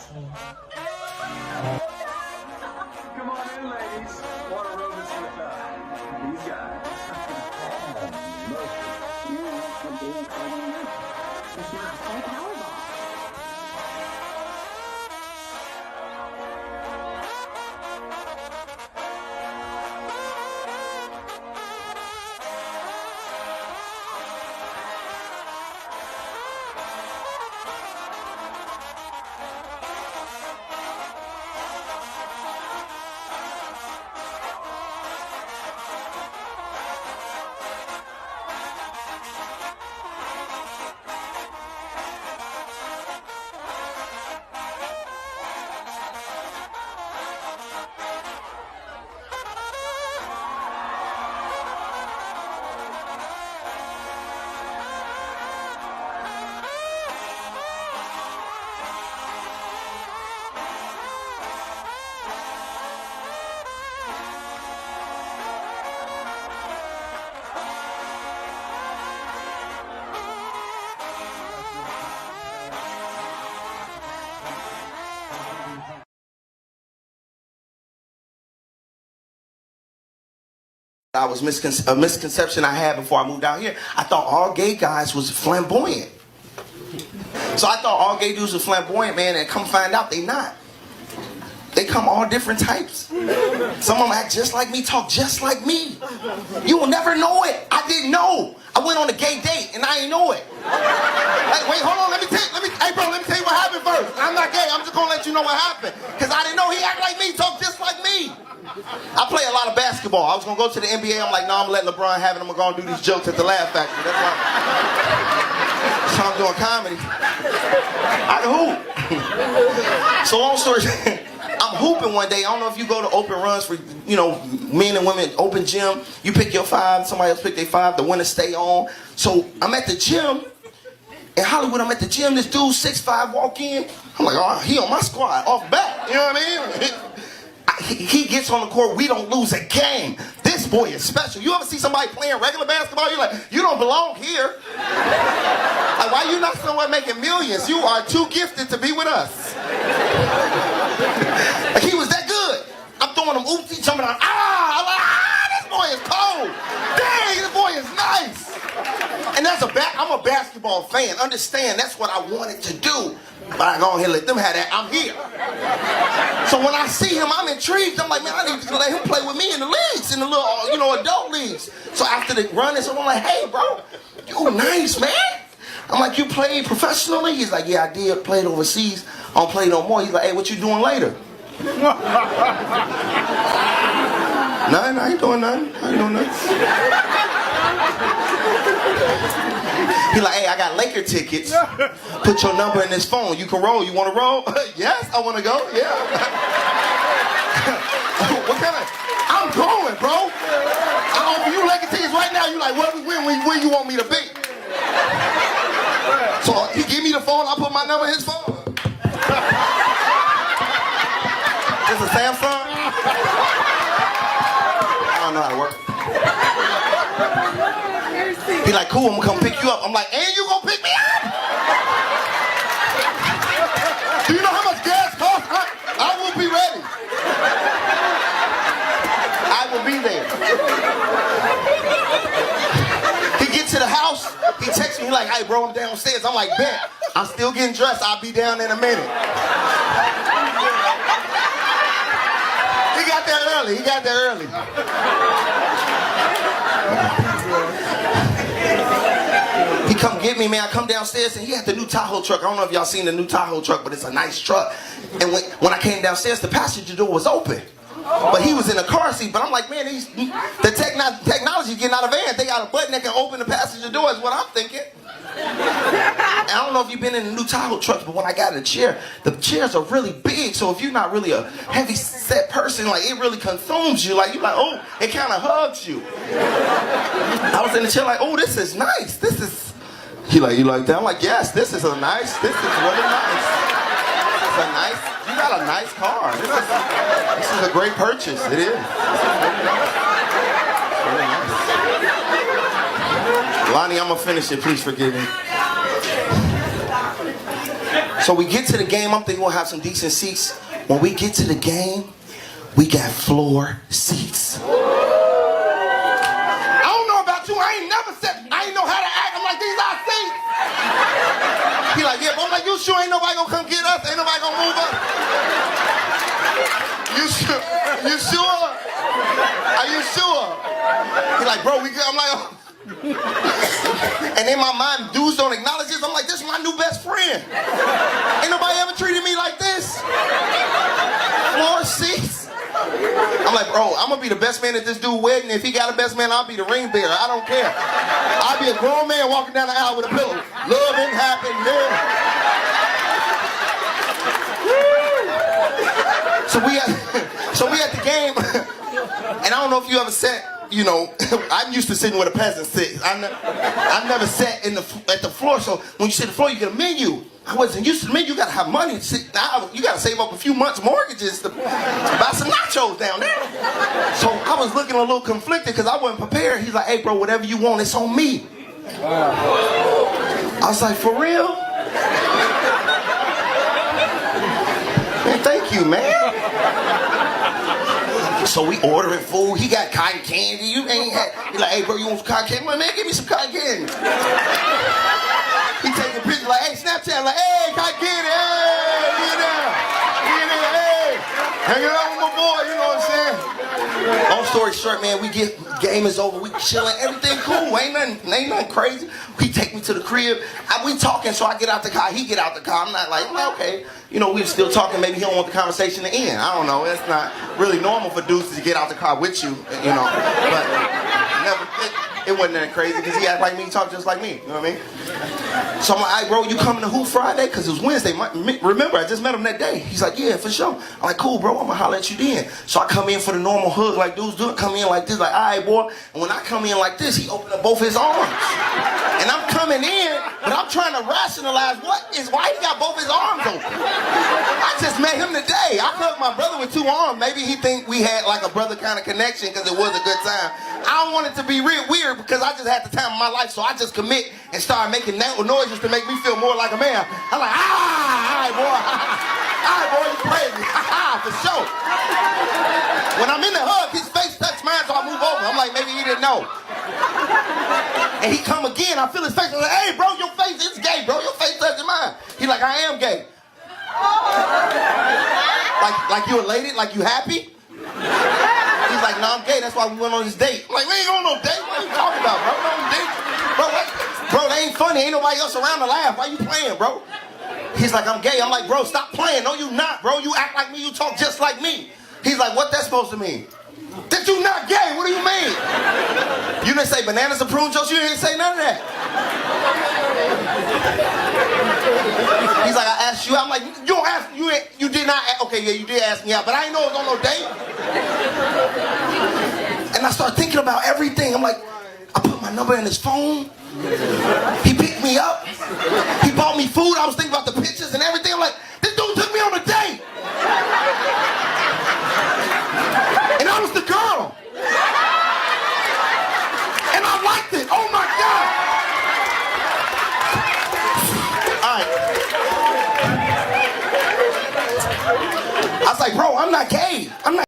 Come on in, ladies. Want to roll this with these guys? It's not quite Powerball. I was a misconception I had before I moved out here. I thought all gay guys was flamboyant. So I thought all gay dudes were flamboyant, man, and come find out they not. They come all different types. Some of them act just like me, talk just like me. You will never know it. I didn't know. I went on a gay date and I ain't know it. Like, wait, hold on, hey bro, let me tell you what happened first. I'm not gay, I'm just gonna let you know what happened. Cause I didn't know he act like me, talk just like me. I play a lot of basketball. I was gonna go to the NBA. I'm like, no, I'm gonna let LeBron have it. I'm gonna go and do these jokes at the Laugh Factory. That's why I'm doing comedy. I can hoop. So long story, I'm hooping one day. I don't know if you go to open runs for, you know, men and women, open gym. You pick your five, somebody else pick their five. The winner stay on. So I'm at the gym. In Hollywood, I'm at the gym. This dude, 6'5", walk in. I'm like, oh, he on my squad, off back. You know what I mean? He gets on the court, we don't lose a game. This boy is special. You ever see somebody playing regular basketball? You're like, you don't belong here. Like, why you not somewhere making millions? You are too gifted to be with us. Like, he was that good. I'm throwing him oops, he's jumping on. I'm like, this boy is cold. Dang, this boy is nice. And I'm a basketball fan. Understand, that's what I wanted to do. But I go ahead and let them have that. I'm here. So when I see him, I'm intrigued. I'm like, man, I need to let him play with me in the leagues, in the little, you know, adult leagues. So after the run, so I'm like, hey, bro, you nice, man. I'm like, you played professionally? He's like, yeah, I did. Played overseas. I don't play no more. He's like, hey, what you doing later? Nothing. I ain't doing nothing. He like, hey, I got Laker tickets. Put your number in this phone. You can roll. You want to roll? Yes, I want to go. Yeah. What kind of? I'm going, bro. I offer you Laker tickets right now. You like, where you want me to be? So he give me the phone. I put my number in his phone. This a Samsung? I don't know how to work. He like, cool, I'm gonna come pick you up. I'm like, and you gonna pick me up? Do you know how much gas costs? I will be ready. I will be there. He gets to the house, he texts me like, hey bro, I'm downstairs. I'm like, bet. I'm still getting dressed, I'll be down in a minute. He got there early. He come get me, man. I come downstairs and he had the new Tahoe truck. I don't know if y'all seen the new Tahoe truck, but it's a nice truck. And when I came downstairs, the passenger door was open. But he was in a car seat. But I'm like, man, the technology getting out of vans. They got a button that can open the passenger door is what I'm thinking. And I don't know if you've been in the new Tahoe trucks, but when I got in the chair, the chairs are really big. So if you're not really a heavy set person, like it really consumes you. Like you're like, oh, it kind of hugs you. I was in the chair like, oh, this is nice. This is. He like, you like that? I'm like, yes, this is really nice. This is a nice, you got a nice car. This is a great purchase. It is. Really nice. Lonnie, I'm gonna finish it. Please forgive me. So we get to the game. I'm thinking we'll have some decent seats. When we get to the game, we got floor seats. I don't know about you. I ain't never said, I ain't know how to act. I'm like, these are seats. He like, yeah, but I'm like, you sure ain't nobody gonna come get us? Ain't nobody gonna move us? You sure? You sure? Are you sure? He like, bro, we good. I'm like, oh. And in my mind, dudes don't acknowledge this. I'm like, this is my new best friend. Ain't nobody ever treated me like this. Floor seats. I'm like, bro, I'm gonna be the best man at this dude's wedding. If he got a best man, I'll be the ring bearer. I don't care. I'll be a grown man walking down the aisle with a pillow. Loving, happy, live. So we at the game, and I don't know if you ever sat. You know, I'm used to sitting where the peasants sit. I never sat at the floor, so when you sit at the floor, you get a menu. I wasn't used to the menu. You gotta have money to sit down. You gotta save up a few months' mortgages to buy some nachos down there. So I was looking a little conflicted because I wasn't prepared. He's like, hey, bro, whatever you want, it's on me. I was like, for real? Man, thank you, man. So we ordering food. He got cotton candy. You ain't had. He like, hey, bro, you want some cotton candy? I'm like, man, give me some cotton candy. He taking pictures like, hey, Snapchat. I'm like, hey, cotton candy. Hey, be in there. Hey. Hanging out with my boy, you know what I'm saying? Long story short, man, we get, game is over. We chilling. Everything cool. Ain't nothing crazy. He take me to the crib. We talking, so I get out the car. He get out the car. I'm not like, well, okay. You know, we were still talking. Maybe he don't want the conversation to end. I don't know. It's not really normal for dudes to get out the car with you, you know. But it wasn't that crazy because he act like me, he talk just like me. You know what I mean? So I'm like, all right, bro, you coming to who Friday? Because it was Wednesday. Remember, I just met him that day. He's like, yeah, for sure. I'm like, cool, bro. I'm going to holler at you then. So I come in for the normal hug like dudes do. Come in like this, like, all right, boy. And when I come in like this, he opened up both his arms. And I'm coming in, but I'm trying to rationalize why he got both his arms open. I just met him today. I hugged my brother with two arms. Maybe he think we had like a brother kind of connection because it was a good time. I don't want it to be real weird because I just had the time of my life, so I just commit and start making noises to make me feel more like a man. I'm like, all right, boy. All right, boy, you crazy. For sure. When I'm in the hug, his face touched mine, so I move over. I'm like, maybe he didn't know. And he come again, I feel his face. I'm like, hey, bro, your face is gay, bro. Your face touching mine. He like, I am gay. Like you elated? Like you happy? He's like, no, I'm gay. That's why we went on this date. I'm like, we ain't going on no date. What are you talking about, bro? No date. Bro, they ain't funny. Ain't nobody else around to laugh. Why you playing, bro? He's like, I'm gay. I'm like, bro, stop playing. No, you not, bro. You act like me. You talk just like me. He's like, what that's supposed to mean? That you not gay. What do you mean? You didn't say bananas and prune juice. You didn't say none of that. He's like, I asked you. I'm like, you don't ask. You did not. Okay, yeah, you did ask me out, but I ain't know it was on no date. And I start thinking about everything. I'm like, I put my number in his phone. He picked me up. He bought me food. I was thinking about the pictures and everything. I'm like, this dude took me on a date. And I was the girl. And I liked it. Oh my God. All right. I was like, bro, I'm not gay. I'm not.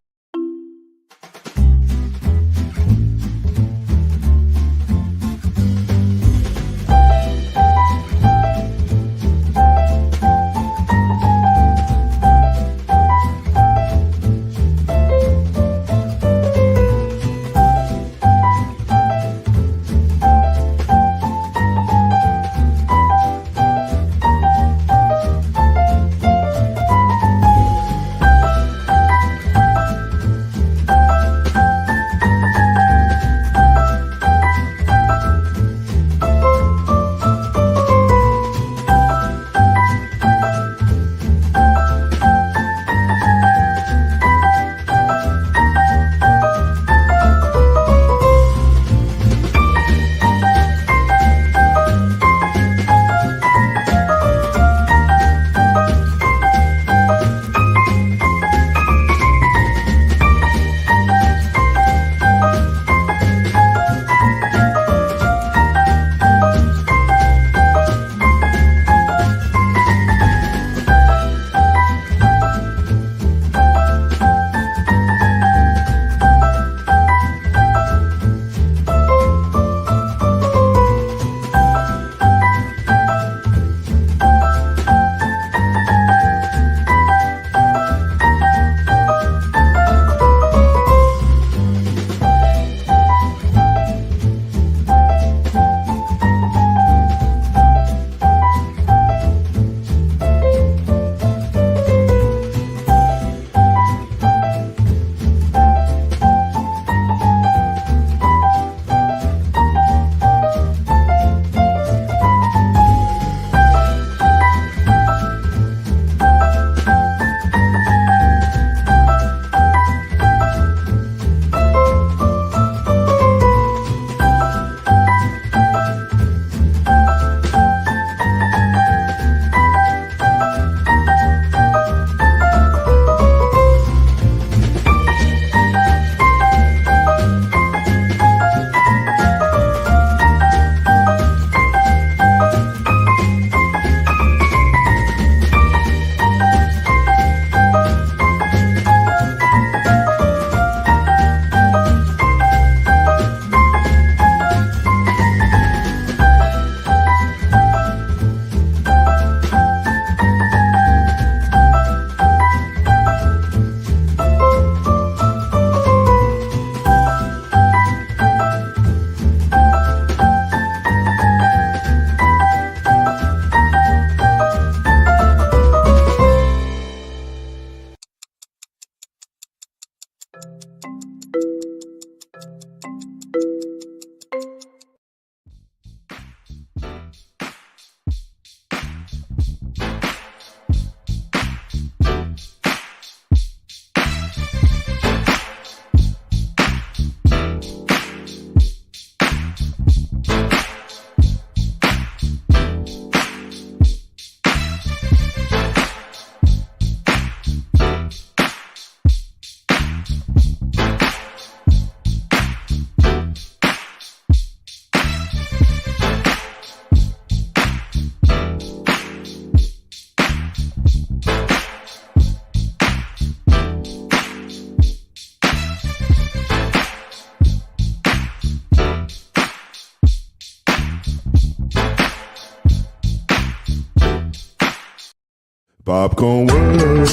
Popcorn world.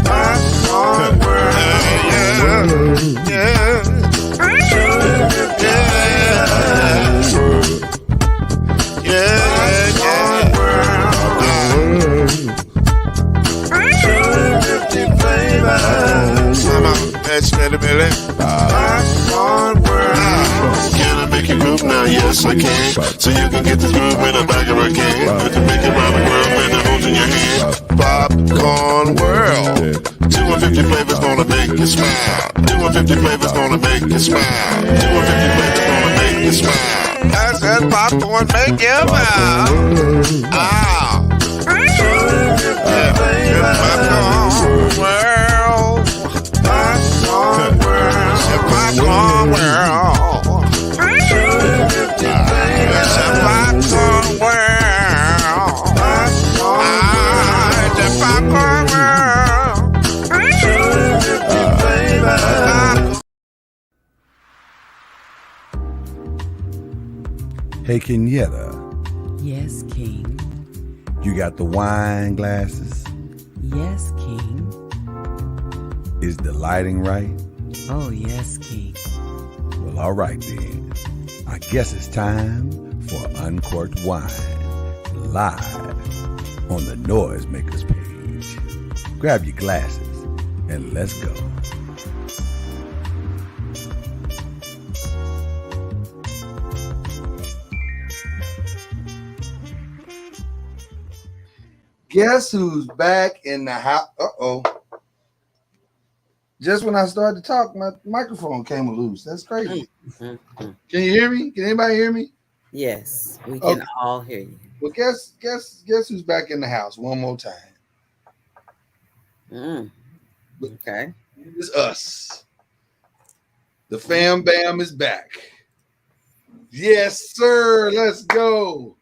Popcorn world. Yeah. Can I make you groove now? Yes, I can. So you can get this groove in the back of a can. You can make it round the world and it holds in your hand. Popcorn world. 250 flavors gonna make you smile. 250 flavors gonna make you smile. 250 flavors gonna make you smile. I said popcorn make you smile. Ah. Popcorn world. Popcorn world. Popcorn world. It's a popcorn world. It's a popcorn world. Hey, Kenyatta, Yes, King. you got the wine glasses? Yes, King. Is the lighting right? Oh, yes, King. Well, all right then. I guess it's time for Uncorked Wine, live on the Noisemakers page. Grab your glasses and let's go. Guess who's back in the house? Uh-oh. Just when I started to talk, my microphone came loose. That's crazy. Can you hear me? Can anybody hear me? Yes, we can all hear you. Well, guess who's back in the house one more time. Okay. It's us. The fam bam is back. Yes, sir. Let's go.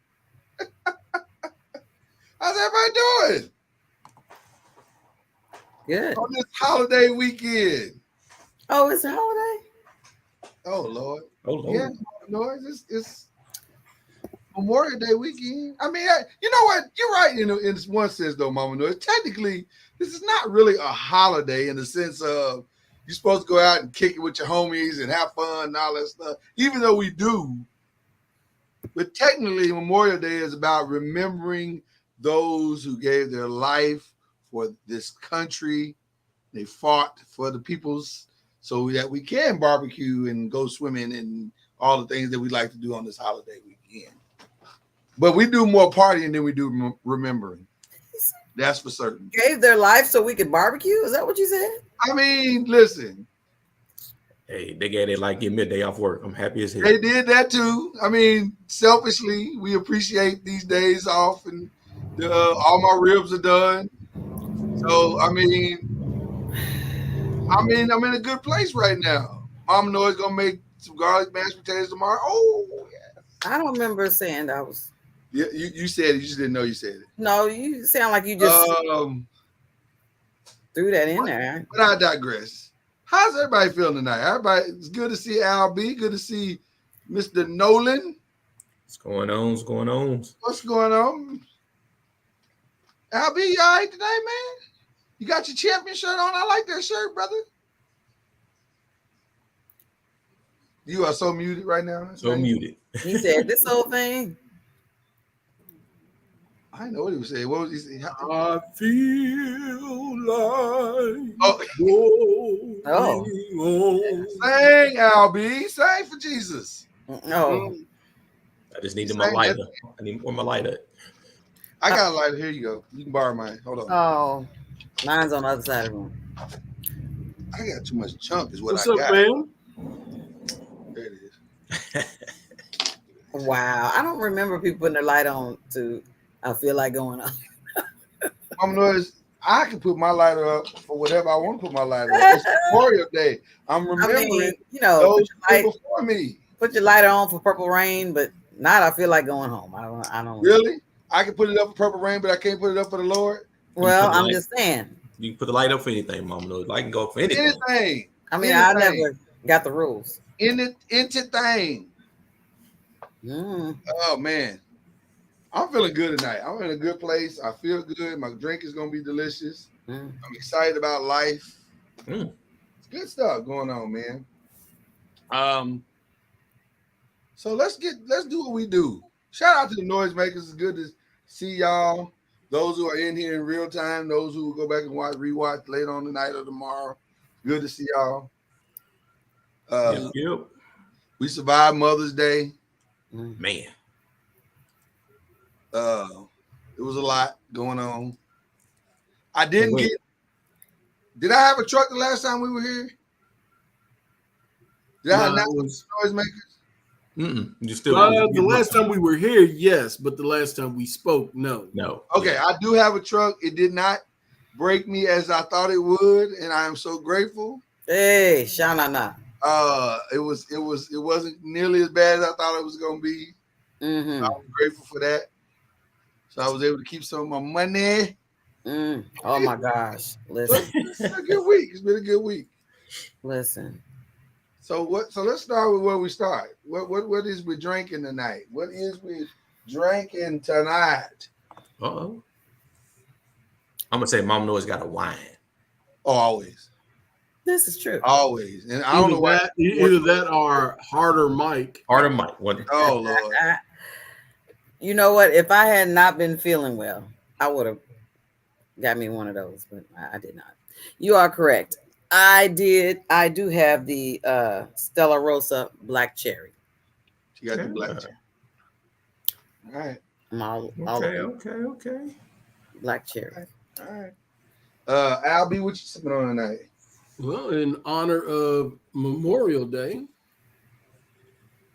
How's everybody doing? Good. On this holiday weekend. Oh, it's a holiday? Oh, Lord. Oh, Lord. Yeah, no, it's Memorial Day weekend. I mean, you know what? You're right in one sense, though, Mama Noise. Technically, this is not really a holiday in the sense of you're supposed to go out and kick it with your homies and have fun and all that stuff, even though we do. But technically, Memorial Day is about remembering those who gave their life for this country. They fought for the peoples so that we can barbecue and go swimming and all the things that we like to do on this holiday weekend. But we do more partying than we do remembering. That's for certain. Gave their life so we could barbecue? Is that what you said? I mean, listen. Hey, they gave their like give me a day off work. I'm happy as hell. They did that too. I mean, selfishly, we appreciate these days off, and all my ribs are done. So I mean, I'm in a good place right now. Mama Noise gonna make some garlic mashed potatoes tomorrow. Oh, yeah. I don't remember saying that was. Yeah, you said it. You just didn't know you said it. No, you sound like you just threw that in there. But I digress. How's everybody feeling tonight? Everybody, it's good to see Al B. Good to see Mr. Nolan. What's going on? What's going on? What's going on? Al B, you all right tonight, man? You got your champion shirt on? I like that shirt, brother. You are so muted right now. That's So right. muted. He said this whole thing. I didn't know what he was saying. What was he saying? I feel like Oh. Sing, Al B. Sing for Jesus. No. I just needed my lighter. I need more my lighter. I got a lighter. Here you go. You can borrow mine. Hold on. Oh. Mine's on the other side of the room. I got too much chunk is what What's I up, got. man? There it is. Wow. I don't remember people putting their light on to I feel like going on. Mama Noise, I can put my lighter up for whatever I want to put my lighter up. It's Memorial Day. I'm remembering those people before me. Put your lighter on for Purple Rain, but not I feel like going home. I don't Really? I can put it up for Purple Rain, but I can't put it up for the Lord? Well, I'm just saying. You can put the light up for anything, Mama. No, light can go for anything. I mean, I never got the rules. Into thing. Oh man, I'm feeling good tonight. I'm in a good place. I feel good. My drink is gonna be delicious. I'm excited about life. It's good stuff going on, man. So let's do what we do. Shout out to the noisemakers. It's good to see y'all. Those who are in here in real time, those who will go back and rewatch later on tonight or tomorrow. Good to see y'all. Yep. We survived Mother's Day. Man. It was a lot going on. Did I have a truck the last time we were here? Did I announce noisemakers? You still the last time we were here, yes, but the last time we spoke, no. Okay, I do have a truck. It did not break me as I thought it would, and I am so grateful. Hey, Shanana. It wasn't nearly as bad as I thought it was gonna be. I'm grateful for that. So I was able to keep some of my money. Oh my gosh. Listen. It's been a good week. It's been a good week. Listen. So let's start with where we start. What is we drinking tonight? What is we drinking tonight? I'm gonna say Mama Noise got a wine. Oh, always. This is true. Always. And I don't know why. Either that or Harder Mike. Harder Mike. Oh Lord. You know what? If I had not been feeling well, I would have got me one of those, but I did not. You are correct. I do have the Stella Rosa Black Cherry. You got the black cherry. All right. Okay. Black cherry. All right. Albie, what you sipping on tonight? Well, in honor of Memorial Day,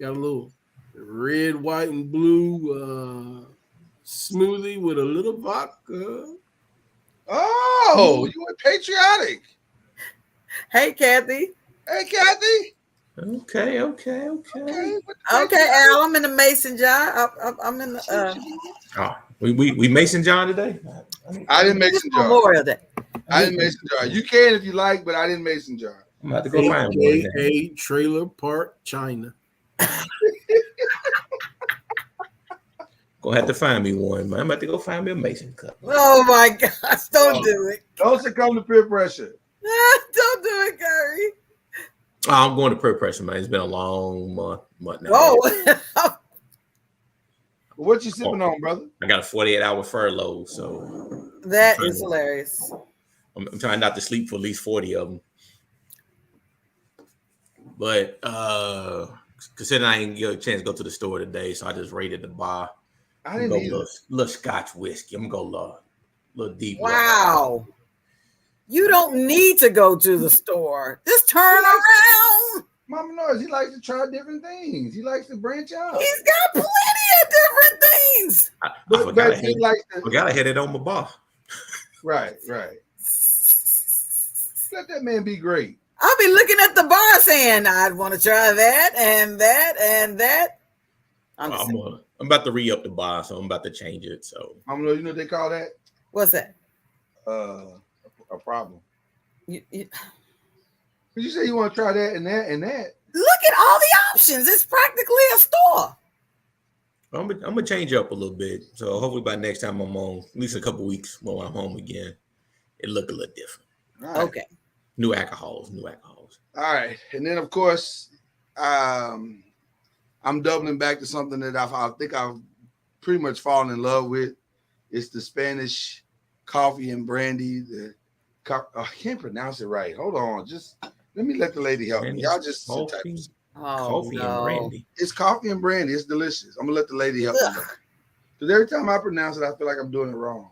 got a little red, white, and blue smoothie with a little vodka. Oh, you were patriotic. Hey, Kathy. Hey, Kathy. Okay. Al, I'm in the mason jar. I'm in the. We Mason John today. I didn't mason jar. Memorial Day. I didn't mason jar. You can if you like, but I didn't mason jar. I'm about to go find one. A Trailer Park China. Gonna have to find me one, man. I'm about to go find me a Mason cup. Oh my gosh! Don't do it. Don't succumb to peer pressure. Don't do it, Gary. I'm going to peer pressure, man. It's been a long month now. Oh. What you sipping on, brother? I got a 48-hour furlough, so that is hilarious. I'm trying not to sleep for at least 40 of them. But considering I didn't get a chance to go to the store today, so I just raided the bar. I didn't need little Scotch whiskey. I'm gonna go little deep. Wow. You don't need to go to the store. Just turn around. Mama Noise, he likes to try different things. He likes to branch out. He's got plenty of different things. I forgot I had it on my bar. Right. Let that man be great. I'll be looking at the bar saying, I'd want to try that and that and that. I'm about to re-up the bar, so I'm about to change it. So Mama Noise, you know what they call that? What's that? A problem. You say you want to try that and that and that. Look at all the options. It's practically a store. I'm gonna change up a little bit. So hopefully by next time I'm on, at least a couple weeks when I'm home again, it look a little different. Right. Okay. New alcohols. All right, and then of course, I'm doubling back to something that I think I've pretty much fallen in love with. It's the Spanish coffee and brandy. I can't pronounce it right. Hold on, just let me let the lady help me. Y'all just coffee and brandy. It's coffee and brandy. It's delicious. I'm gonna let the lady help me. Because every time I pronounce it, I feel like I'm doing it wrong.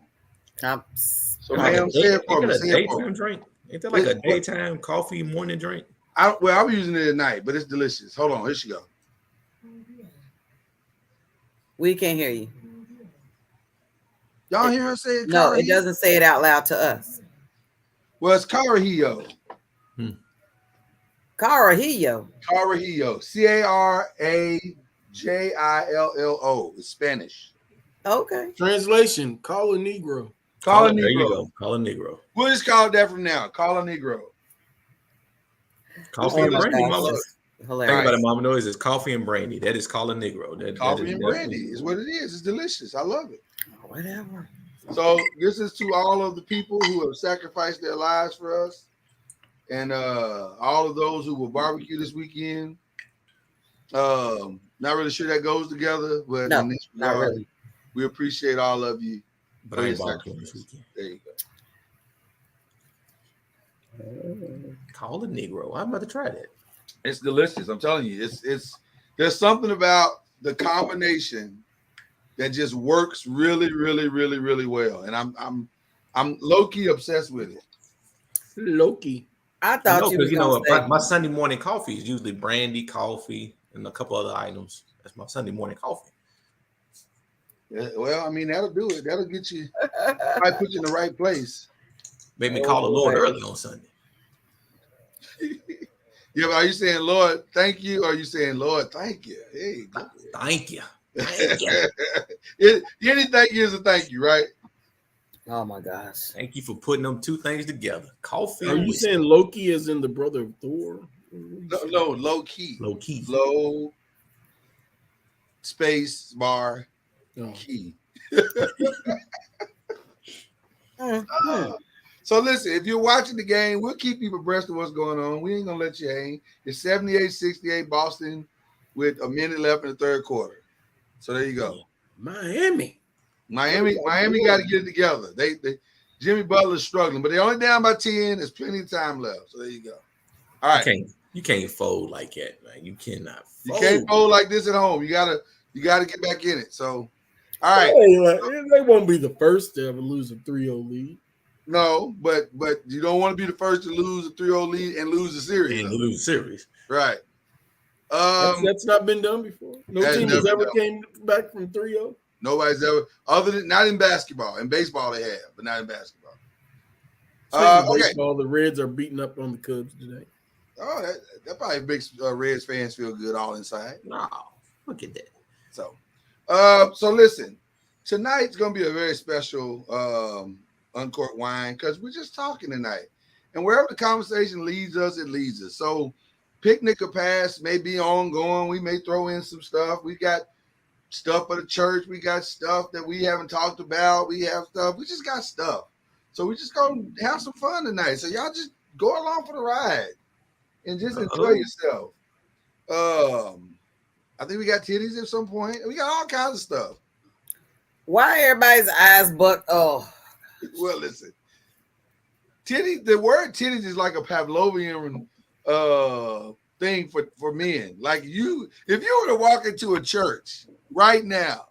So, ma'am, say it for me. Daytime drink. Ain't that like a daytime coffee morning drink? I'm using it at night, but it's delicious. Hold on, here she go. We can't hear you. Y'all hear her say it? No, it doesn't say it out loud to us. Well, it's Carajillo. Carajillo. Carajillo. Carajillo. It's Spanish. Okay. Translation: Call a Negro. Call a There you Negro. go. Call a Negro. We'll just call it that from now. Call a Negro. Coffee and brandy, Think Hilarious. about it, Mama Noise is coffee and brandy. That is called a Negro. Coffee and brandy is what it is. It's delicious. I love it. Whatever. So this is to all of the people who have sacrificed their lives for us, and all of those who will barbecue this weekend. Not really sure that goes together, but No, in this not regard, really. we appreciate all of you. But for I your ain't barbecuing this sacrifice. weekend. There you go. Call a Negro. I'm about to try that. It's delicious. I'm telling you, it's there's something about the combination that just works really, really, really, really well, and I'm low key obsessed with it. Loki. I thought you was gonna say. My Sunday morning coffee is usually brandy, coffee, and a couple other items. That's my Sunday morning coffee. Yeah, well, I mean that'll do it. That'll get you. Might put you in the right place. Made me call the Lord boy. early on Sunday. Yeah, but are you saying Lord, thank you? Or are you saying Lord, thank you? Hey, Thank you. Thank you. Any thank you is a thank you, right? Oh my gosh. Thank you for putting them two things together. Coffee. Are and you whiskey. saying Loki is in the brother of Thor? No, low key. Low key. Low space bar Oh. key. Mhm. So listen, if you're watching the game, we'll keep you abreast of what's going on. We ain't gonna let you hang. It's 78-68 Boston with a minute left in the third quarter. So there you go. Miami. Miami got to get it together. They Jimmy Butler's struggling, but they're only down by 10. There's plenty of time left. So there you go. All right. You can't fold like that, man. You cannot fold. You can't fold like this at home. You gotta get back in it. So all right. Hey, they won't be the first to ever lose a 3-0 lead. No, but you don't want to be the first to lose a 3-0 lead and lose the series. And lose series. Right. That's not been done before. No That's team has never ever done. came back from 3-0. Nobody's ever, other than not in basketball. In baseball they have, but not in basketball. Speaking of Okay. baseball, the Reds are beating up on the Cubs today. Oh, that probably makes Reds fans feel good all inside. No, look at that. So listen, tonight's gonna be a very special Uncorked Wine because we're just talking tonight, and wherever the conversation leads us, it leads us. So, picnic or pass may be ongoing. We may throw in some stuff. We got stuff for the church. We got stuff that we haven't talked about. We have stuff. We just got stuff. So we just gonna have some fun tonight. So y'all just go along for the ride and just enjoy yourself. I think we got titties at some point. We got all kinds of stuff. Why everybody's eyes buck? Oh, Well, listen. Titty. The word titties is like a Pavlovian thing for men. Like if you were to walk into a church right now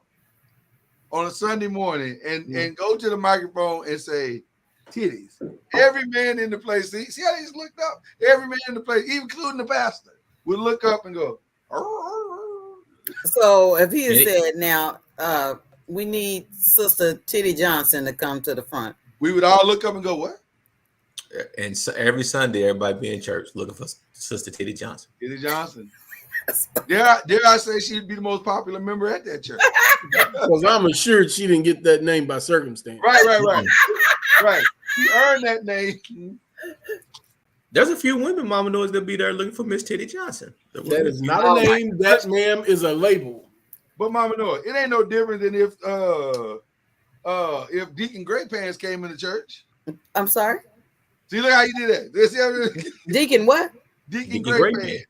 on a Sunday morning and go to the microphone and say titties, every man in the place, see how they just looked up? Every man in the place, even including the pastor, would look up and go, so if he had said now, we need Sister Titty Johnson to come to the front. we would all look up and go, what? And so every Sunday, everybody be in church looking for Sister Titty Johnson. Titty Johnson. Dare I say she'd be the most popular member at that church? Because I'm assured she didn't get that name by circumstance. Right. Right. She earned that name. There's a few women, Mama knows, that be there looking for Miss Titty Johnson. That is not a name. That, ma'am, is a label. But Mama Noah, it ain't no different than if Deacon Great Pants came into church. I'm sorry? See, look how you did that. Deacon what? Deacon Great Pants.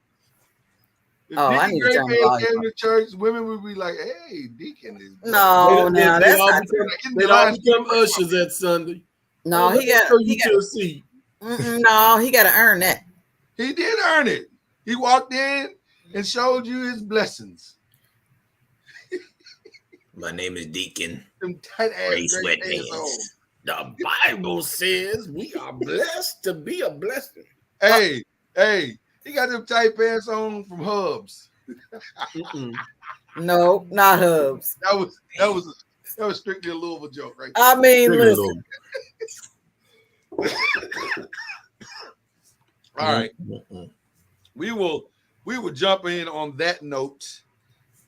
If I Deacon need to Great turn the Pants volume came up. to church, women would be like, hey, Deacon is No, They that's all not become ushers that Sunday. No, he got to a seat. no, he got to earn that. He did earn it. He walked in and showed you his blessings. My name is Deacon. Them tight ass Gray Great Pants on. sweatpants. The Bible says we are blessed to be a blessing. Hey, he got them tight pants on from Hubs. No, not Hubs. That was strictly a Louisville joke, right? I mean, listen. All right. We will jump in on that note.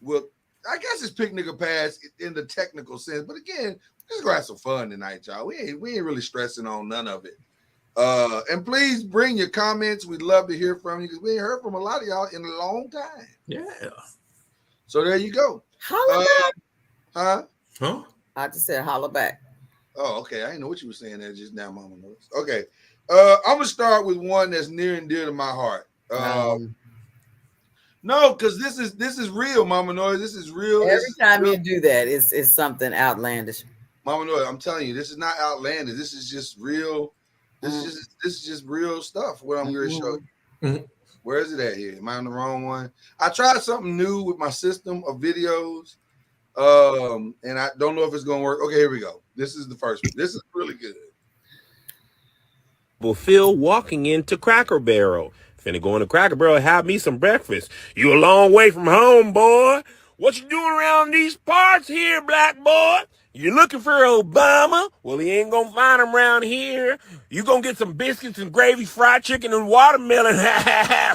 I guess it's picnic or pass in the technical sense, but again, just gonna have some fun tonight, y'all. We ain't really stressing on none of it. And please bring your comments. We'd love to hear from you because we ain't heard from a lot of y'all in a long time. Yeah. So there you go. Holla back. Huh? I just said holla back. Oh, okay. I didn't know what you were saying there just now, Mama Knows. Okay. I'm gonna start with one that's near and dear to my heart. No, because this is real, Mama Noise. This is real. Every time you do that, it's something outlandish. Mama Noise, I'm telling you, this is not outlandish. This is just real. This is just real stuff. What I'm going to show you. Where is it at here? Am I on the wrong one? I tried something new with my system of videos, and I don't know if it's going to work. Okay, here we go. This is the first one. This is really good. Phil walking into Cracker Barrel. Finna go into Cracker Barrel and have me some breakfast. You a long way from home, boy. What you doing around these parts here, black boy? You looking for Obama? Well, he ain't gonna find him around here. You gonna get some biscuits and gravy, fried chicken, and watermelon,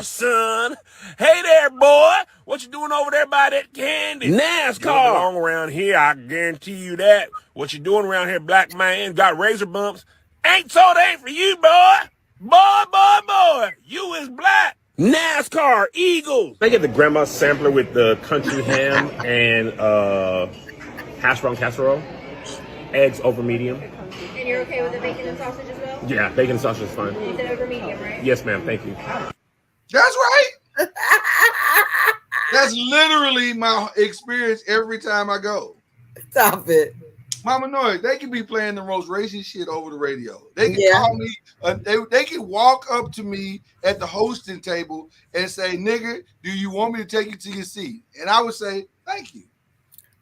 son. Hey there, boy. What you doing over there by that candy? NASCAR. You don't belong around here, I guarantee you that. What you doing around here, black man? Got razor bumps. Ain't so it ain't for you, boy. Boy, you is black. NASCAR, Eagles. Can I get the grandma sampler with the country ham and hash brown casserole? Eggs over medium. And you're okay with the bacon and sausage as well? Yeah, bacon and sausage is fine. You said over medium, right? Yes, ma'am. Thank you. That's right. That's literally my experience every time I go. Stop it. Mama Noise, they can be playing the most racist shit over the radio. They can call me, they can walk up to me at the hosting table and say, nigga, do you want me to take you to your seat? And I would say, thank you.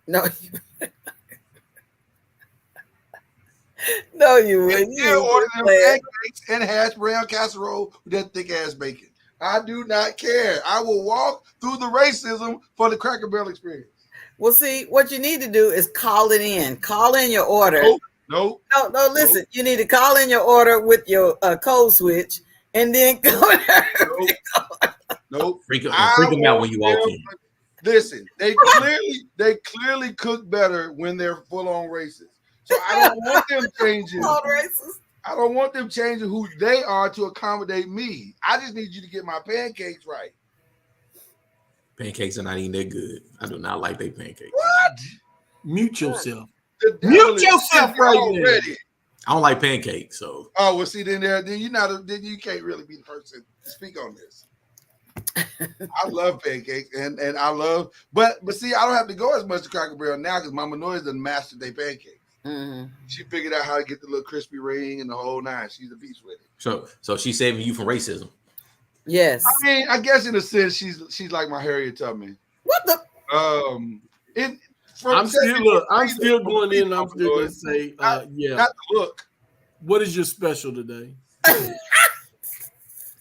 No, no, you wouldn't. You order them pancakes and hash brown casserole with that thick ass bacon. I do not care. I will walk through the racism for the Cracker Barrel experience. Well, see, what you need to do is call it in. Call in your order. No. Listen, you need to call in your order with your code switch and then go there. Nope. Freak them out when you walk in. Listen, they clearly cook better when they're full on racist. So I don't want them changing. I don't want them changing who they are to accommodate me. I just need you to get my pancakes right. Pancakes are not even that good. I do not like their pancakes. What? Mute yourself. Mute yourself right there. I don't like pancakes, so. Oh well, see then you can't really be the person to speak on this. I love pancakes and I love, but see, I don't have to go as much to Cracker Barrel now because Mama Noise done mastered their pancakes. Mm-hmm. She figured out how to get the little crispy ring and the whole nine. She's a beast with it. So she's saving you from racism. Yes. I mean, I guess in a sense she's like my Harriet Tubman. What the? I'm still going in. I'm still going to say, yeah. Not the look. What is your special today?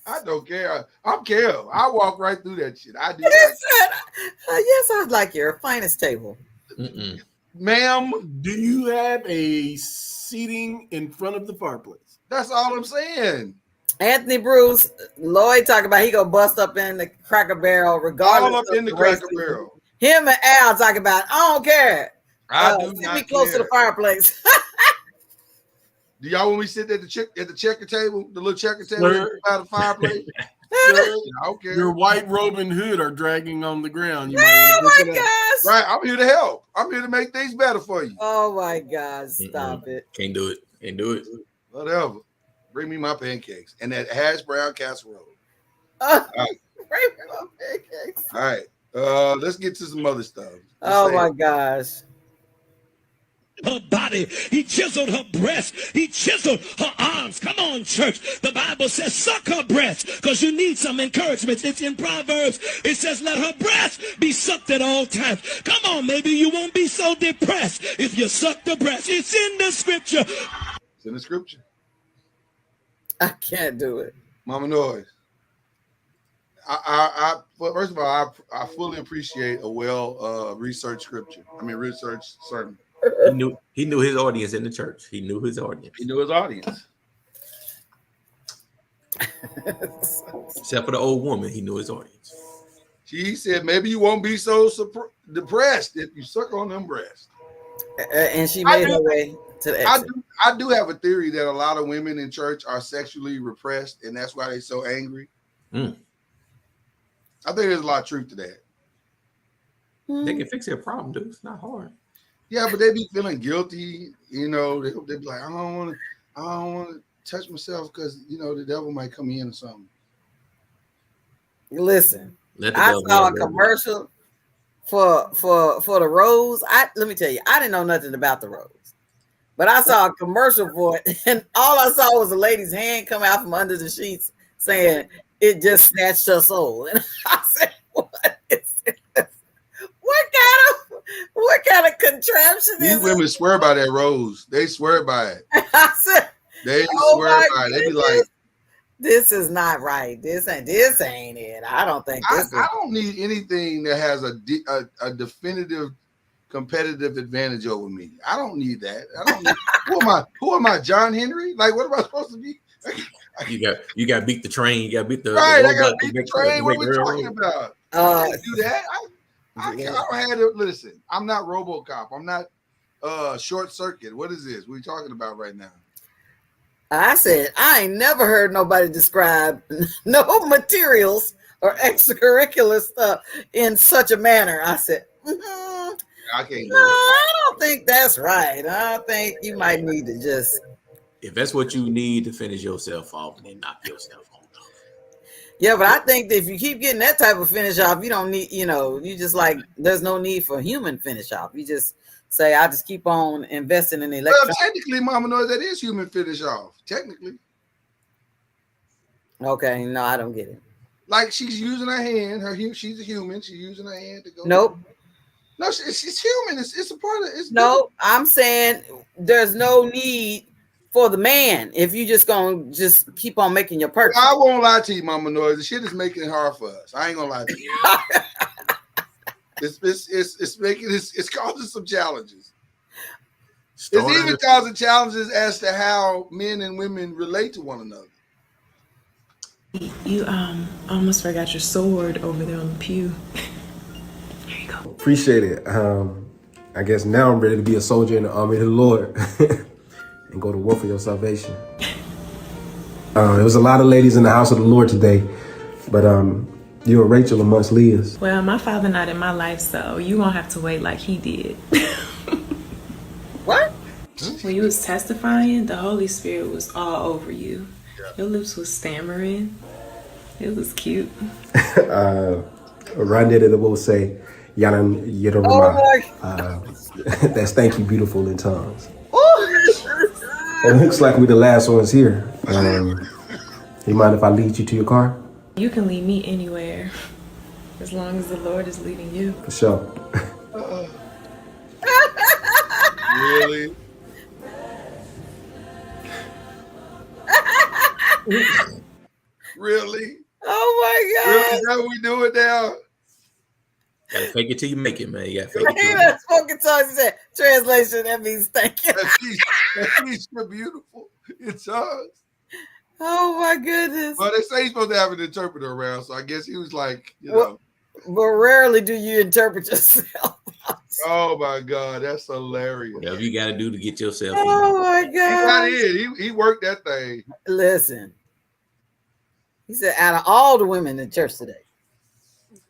I don't care. I'm Kel. I walk right through that shit. I do. Yes, I'd like your finest table. Ma'am, do you have a seating in front of the fireplace? That's all I'm saying. Anthony Bruce, Lloyd talking about he gonna bust up in the Cracker Barrel regardless. All up in the Cracker Barrel. Him and Al talking about I don't care. I do not be close care. to the fireplace. Do y'all want me to sit at the checker table, the little checker table by the fireplace? Okay. Your white robe and hood are dragging on the ground. You oh my gosh! Right, I'm here to help. I'm here to make things better for you. Oh my God! Stop it! Can't do it. Can't do it. Whatever. Bring me my pancakes and that hash brown casserole. All right. Bring me my pancakes. All right. Let's get to some other stuff. My gosh. Her body, he chiseled her breast, he chiseled her arms. Come on, church. The Bible says suck her breast because you need some encouragement. It's in Proverbs. It says let her breast be sucked at all times. Come on, maybe you won't be so depressed if you suck the breast. It's in the scripture. It's in the scripture. I can't do it. Mama Noise. I first of all, I fully appreciate a well researched scripture. I mean, researched sermon. He knew his audience in the church. He knew his audience. He knew his audience. Except for the old woman, he knew his audience. She said, maybe you won't be so depressed if you suck on them breasts. And she made her way to the exit. I do have a theory that a lot of women in church are sexually repressed, and that's why they're so angry. Mm. I think there's a lot of truth to that. They can fix their problem, dude. It's not hard. Yeah, but they be feeling guilty. You know, they be like, I don't want to touch myself because the devil might come in or something. Listen, I saw a commercial for the rose. Let me tell you, I didn't know nothing about the rose, but I saw a commercial for it, and all I saw was a lady's hand come out from under the sheets saying it just snatched her soul. And I said, "What is this? What kind of contraption These is women this?" swear by that rose. They swear by it. I said, They "Oh swear my by it. They be goodness. like, This is not right. This ain't it. I don't think this I don't need anything that has a definitive competitive advantage over me. I don't need that. I don't need, who am I, John Henry? Like, what am I supposed to be? You got to beat the train. You got to beat the Right, the I got robot to beat the make- train. What are we make talking railroad. about? I can't do that. I don't have to listen. I'm not RoboCop. I'm not Short Circuit. What is this? What are we talking about right now? I said, I ain't never heard nobody describe no materials or extracurricular stuff in such a manner. I said, I can't do no, I don't think that's right. I think you might need to just. If that's what you need to finish yourself off, then knock yourself off. Yeah, but I think that if you keep getting that type of finish off, you don't need, you just like, there's no need for human finish off. You just say, I just keep on investing in the Well, electronics. technically, Mama knows that is human finish off. Technically. Okay, no, I don't get it. Like she's using her hand. She's a human. She's using her hand to go. Nope. No, she's human. It's a part of it. No, I'm saying there's no need for the man if you just gonna just keep on making your purchase. I won't lie to you, Mama Noise. The shit is making it hard for us. I ain't gonna lie to you. It's causing some challenges. It's even causing challenges as to how men and women relate to one another. You almost forgot your sword over there on the pew. There you go. Appreciate it. I guess now I'm ready to be a soldier in the army of the Lord and go to war for your salvation. There was a lot of ladies in the house of the Lord today, but you and Rachel amongst Leah's. Well, my father not in my life, so you won't have to wait like he did. What? When you was testifying, the Holy Spirit was all over you. Your lips was stammering. It was cute. Rondetta will say, Yanan Yeroma. That's thank you, beautiful in tongues. It looks like we're the last ones here. You mind if I lead you to your car? You can lead me anywhere, as long as the Lord is leading you. For sure. Really? Really? Oh my God! Really? Is that what we do it now? Gotta fake it till you make it, man. You gotta fake it. He was spoken tongues. He said, translation, that means thank you. That means you're beautiful in tongues. Oh my goodness. Well, they say he's supposed to have an interpreter around, so I guess he was like, you know. But rarely do you interpret yourself. Oh my God, that's hilarious. Whatever you gotta do to get yourself. Oh my He got God. in. He worked that thing. Listen. He said, out of all the women in church today,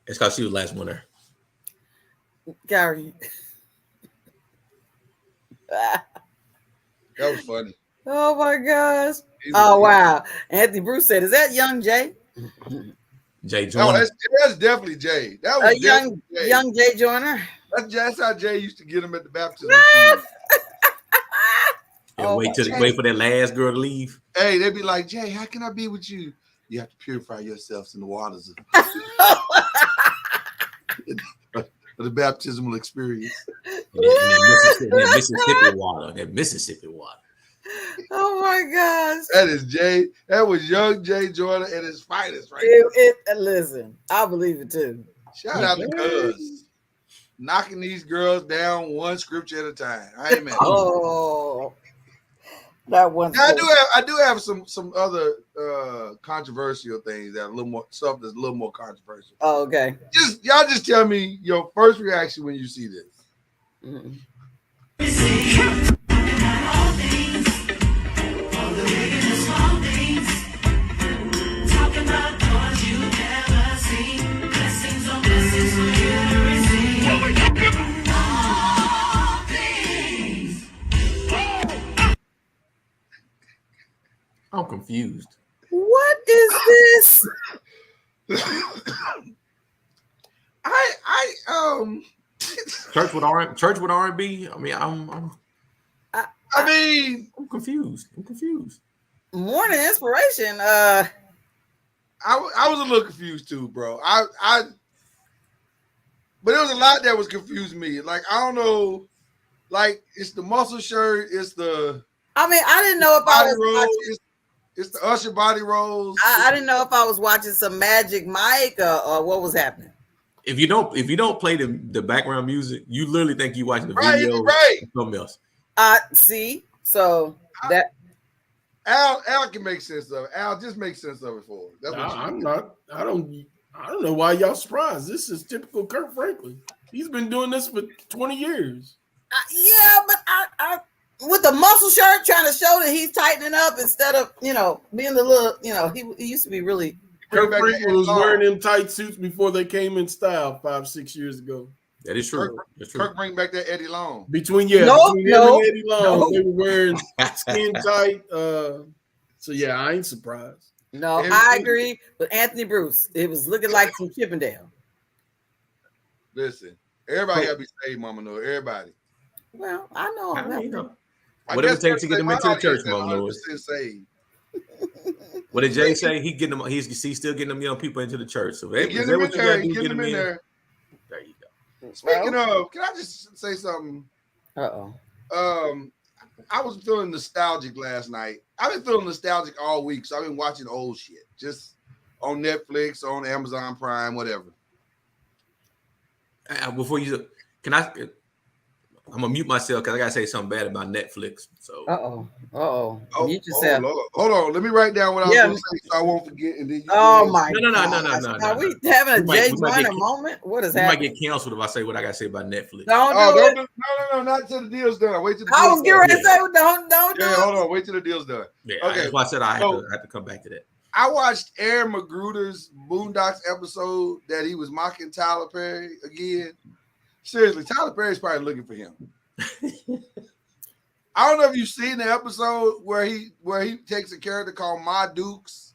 It's because she was last winner. Gary. That was funny. Oh my gosh. Oh wow. Anthony Bruce said, is that young Jay? Jay No, Joyner. that's definitely Jay. That was young Jay. young Jay Joyner. That's how Jay used to get him at the baptism. Yeah, wait for that last girl to leave. Hey, they'd be like, Jay, how can I be with you? You have to purify yourselves in the waters of the baptismal experience. And that Mississippi water. That Mississippi water. Oh my gosh. That is Jay. That was young Jay Jordan at his finest right there. Listen, I believe it too. Shout out to Cuz. Knocking these girls down one scripture at a time. I ain't mad. Oh, that one. Now, I do have some other controversial things that are a little more stuff that's a little more controversial. Oh, okay. Y'all just tell me your first reaction when you see this. Mm-hmm. I'm confused. What is this? Church with R&B. I mean, I'm confused. Morning inspiration. I was a little confused too, bro. But there was a lot that was confusing me. Like, I don't know. Like, it's the muscle shirt. It's the. I mean, I didn't know if I was watching. It's the Usher body rolls. I didn't know if I was watching some Magic Mike or what was happening. If you don't play the background music, you literally think you watching the video. Right. Or something else. See. So that Al can make sense of it. Al, just make sense of it for us. That's what I'm not. I don't know why y'all surprised. This is typical Kirk Franklin. He's been doing this for 20 years. Yeah, but I with the muscle shirt trying to show that he's tightening up instead of being the little he used to be really. Kirk Franklin was wearing them tight suits before they came in style 5-6 years ago. That is true. Kirk bring back that Eddie Long. Between him and Eddie Long, they were wearing skin tight. So yeah, I ain't surprised. No, I agree with Anthony Bruce. It was looking like some Chippendale. Listen, everybody gotta be saved, Mama Noah. Everybody. Well, I know. Whatever it takes to get them into the church, Mama Noah. What did Jay say? He's still getting them young people into the church. So get them in there. Get them in there. There you go. Speaking of, can I just say something? I was feeling nostalgic last night. I've been feeling nostalgic all week, so I've been watching old shit, just on Netflix, on Amazon Prime, whatever. Before you, I'm gonna mute myself because I gotta say something bad about Netflix. So. Mute yourself. Hold on. Let me write down what I was gonna say so I won't forget. And then you No. Are we having a Jay Joyner moment? What is happening? You might get canceled if I say what I gotta say about Netflix. No, not till the deal's done. Wait till the deal's I was getting ready to say, don't do it. Hold on. Wait till the deal's done. Yeah, okay. That's why I said I have to come back to that. I watched Aaron Magruder's Boondocks episode that he was mocking Tyler Perry again. Seriously, Tyler Perry's probably looking for him. I don't know if you've seen the episode where he takes a character called Ma Dukes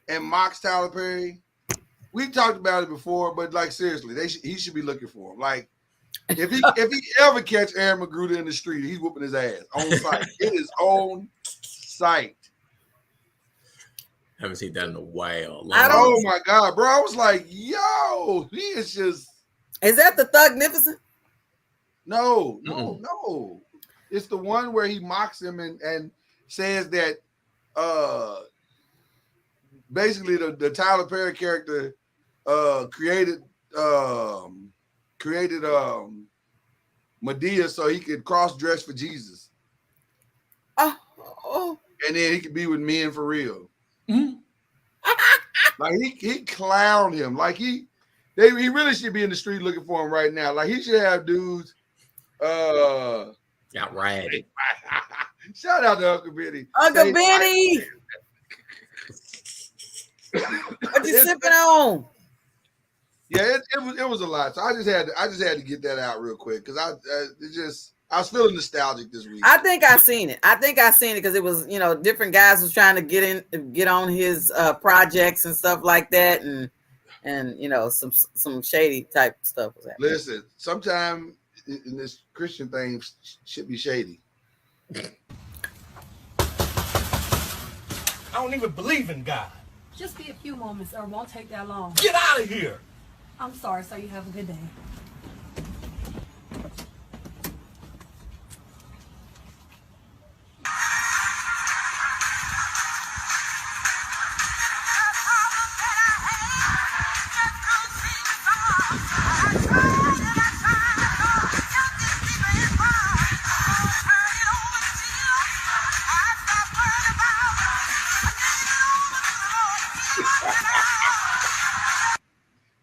and mocks Tyler Perry. We've talked about it before, but like seriously, he should be looking for him. Like if he ever catch Aaron Magruder in the street, he's whooping his ass on site. It is on site. Haven't seen that in a while. Oh my god, bro! I was like, yo, he is just. Is that the Thugnificent? No. It's the one where he mocks him and says that basically the Tyler Perry character created Medea so he could cross-dress for Jesus. And then he could be with men for real. Mm-hmm. Like he clowned him. Like he really should be in the street looking for him right now. Like he should have dudes. Got ratted. Shout out to Uncle Benny. Uncle Benny. What you sipping on? Yeah, it was a lot. So I just had to get that out real quick because I was feeling nostalgic this week. I think I seen it because it was different guys was trying to get on his projects and stuff like that and some shady type stuff was happening. Listen, sometimes in this Christian thing should be shady. I don't even believe in God. Just be a few moments or it won't take that long. Get out of here. I'm sorry, so you have a good day.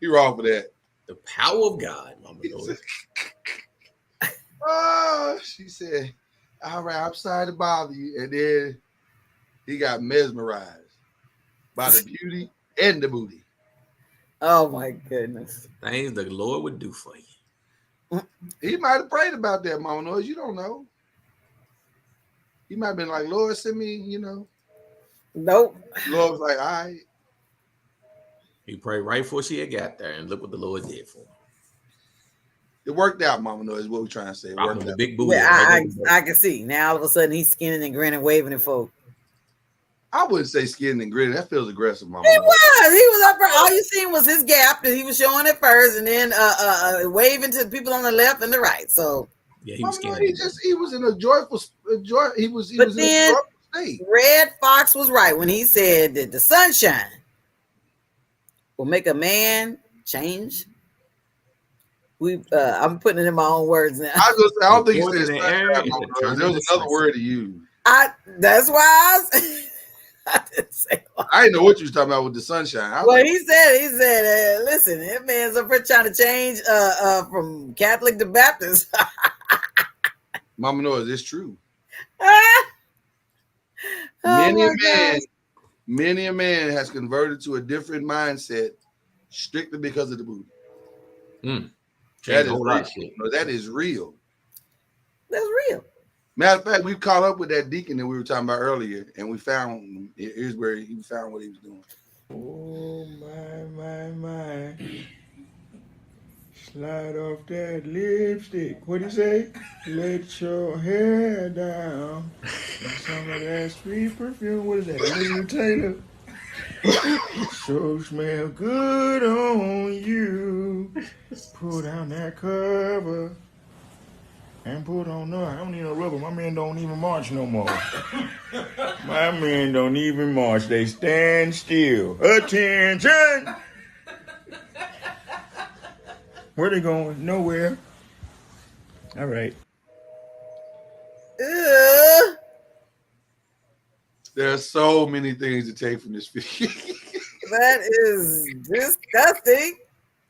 You wrong for that. The power of God, Mama knows. She said, all right, I'm sorry to bother you. And then he got mesmerized by the beauty and the booty. Oh my goodness. Things the Lord would do for you. He might have prayed about that, Mama Noise. You don't know. He might have been like, Lord, send me, Nope. The Lord was like, all right. He prayed right before she had got there, and look what the Lord did for him. It worked out, Mama Noise, is what we're trying to say. It worked The out. big booty. Yeah, I can see. Now all of a sudden he's skinning and grinning, waving at folk. I wouldn't say skin and gritty. That feels aggressive, Mama. He was up there. All you seen was his gap that he was showing at first, and then waving to the people on the left and the right. So yeah, he was scared. He was in a joyful joy. He was in a joyful state. Red Fox was right when he said that the sunshine will make a man change. I'm putting it in my own words now. I don't think he said sunshine. There was another word to use. That's why I didn't say. I didn't know what you was talking about with the sunshine. He said, listen, that man's up here trying to change from Catholic to Baptist. Mama knows it's true. Oh many a man has converted to a different mindset strictly because of the booty. That is real. No, that is real. That's real. Matter of fact, we caught up with that deacon that we were talking about earlier, and we found here's where he found what he was doing. Oh my. Slide off that lipstick. What'd he say? Let your hair down. Some of that sweet perfume. What is that? William Taylor. So smell good on you. Pull down that cover. And put on no, I don't need no rubber. My men don't even march no more. My men don't even march. They stand still. Attention! Where they going? Nowhere. All right. There are so many things to take from this video. That is disgusting.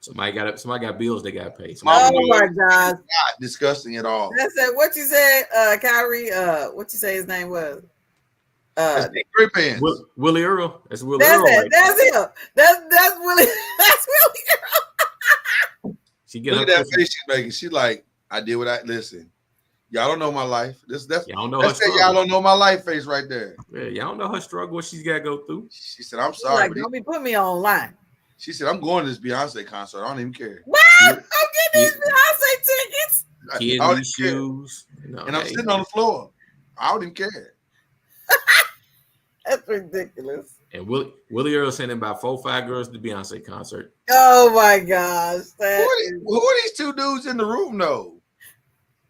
Somebody got bills they got to pay. Oh my God! Not disgusting at all. That's it. What you said, Kyrie? What you say his name was? Great pants. Willie Earl. That's Willie That's Earl. it. Right That's him. That's Willie. That's Willie Earl. Look at that face she's making. She like, I did what I listen. Y'all don't know my life. Y'all know that's y'all don't know my life face right there. Yeah, y'all don't know her struggle, what she's got to go through. She said, I'm sorry. Like, don't be putting me online. She said, I'm going to this Beyonce concert. I don't even care. What? I'm getting these Beyonce tickets. Kid shoes. No, and I'm sitting on the floor. I don't even care. That's ridiculous. And Willie Earl sending about 4 or 5 girls to the Beyonce concert. Oh my gosh. Who are these two dudes in the room though?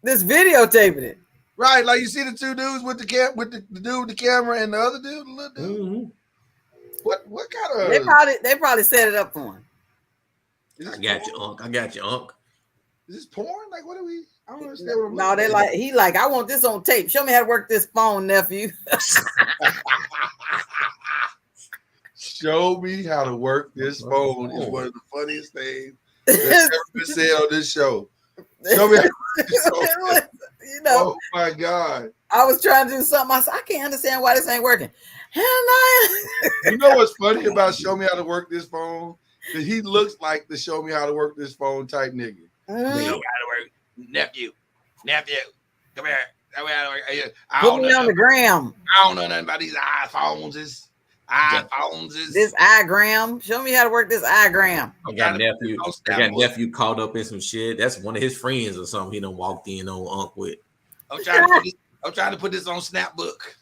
This videotaping it. Right, like you see the two dudes with the dude with the camera and the other dude, the little dude. Mm-hmm. What kind of they probably set it up for him. I got you, Unc. Is this porn? Like what are we? I don't understand what I'm No, they like he like, I want this on tape. Show me how to work this phone, nephew. Show me how to work this phone is one of the funniest things that's ever been said on this show. Show me how to work this phone. You know, oh my God. I was trying to do something. I said, I can't understand why this ain't working. Hell no. You know what's funny about show me how to work this phone? That he looks like the show me how to work this phone type nigga. Show me how to work. Nephew, come here. Show me how to work. Put me on the gram. I don't know nothing about these iPhones. This iGram. Show me how to work this iGram. I got nephew caught up in some shit. That's one of his friends or something. He done walked in on Unc with. I'm trying to put this on Snapbook.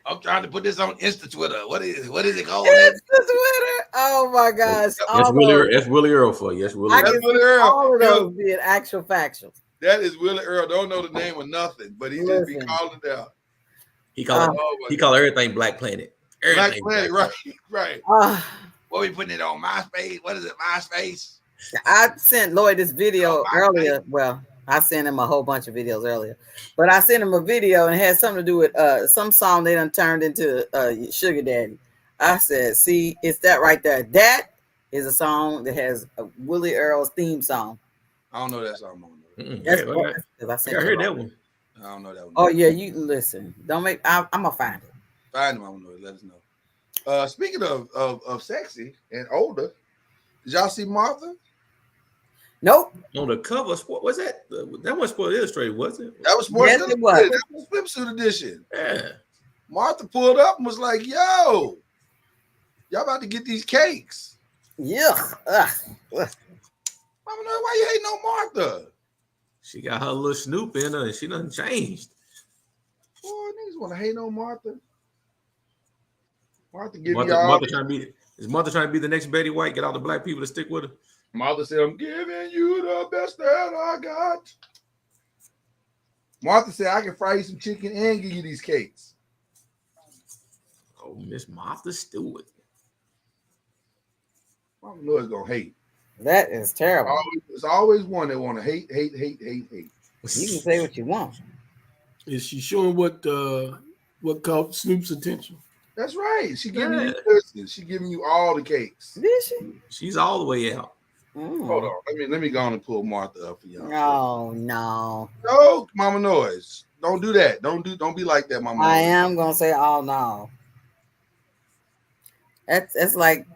I'm trying to put this on Insta Twitter. What is it called? Insta Twitter. Oh my gosh. That's Willie Earl for you. That's Willie Earl. That's Willie Earl. All of those being actual factual. That is Willie Earl. Don't know the name of nothing, but he just be calling it out. He call everything Black Planet. Black Planet, right. What we putting it on MySpace? What is it? MySpace? I sent Lloyd this video earlier. Well, I sent him a whole bunch of videos earlier, but I sent him a video and it had something to do with some song they done turned into Sugar Daddy. I said, see, it's that right there. That is a song that has Willie Earl's theme song. I don't know that song. That's I heard that one. I don't know that one. Oh yeah, you listen. Don't make. I'm gonna find it. Find him. I don't know. Let us know. Speaking of sexy and older, did y'all see Martha? Nope. On the cover, what was that? That was Sports Illustrated, wasn't it? That was Sports Yes, it Illustrated. was. That was swimsuit edition. Yeah. Martha pulled up and was like, "Yo, y'all about to get these cakes." Yeah. Mama, why you hating on Martha? She got her little Snoop in her, and she done changed. Boy, niggas want to hate on Martha. Martha give me Martha, all. Martha trying to be. Is Martha trying to be the next Betty White? Get all the black people to stick with her. Martha said, "I'm giving you the best that I got." Martha said, "I can fry you some chicken and give you these cakes." Oh, Miss Martha Stewart. Mama know it's gonna hate. That is terrible. It's always one that want to hate. You can say what you want. Is she showing what caught Snoop's attention? That's right. She giving you this. She giving you all the cakes. Did she? She's all the way out. Hold on. Let me go on and pull Martha up for y'all. Oh no. No, Mama Noise. Don't do that. Don't be like that, Mama. I Noise. am gonna say oh no. That's like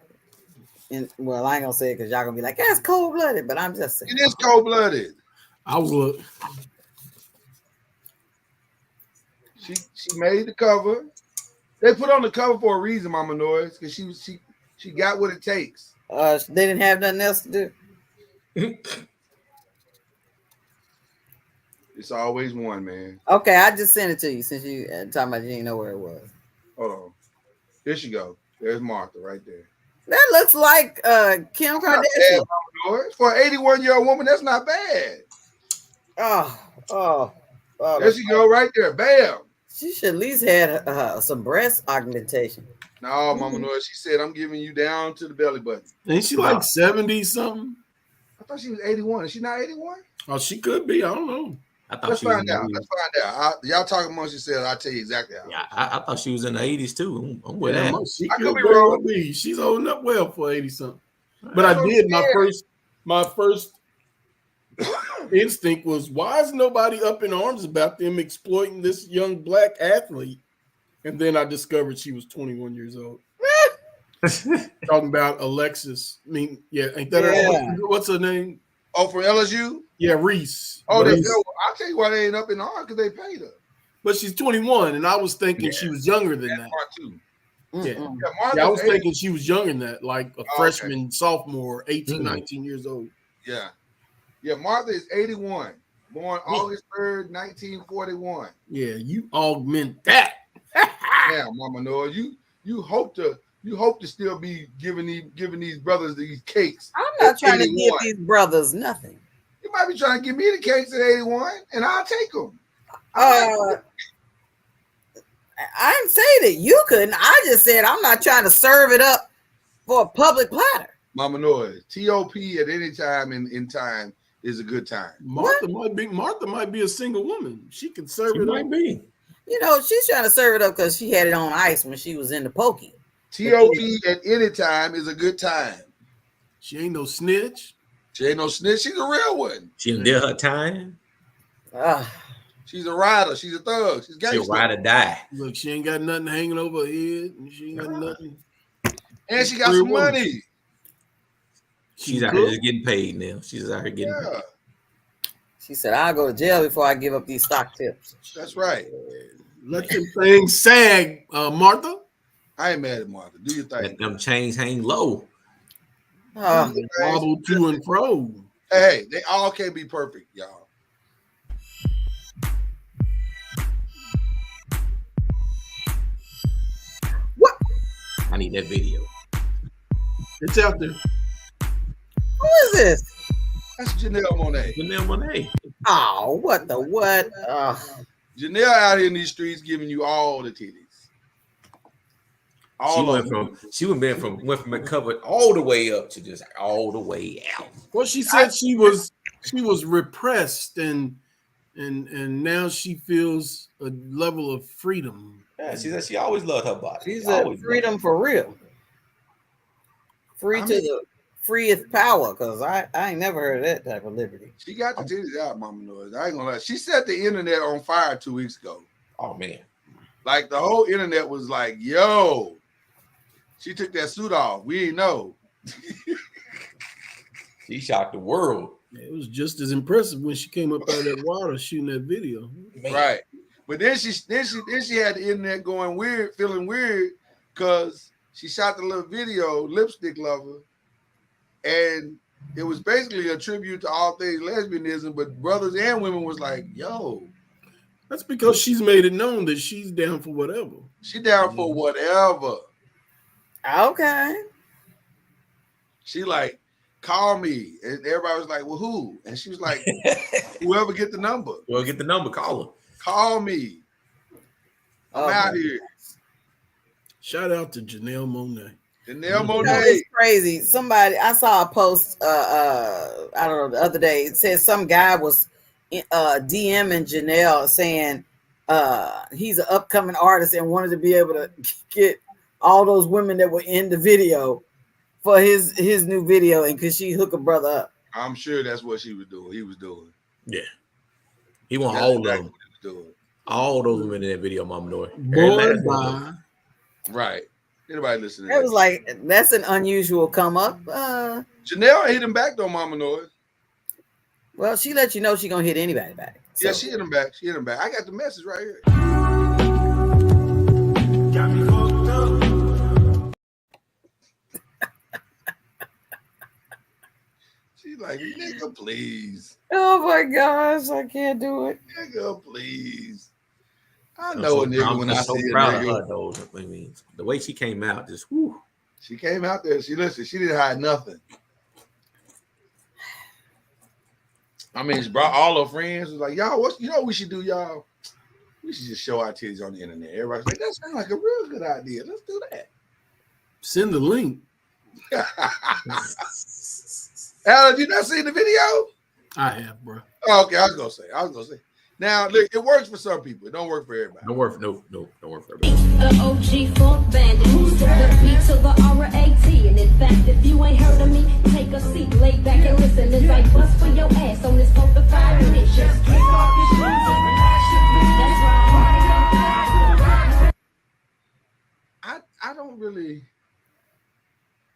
well, I ain't gonna say it because y'all gonna be like, that's cold-blooded, but I'm just saying. It is cold-blooded. I would. She made the cover. They put on the cover for a reason, Mama Noise, because she got what it takes. They didn't have nothing else to do. It's always one, man. Okay, I just sent it to you since you talking about you didn't know where it was. Hold on. Here she go. There's Martha right there. That looks like Kim Kardashian. For an 81-year-old woman, that's not bad. Oh. There she go right there. Bam. She should at least had some breast augmentation. No, Mama Noise. She said, "I'm giving you down to the belly button." Ain't she like 70 something? I thought she was 81. Is she not 81? Oh, she could be. I don't know. Let's find out. Y'all talk amongst yourselves. I'll tell you exactly how. Yeah, I thought she was in the 80s too. I'm with that. She I could be very wrong. well be. She's holding up well for 80 something. But I did my first instinct was, why is nobody up in arms about them exploiting this young black athlete? And then I discovered she was 21 years old. Talking about Alexis. I mean, yeah, ain't that her? What's her name? Oh, from LSU? Yeah, Reese. Oh, Reese. I'll tell you why they ain't up in arms, because they paid her. But she's 21, and I was thinking she was younger than that. I was thinking she was younger than that, like a freshman, sophomore, 18, 19 years old. Yeah. Yeah, Martha is 81, born August 3rd, 1941. Yeah, you augment that. Yeah, Mama Noah, you hope to still be giving these brothers these cakes. I'm not trying to give these brothers nothing. You might be trying to give me the cakes at 81, and I'll take them. I didn't say that you couldn't. I just said I'm not trying to serve it up for a public platter. Mama Noise, TOP at any time in time is a good time. Martha might be a single woman. She could serve it up. Be. You know, she's trying to serve it up because she had it on ice when she was in the pokey. TOP at any time is a good time. She ain't no snitch. She's a real one. She did her time. She's a rider. She's a thug. She's gangster. She'll ride or die. Look, she ain't got nothing hanging over her head. And she ain't got nothing. And she got some money. She's out here just getting paid now. She's out here getting paid. She said, I'll go to jail before I give up these stock tips. That's right. Let them things sag, Martha. I ain't mad at Martha. Do your thing. Let them chains hang low. Wobble to and fro. Hey, they all can't be perfect, y'all. What? I need that video. It's out there. Who is this? That's Janelle Monáe. Janelle Monáe. Oh, what the what? Janelle out here in these streets giving you all the titties. She went from covered all the way up to just all the way out. Well, she said she was repressed and now she feels a level of freedom. Yeah, she said she always loved her body. She's a freedom for real. Free to the freest power, because I ain't never heard of that type of liberty. She got the titties out, Mama Noise. I ain't gonna lie. She set the internet on fire 2 weeks ago. Oh man. Like the whole internet was like, yo, she took that suit off. We didn't know. She shocked the world. It was just as impressive when she came up out of that water shooting that video. Right. But then she had the internet going weird, feeling weird, because she shot the little video, Lipstick Lover, and it was basically a tribute to all things lesbianism, but brothers and women was like, yo. That's because she's made it known that she's down for whatever. She down for whatever. Okay. She like, call me. And everybody was like, well, who? And she was like, whoever get the number. Well, get the number, call her. Call me. I'm out here. Shout out to Janelle Monáe. Janelle Monáe. You know, it's crazy. Somebody, I saw a post, I don't know, the other day. It said some guy was DMing Janelle saying he's an upcoming artist and wanted to be able to get all those women that were in the video for his new video, and could she hook a brother up? I'm sure that's what she was doing. He was doing. Yeah. He want all of them. All those women in that video, Mama Noy. Right. Anybody listening? It was like, that's an unusual come up. Janelle hit him back though, Mama Noy. Well, she let you know she gonna hit anybody back. So. Yeah, she hit him back. She hit him back. I got the message right here. Got me hooked up. She's like, nigga, please. Oh my gosh, I can't do it. Nigga, please. I know a nigga when I see a proud nigga. of her, though. I mean, the way she came out, just whoo. She came out there. She listened. She didn't hide nothing. I mean, she brought all her friends. Was like, y'all, what we should do, y'all? We should just show our titties on the internet. Everybody's like, that sounds like a real good idea. Let's do that. Send the link. Al, have you not seen the video? I have, bro. Oh, okay, I was gonna say. Now, look, it works for some people. It don't work for everybody. Don't work. No, don't work for everybody. The OG funk bandit, who's the beat to the R-A-T. And in fact, if you ain't heard of me, take a seat, lay back and listen as I bust for your ass on this 4 to 5 minutes. Just kick off your shoes and relax your feet. That's right. I don't really.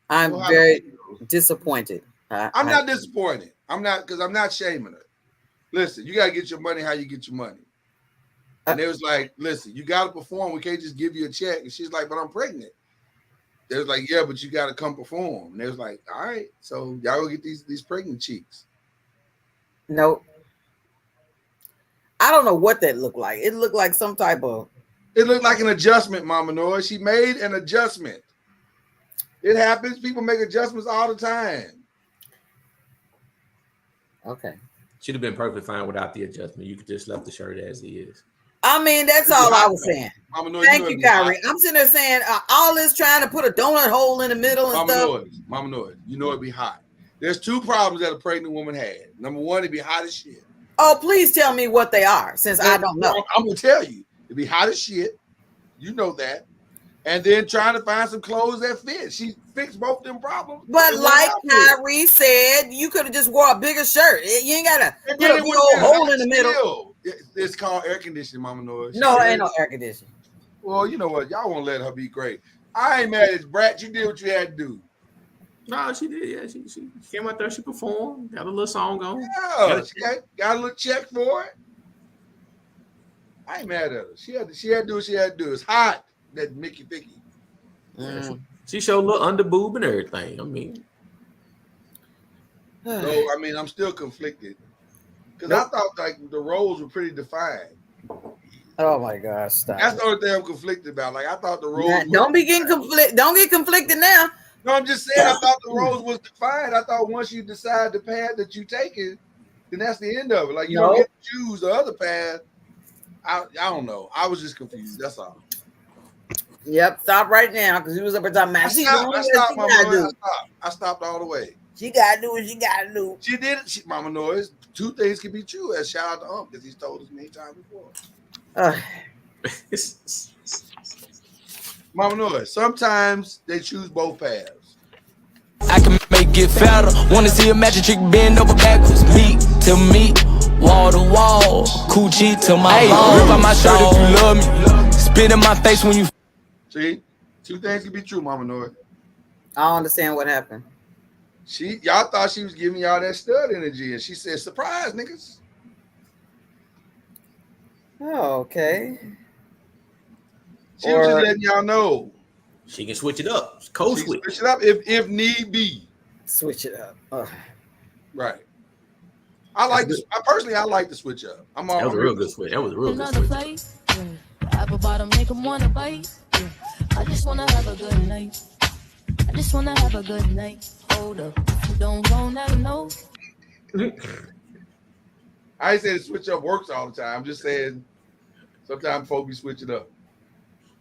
I'm very disappointed. I'm not disappointed. I'm not, because I'm not shaming her. Listen, you gotta get your money how you get your money. And it was like, listen, you gotta perform. We can't just give you a check. And she's like, but I'm pregnant. They was like, yeah, but you gotta come perform. And they was like, all right, so y'all go get these pregnant cheeks. Nope. I don't know what that looked like. It looked like some type of. It looked like an adjustment, Mama Noah. She made an adjustment. It happens. People make adjustments all the time. Okay. Should have been perfectly fine without the adjustment. You could just left the shirt as he is. I mean, that's all I was saying. Mama, thank you, Kyrie. I'm sitting there saying all this trying to put a donut hole in the middle and stuff. Mama Noise, you know it'd be hot. There's 2 problems that a pregnant woman had. Number 1, it'd be hot as shit. Oh, please tell me what they are, since I don't know. I'm gonna tell you. It'd be hot as shit. You know that. And then trying to find some clothes that fit. She fixed both them problems. But like Kyrie said, you could have just wore a bigger shirt. You ain't gotta put a big old hole in the middle. It's called air conditioning, Mama Noise. No, ain't no air conditioning. Well, you know what? Y'all won't let her be great. I ain't mad at Brat. You did what you had to do. No, she did. Yeah, she came out there. She performed. Got a little song on. Yeah, she got a little check for it. I ain't mad at her. She had to do what she had to do. It's hot. That Mickey Vicky. She showed a little under boob and everything. I mean, so I mean, I'm still conflicted because I thought like the roles were pretty defined. Oh my gosh, stop! That's the only thing I'm conflicted about. Like I thought the roles. Don't get conflicted now. No, I'm just saying. I thought the roles was defined. I thought once you decide the path that you taking, then that's the end of it. Like you don't get to choose the other path. I don't know. I was just confused. That's all. Yep, stop right now because you was up at talking about. I stopped all the way. She gotta do what she gotta do. She did it. Mama Noise. 2 things can be true. As shout out to because he's told us many times before. Mama Noise. Sometimes they choose both paths. I can make it fatter. Wanna see a magic trick bend over backwards. Meat to meat, wall to wall, coochie to my bone. Rip out my shirt if you love me. Spit in my face when you. See, 2 things can be true, Mama Noise. I don't understand what happened. Y'all thought she was giving y'all that stud energy, and she said, "Surprise, niggas." Oh, okay. She was just letting y'all know she can switch it up. Code switch. Switch it up if need be. Switch it up. Ugh. Right. I like this. I personally like to switch up. That was a real good switch. That was a real good switch. Apple bottom make them wanna bite. I just wanna have a good night. I just wanna have a good night. Hold up, if you don't go, never know. I ain't saying switch up works all the time. I'm just saying sometimes folks be switching up.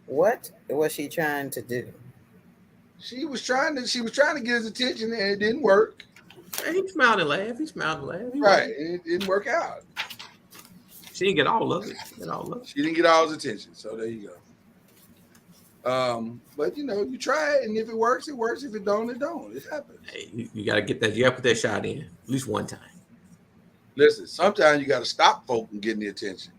What was she trying to do? She was trying to get his attention, and it didn't work. He smiled and laughed. Right, it didn't work out. She didn't get all of it. She didn't get all his attention. So there you go. But you try it, and if it works, it works. If it don't, it don't. It happens. Hey, you gotta get that. You gotta put that shot in at least one time. Listen, sometimes you gotta stop folk from getting the attention.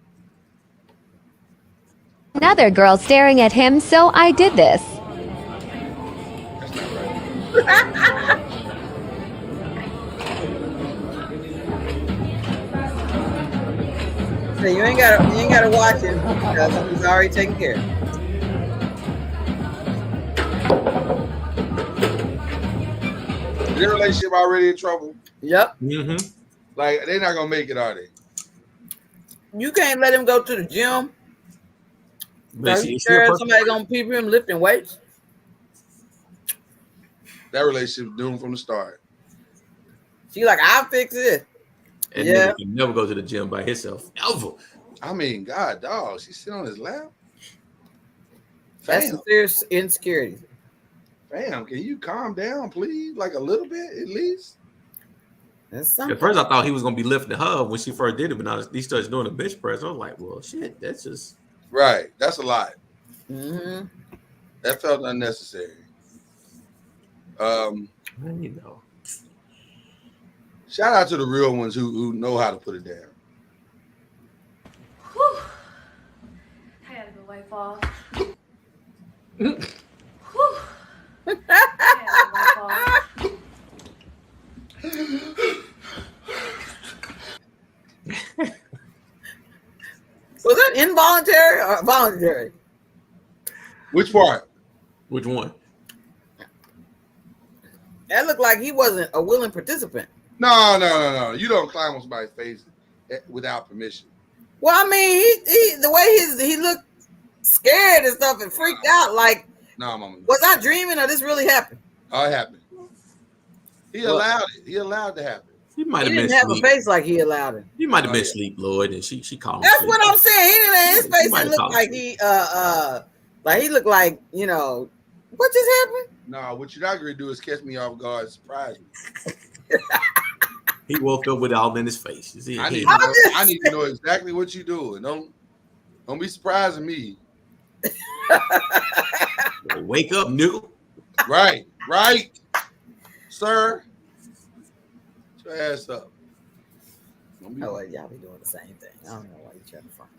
Another girl staring at him, so I did this. That's not right. So you ain't gotta watch it because he's already taken care of. Is their relationship already in trouble? Yep. Mm-hmm. Like they're not gonna make it, are they? You can't let him go to the gym. But Somebody gonna peep him lifting weights. That relationship doomed from the start. She like, I'll fix it. And yeah. He never go to the gym by himself. Ever. I mean, God, dog. She sit on his lap. That's a serious insecurity. Fam, can you calm down, please? Like a little bit, at least. That's something. At first, I thought he was gonna be lifting her when she first did it, but now he starts doing the bench press. I was like, well, shit, that's just right. That's a lot. Mm-hmm. That felt unnecessary. Shout out to the real ones who know how to put it down. Whew. I gotta go wipe off. Whew. I gotta wipe off. Was that involuntary or voluntary? Which part? Which one? That looked like he wasn't a willing participant. No. You don't climb on somebody's face without permission. Well, I mean, he the way he looked scared and stuff and freaked out. Like, no, mama. Was I dreaming or this really happened? Oh, it happened. He allowed it. He allowed it to happen. He might have didn't have a face like he allowed it. He might have been asleep, Lloyd, and she called him. That's sleep. what I'm saying. He didn't. His face didn't look like he looked like what just happened. No, what you're not gonna do is catch me off guard, and surprise me. He woke up with it all in his face. I need to know exactly what you're doing. Don't be surprising me. Wake up, nigga. Right, sir. Get your ass up. Oh, y'all be doing the same thing. I don't know why you trying to find.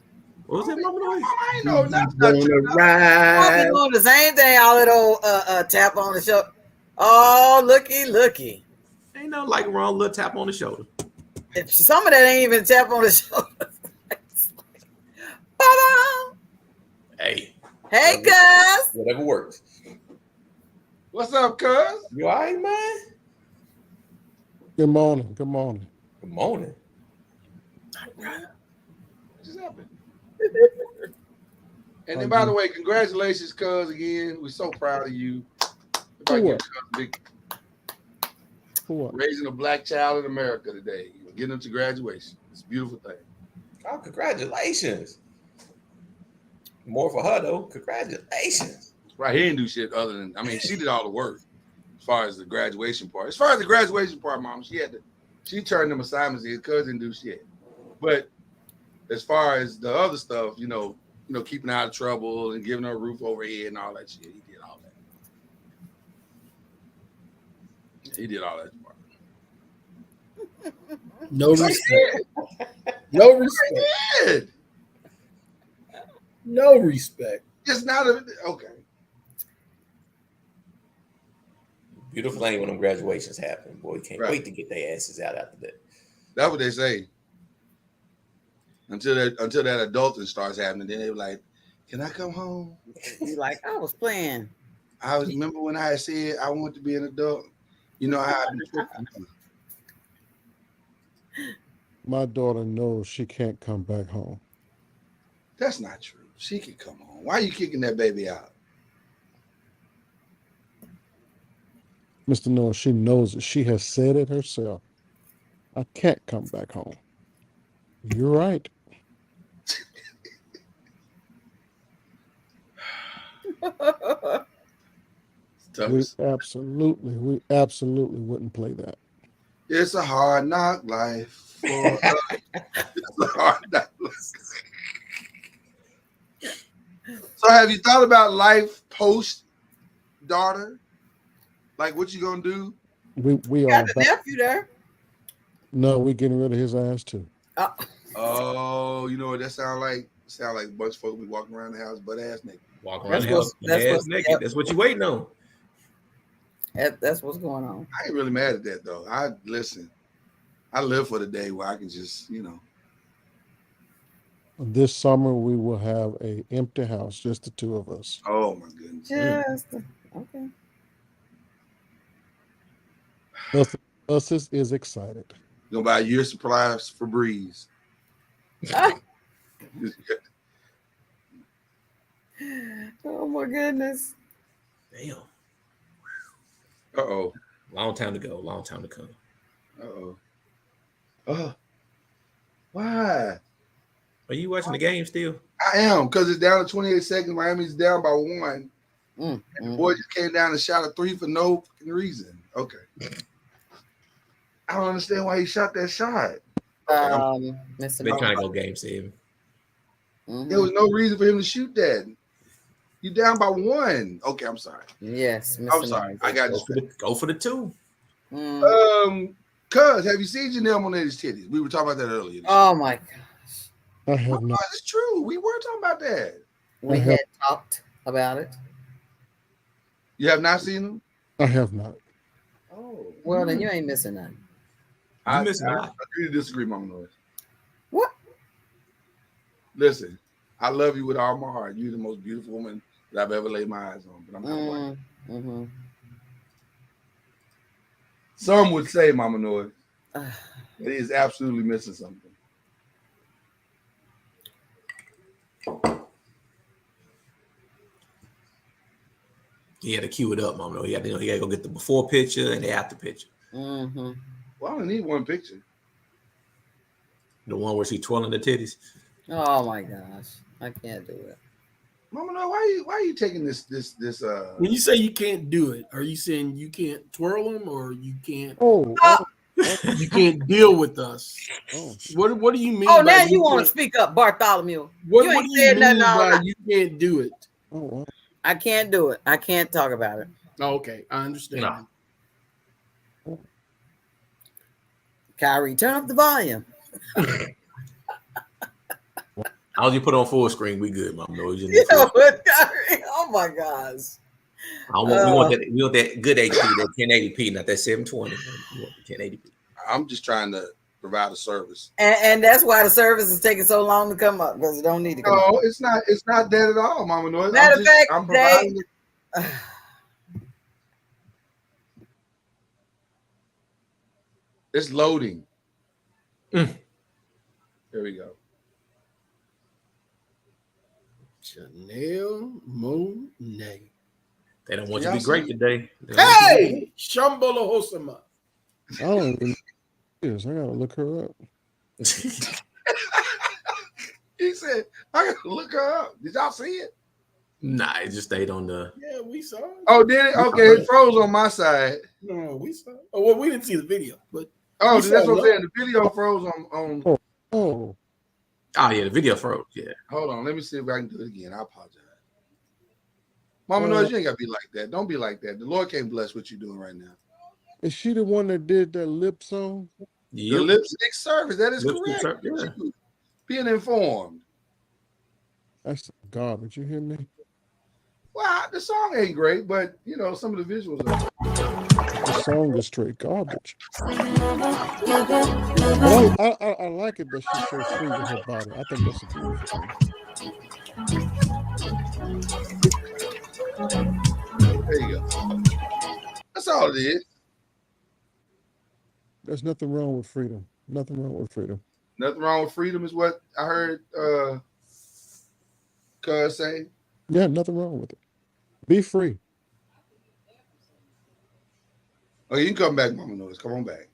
What was that, Mama Noise? I ain't know nothing. Y'all be doing the same thing. All that old tap on the shoulder. Oh, looky. Ain't no like wrong little tap on the shoulder. If some of that ain't even tap on the shoulder. Hey, cuz. Whatever works. What's up, cuz? You all right, man? Good morning. Good morning. What just happened? And then, by the way, congratulations, cuz, again. We're so proud of you. Raising a black child in America today. Getting them to graduation. It's a beautiful thing. Oh, congratulations. More for her, though. Congratulations. Right, he didn't do shit other than, she did all the work as far as the graduation part. As far as the graduation part, Mom, she turned them assignments in. Cuz didn't do shit. But as far as the other stuff, keeping her out of trouble and giving her a roof over her head and all that shit, he did all that. He did all that part. No respect. No respect. No respect. It's not okay. Beautiful thing when them graduations happen. Boy, you can't wait to get their asses out after that. That's what they say. Until that adulting starts happening, then they're like, "Can I come home?" You like, I was playing. I remember when I said I want to be an adult. You know how I've been tripping. My daughter knows she can't come back home. That's not true. She can come home. Why are you kicking that baby out? Mr. Noah, she knows it. She has said it herself. I can't come back home. You're right. We absolutely wouldn't play that. It's a hard knock life for us. It's a hard knock life. So have you thought about life post daughter? Like what you gonna do? We Got are the back. nephew there. No, we're getting rid of his ass too. Oh, you know what that sound like? Sound like a bunch of folks be walking around the house butt ass naked. Walking around the house butt ass naked. That's what you waiting on. That's what's going on. I ain't really mad at that though. I live for the day where I can just, This summer we will have a empty house, just the two of us. Oh my goodness. Okay. Us is excited. Gonna buy a year's supplies for Breeze. Oh my goodness. Damn. Uh-oh. Long time to go. Long time to come. Uh-oh. Oh. Why? Are you watching the game still? I am, because it's down to 28 seconds. Miami's down by 1. And the boy just came down and shot a 3 for no fucking reason. Okay. I don't understand why he shot that shot. They trying to go game 7. There was no reason for him to shoot that. You down by 1. Okay, I'm sorry. Yes, I'm sorry. I got go for the 2. Cuz, have you seen Janelle Monáe's titties? We were talking about that earlier. Oh my gosh. I have not. It's true. We were talking about that. We had talked about it. You have not seen them? I have not. Oh. Well, then you ain't missing nothing. I agree to disagree, Mama Noise. What? Listen, I love you with all my heart. You're the most beautiful woman that I've ever laid my eyes on. But I'm not white. Some would say, Mama Noise, that he is absolutely missing something. He had to cue it up, Mama. He had to go get the before picture and the after picture. Well, I only need one picture. The one where she twirling the titties. Oh my gosh, I can't do it. Mama, no, why are you taking this? When you say you can't do it, are you saying you can't twirl them, or you can't? You can't deal with us. What do you mean? Oh, now you want to speak up, Bartholomew? What you do ain't you said mean nothing all by night. you can't do it? I can't do it. I can't talk about it. Okay, I understand. No. Kyrie, turn up the volume. I'll just put it on full screen. We good, Mom. No, You know what, Kyrie? Oh my gosh. we want that good HD, that 1080p, not that 720. We want the 1080p. I'm just trying to provide a service. And that's why the service is taking so long to come up, because it don't need to come up. No, it's not that at all, Mama Noise. Matter of fact, I'm providing it's loading. There we go. Janelle Monáe. They don't want you to be great today. Hey, Shambhala Hosama. I don't even know. I gotta look her up. He said, I gotta look her up. Did y'all see it? Nah, it just stayed on the. Yeah, we saw it. Oh, did it? Okay, it froze on my side. No, we saw it. Oh, well, we didn't see the video, but that's what I'm saying. The video froze on. Oh, yeah, the video froze. Yeah. Hold on, let me see if I can do it again. I apologize. Mama Noise, you ain't gotta be like that. Don't be like that. The Lord can't bless what you're doing right now. is she the one that did that lip song? The lipstick service. That is Lipstick correct. service, yeah. Being informed. That's garbage. You hear me? Well, the song ain't great, but some of the visuals are. song is straight garbage. But I like it that she's so free with her body. I think that's a beautiful thing. There you go. That's all it is. There's nothing wrong with freedom. Nothing wrong with freedom. Nothing wrong with freedom is what I heard Cuz say. Yeah, nothing wrong with it. Be free. Oh, you can come back, Mama Noise. Come on back.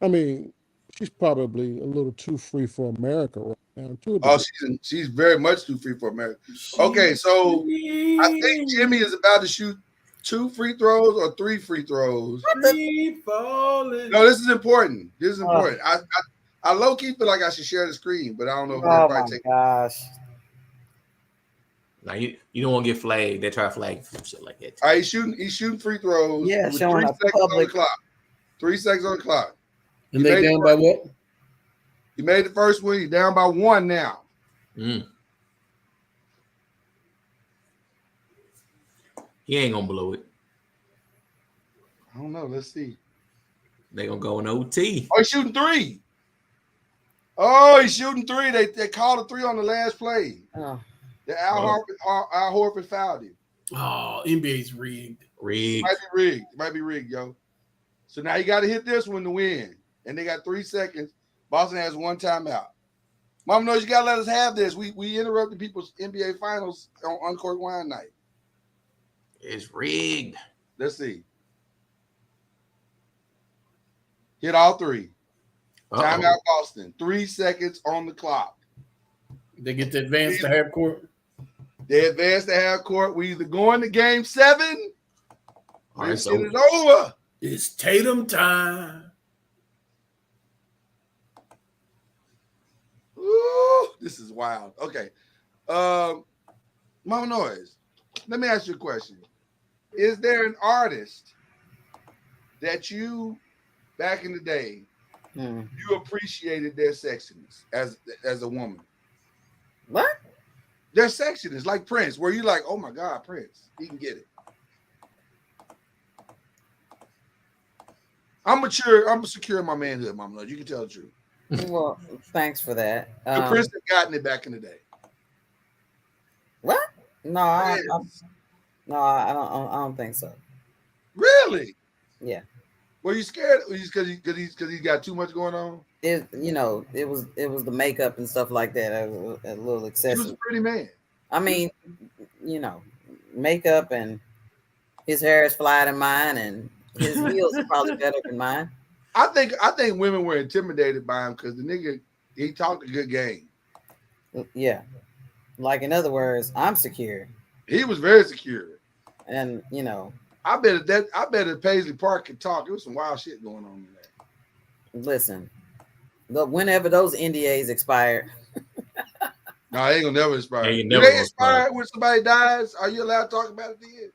I mean, she's probably a little too free for America right now, too. Oh, she's very much too free for America. Okay, so I think Jimmy is about to shoot 2 free throws or 3 free throws. Free falling. No, this is important. This is important. I low key feel like I should share the screen, but I don't know if everybody take. Gosh. Now you don't want to get flagged. They try to flag some shit like that. All right, he's shooting free throws. Yeah, with showing 3 up seconds on the public. clock. 3 seconds on the clock. And they down by what? He made the first one. He's down by 1 now. He ain't gonna blow it. I don't know. Let's see. They gonna go in OT. Oh, he's shooting 3. Oh, he's shooting 3. They called a 3 on the last play. Oh. Al Horford fouled him. Oh, NBA's rigged. It might be rigged, yo. So now you got to hit this one to win. And they got 3 seconds. Boston has 1 timeout. Mama knows you got to let us have this. We interrupted people's NBA finals on Uncorked Wine night. It's rigged. Let's see. Hit all 3. Timeout Boston. 3 seconds on the clock. They get to advance to half court. They advance to half court. We either going to game 7 or right, it's over. It's Tatum time. Ooh, this is wild. Okay. Mama Noise, let me ask you a question. Is there an artist that you, back in the day, you appreciated their sexiness as a woman? What? Their sexiness, like Prince, where you like, oh my God, Prince, he can get it. I'm mature. I'm secure in my manhood, Mama Noise. You can tell the truth. Well, thanks for that. The Prince had gotten it back in the day. What? No, I don't think so. Really? Yeah. Were you scared? Because he's got too much going on? It was the makeup and stuff like that. A little excessive. He was a pretty man. I mean, makeup and his hair is flier than mine, and his heels are probably better than mine. I think women were intimidated by him because the nigga, he talked a good game. Yeah. Like, in other words, I'm secure. He was very secure. And I bet at Paisley Park could talk. There was some wild shit going on in there. Listen, look, whenever those NDAs expire. No, they ain't gonna never expire. They Do they expire when somebody dies? Are you allowed to talk about it then?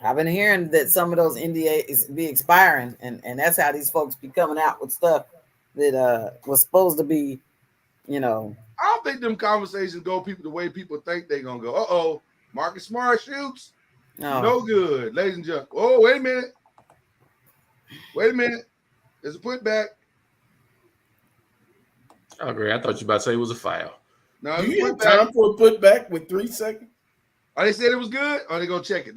I've been hearing that some of those NDAs be expiring, and that's how these folks be coming out with stuff that was supposed to be, I don't think them conversations go the way people think they're gonna go. Uh-oh, Marcus Smart shoots. No good, ladies and gentlemen. Oh, wait a minute. There's a putback. I agree. I thought you about to say it was a foul. No, do you have time for a putback with 3 seconds? Oh, they said it was good? Oh, they're gonna check it.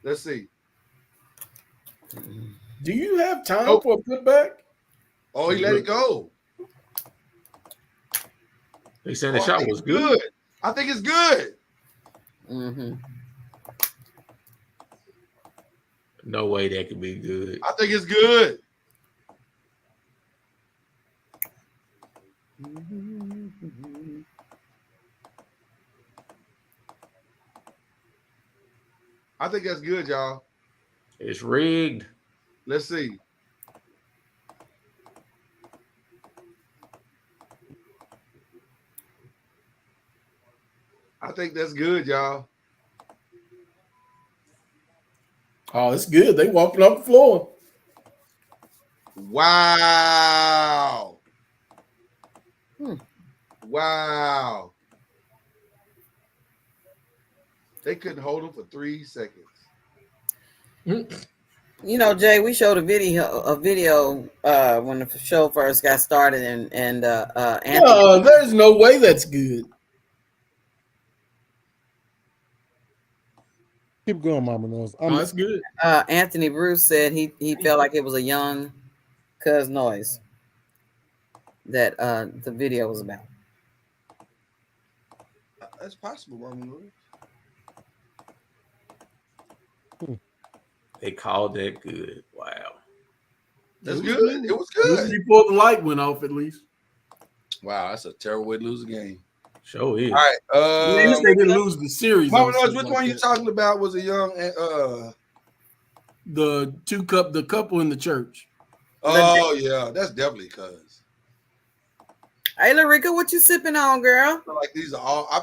Let's see. Do you have time for a putback? Oh, he let it go. They said the shot was good. I think it's good. Mm-hmm. No way that could be good. I think it's good. I think that's good, y'all. It's rigged. Let's see. I think that's good, y'all. Oh, it's good. They walking up the floor. Wow. Wow. They couldn't hold him for 3 seconds. You know, Jay, we showed a video when the show first got started, and Anthony. There's no way that's good. Keep going, Mama Knows. That's good. Anthony Bruce said he felt like it was a young Cuz Noise that the video was about. That's possible, Mama Noise. They called that good. Wow. That's good. It was good. Before the light went off, at least. Wow, that's a terrible way to lose a game. Sure is. All right. At least they didn't lose the series. Mama Noise, which one you talking about was a young the couple in the church. Oh yeah, that's definitely Cuz. Hey, Larica, what you sipping on, girl? I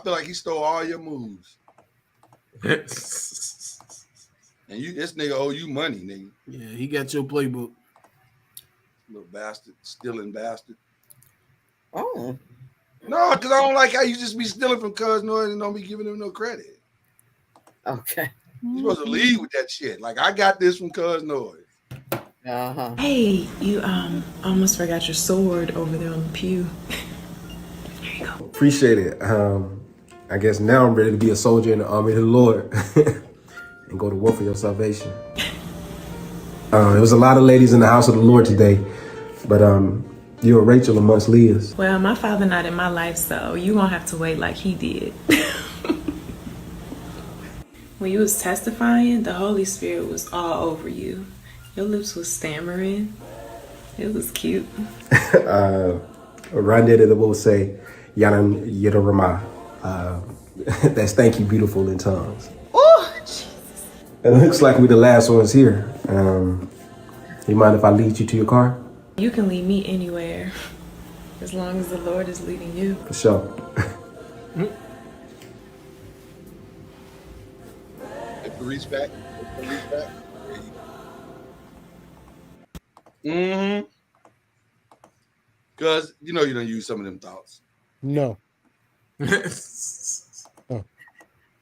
feel like he stole all your moves. And this nigga owe you money, nigga. Yeah, he got your playbook. Little bastard, stealing bastard. Oh. No, because I don't like how you just be stealing from Cuz Noise and don't be giving him no credit. Okay. You're supposed to lead with that shit. Like, I got this from Cuz Noise. Uh-huh. Hey, you almost forgot your sword over there on the pew. Appreciate it. I guess now I'm ready to be a soldier in the army of the Lord and go to war for your salvation. There was a lot of ladies in the house of the Lord today, but you and Rachel amongst Leah's. Well, my father not in my life, so you won't have to wait like he did. When you was testifying, the Holy Spirit was all over you. Your lips was stammering. It was cute. Rondetta will say, Yanan Yedorama. That's thank you, beautiful in tongues. Oh, Jesus. It looks like we're the last ones here. You mind if I lead you to your car? You can lead me anywhere, as long as the Lord is leading you. For sure. Reach back. Mm-hmm. Because you know you don't use some of them thoughts. No.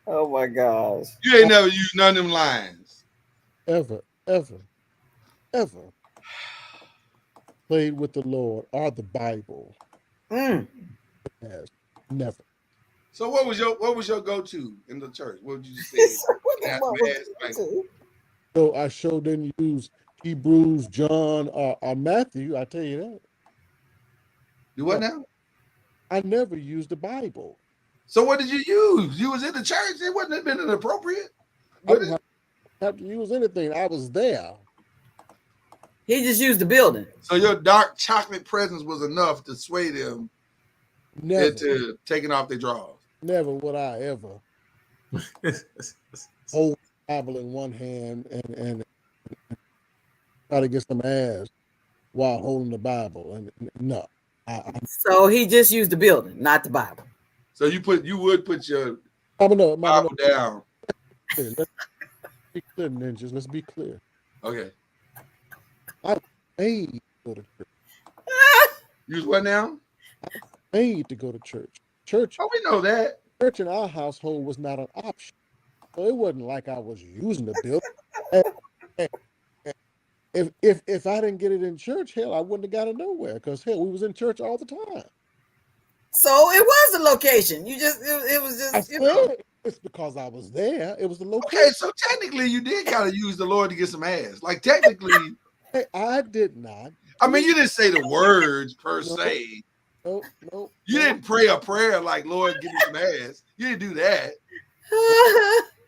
Oh my gosh. You ain't never used none of them lines. Ever played with the Lord or the Bible. Yes, never. So what was your go-to in the church? What would you say? So I sure didn't use Hebrews, John, or Matthew. I tell you that. You what now? I never used the Bible. So what did you use? You was in the church. It wouldn't have been inappropriate. I didn't have to use anything. I was there. He just used the building. So your dark chocolate presence was enough to sway them into taking off their drawers. Never would I ever hold the Bible in one hand and try to get some ass while holding the Bible. And no. So he just used the building, not the Bible. So you would put your Bible down. Let's be clear, ninjas. Let's be clear. Okay. I paid to go to church. Use what now? I paid to go to church. Church. Oh, we know that. Church in our household was not an option. So it wasn't like I was using the building. If I didn't get it in church, hell, I wouldn't have got it nowhere. Because hell, we was in church all the time. So it was the location. It was just. It's because I was there. It was the location. Okay, so technically you did kind of use the Lord to get some ass. Like technically. Hey, I did not. I mean, you didn't say the words per se. No. You didn't pray a prayer like, Lord, give me some ass. You didn't do that.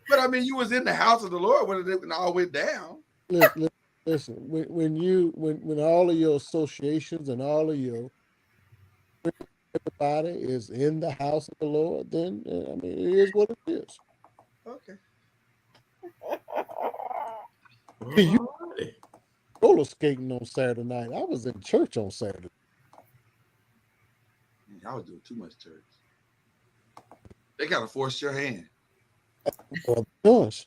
But I mean, you was in the house of the Lord when it all went down. Listen, when all of your associations and all of your everybody is in the house of the Lord, then I mean, it is what it is. Okay. You roller skating on Saturday night. I was in church on Saturday. I was doing too much church. They gotta force your hand. Well, gosh.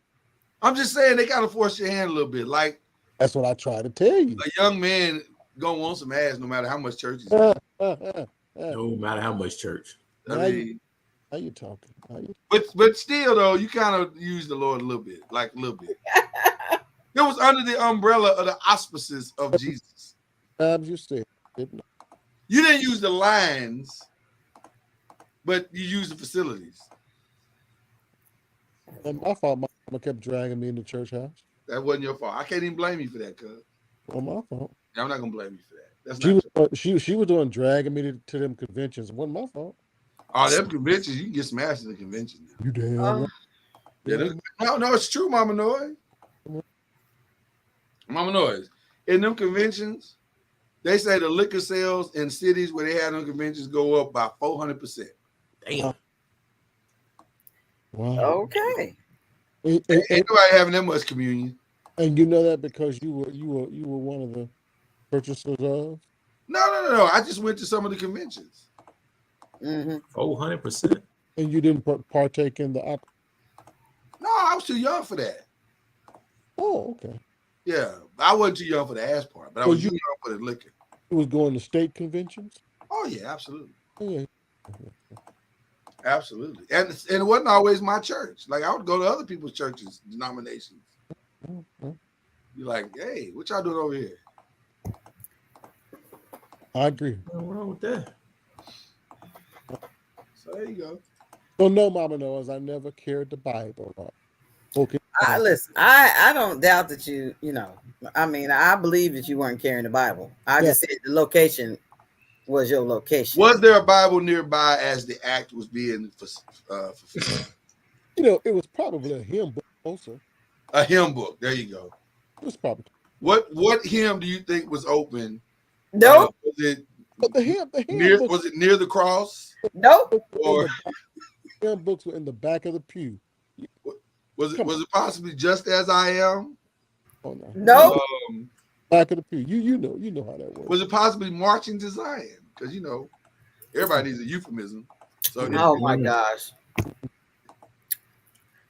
I'm just saying they gotta force your hand a little bit. Like that's what I try to tell you. A young man gonna want some ass no matter how much church he's in. No matter how much church. I mean, how you talking? But still though, you kind of use the Lord a little bit, like a little bit. It was under the umbrella of the auspices of Jesus. As you said, you didn't use the lines, but you used the facilities. And my fault. My mama kept dragging me in the church house. That wasn't your fault. I can't even blame you for that, cuz. Well, my fault. I'm not gonna blame you for that. That's She not was she was doing dragging me to them conventions. It wasn't my fault. Oh, them conventions, you can get smashed at the convention. You damn right. Yeah, no, it's true, Mama Noise. Mama Noise. In them conventions, they say the liquor sales in cities where they have them conventions go up by 400%. Damn. Wow. Okay. Ain't nobody having that much communion. And you know that because you were one of the purchasers of? No. I just went to some of the conventions. 400%. And you didn't partake in the No, I was too young for that. Oh, okay. Yeah, I wasn't too young for the ass part, but I was too young for the liquor. You was going to state conventions? Oh yeah, absolutely. Yeah. Absolutely. And it wasn't always my church. Like I would go to other people's churches, denominations. You're like, hey, what y'all doing over here? I agree. What's wrong with that? So there you go. Well, no, Mama knows I never carried the Bible. Okay. Listen, I don't doubt that you know. I mean, I believe that you weren't carrying the Bible. I just said the location was your location. Was there a Bible nearby as the act was being fulfilled? You know, it was probably a hymn book also. A hymn book. There you go. It was probably. What hymn do you think was open? Nope. Was it? But the hymn near, book, was it near the cross? Nope. Or hymn books were in the back of the pew. Was it possibly Just As I Am? Oh no. Nope. Back of the pew. You know how that works. Was it possibly Marching to Zion? Because everybody needs a euphemism. So oh my gosh.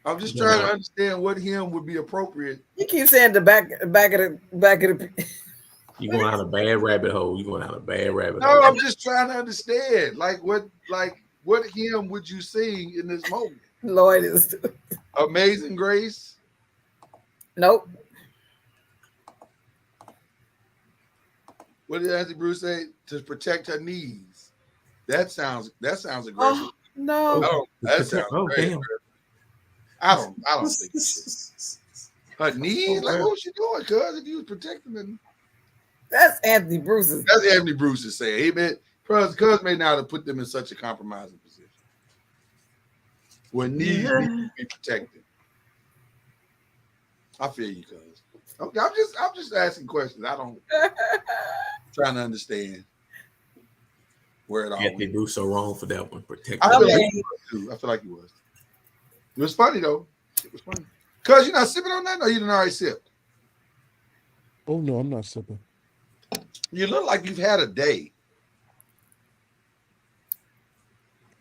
I'm just trying to understand what hymn would be appropriate. You keep saying the back of the. You going down a bad rabbit hole. You going down a bad rabbit No, hole. I'm just trying to understand. What hymn would you sing in this moment? Lord is Amazing Grace. Nope. What did Auntie Bruce say? To protect her knees. That sounds aggressive. Oh, no. That sounds very aggressive. I don't think so. Her knees? Like what was she doing? Cuz if you was protecting them. That's Anthony Bruce's. That's Anthony Bruce's saying. He meant cuz may not have put them in such a compromising position. Where knees need to be protected. I feel you, cuz. Okay, I'm just asking questions. I don't trying to understand where it all Anthony Bruce so wrong for that one. Protect. I feel like he was. It was funny though. It was funny. Cuz you're not sipping on that, or you didn't already sip? Oh no, I'm not sipping. You look like you've had a day.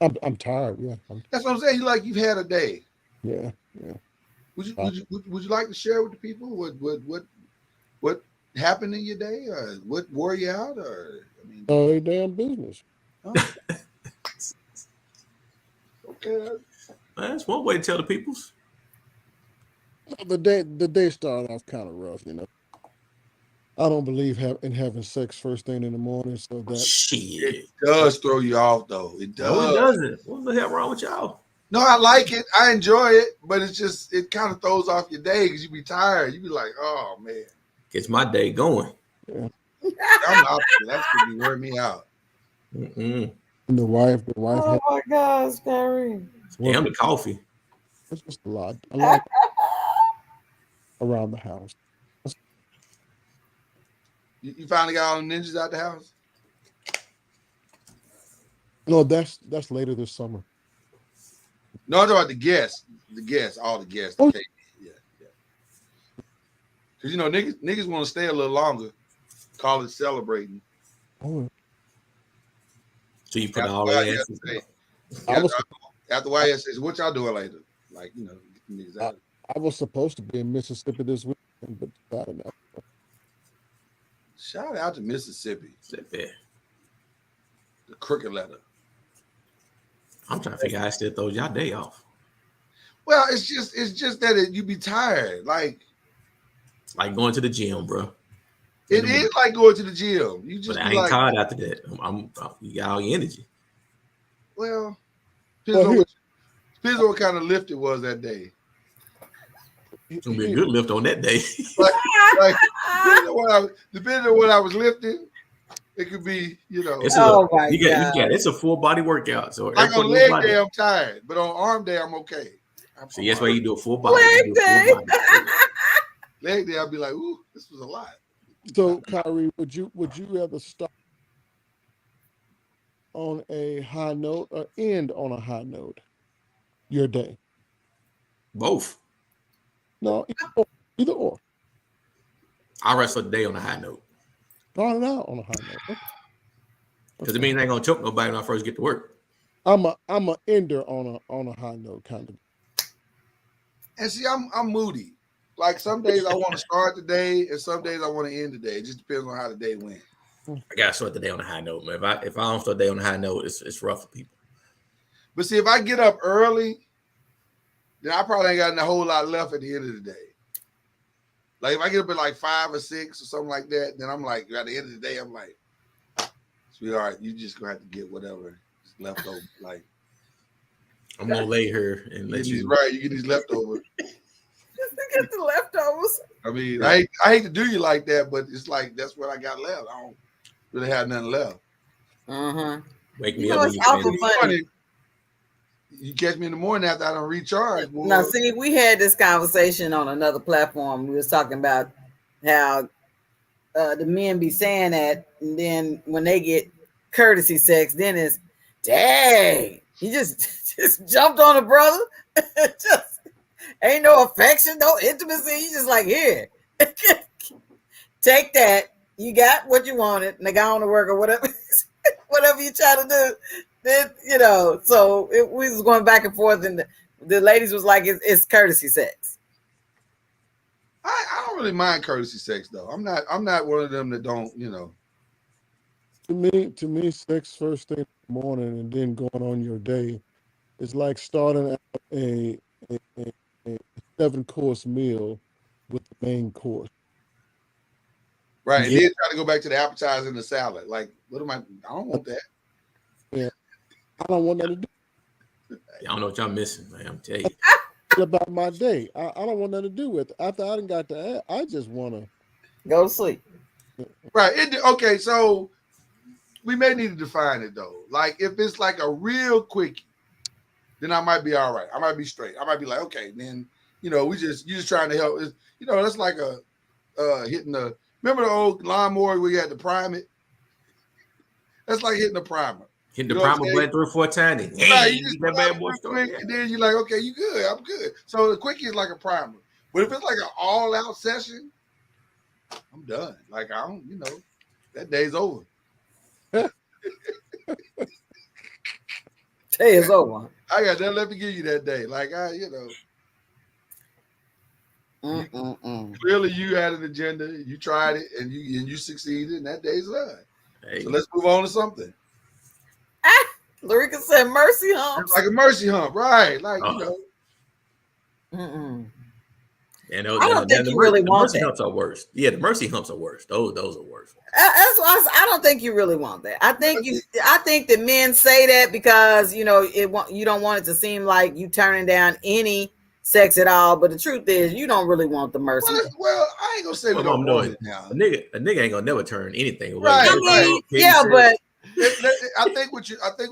I'm tired. Yeah. That's what I'm saying. You like you've had a day. Yeah. Would you like to share with the people what happened in your day, or what wore you out, or their damn business. Okay. That's one way to tell the peoples. The day started off kind of rough, I don't believe in having sex first thing in the morning, so that shit it does throw you off though. It does. No, it doesn't. What the hell wrong with y'all? No, I like it. I enjoy it, but it kind of throws off your day because you be tired. You be like, oh man, gets my day going. Yeah. I'm opposite. That's gonna be wearing me out. And the wife. Oh my gosh, Gary. Damn the coffee. It's just a lot. I like around the house. You finally got all the ninjas out the house? No, that's later this summer. No, I'm talking about the guests. All the guests. Oh. Okay. Yeah. Because niggas want to stay a little longer. Call it celebrating. Oh. So you put all that after YS says, what y'all doing later? Like, get the niggas out. I was supposed to be in Mississippi this weekend, but I don't know. Shout out to Mississippi. The crooked letter. I'm trying to figure out how I still throw y'all day off. Well, it's just that you be tired. Like It's like going to the gym, bro. It is like going to the gym. You just but I be ain't like, tired after that. You got all your energy. well, depends on what kind of lift it was that day. It's gonna be a good lift on that day. like depending on what I was lifting, it could be, It's it's a full body workout. So like on leg day, I'm tired, but on arm day, I'm okay. See, that's why you do a full body. Leg day. Leg day, I'll be like, ooh, this was a lot. So, Kyrie, would you rather start on a high note or end on a high note? Your day. Both. No, either or. I rest the day on a high note. Start it out on a high note. Because it means I ain't gonna choke nobody when I first get to work. I'm a ender on a high note kind of. And see, I'm moody. Like some days I want to start the day, and some days I want to end the day. It just depends on how the day went. I gotta start the day on a high note, man. If I don't start the day on a high note, it's rough for people. But see, if I get up early, then I probably ain't got a whole lot left at the end of the day. Like if I get up at like 5 or 6 or something like that, then I'm like, at the end of the day, I'm like, sweetheart, you just gonna have to get whatever is left over. Like I'm gonna lay here and let you. Right, you get these leftovers. Just to get the leftovers. I mean, I hate to do you like that, but it's like that's what I got left. I don't really have nothing left. Wake me up. It's awful funny. You catch me in the morning after I don't recharge. Boy. Now, see, we had this conversation on another platform. We was talking about how the men be saying that, and then when they get courtesy sex, then it's, dang, he just jumped on a brother. Just ain't no affection, no intimacy. He's just like, here, take that. You got what you wanted, and they got on to work or whatever, whatever you try to do. Then, so we was going back and forth, and the ladies was like, it's courtesy sex. I don't really mind courtesy sex though. I'm not one of them that don't, To me, sex first thing in the morning and then going on your day is like starting out a 7-course meal with the main course. Right. And then try to go back to the appetizer and the salad. Like, I don't want that. Yeah. I don't want that to do. I don't know what y'all missing, man. I'm telling you. About my day. I don't want nothing to do with it. After I done got to I just want to go to sleep. Right. Okay, so we may need to define it though. Like if it's like a real quickie, then I might be all right. I might be straight. I might be like, okay, then you just trying to help. That's like a hitting the. Remember the old lawnmower where you had to prime it? That's like hitting the primer. Hit the primer button 3 or 4 times. Right, you just that bad boy quick, and then you're like, okay, you good. I'm good. So the quickie is like a primer. But if it's like an all-out session, I'm done. Like I don't, that day's over. Day is over. I got nothing left to give you that day. Like Clearly, you had an agenda. You tried it, and you succeeded, and that day's done. Hey. So let's move on to something. Larica said mercy hump. Like a mercy hump, right? Like And I don't think you really want that. The mercy humps are worse. Yeah, the mercy humps are worse. Those are worse. That's why I don't think you really want that. I think that men say that because you don't want it to seem like you turning down any sex at all. But the truth is, you don't really want the mercy. Well, I ain't gonna say we don't want it now. A nigga ain't gonna never turn anything away. Right, but I think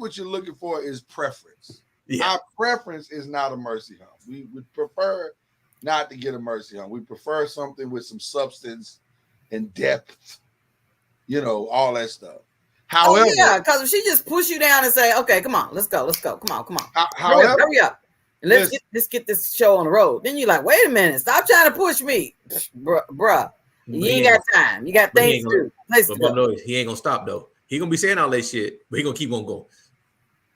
what you're looking for is preference. Yeah. Our preference is not a mercy hump. We would prefer not to get a mercy hump. We prefer something with some substance and depth. All that stuff. However, because if she just push you down and say, "Okay, come on, let's go, come on." However, hurry up. And let's get this show on the road. Then you're like, wait a minute, stop trying to push me, bruh. You ain't got time. You got things to do. He ain't gonna stop though. He gonna be saying all that shit, but he gonna keep on going.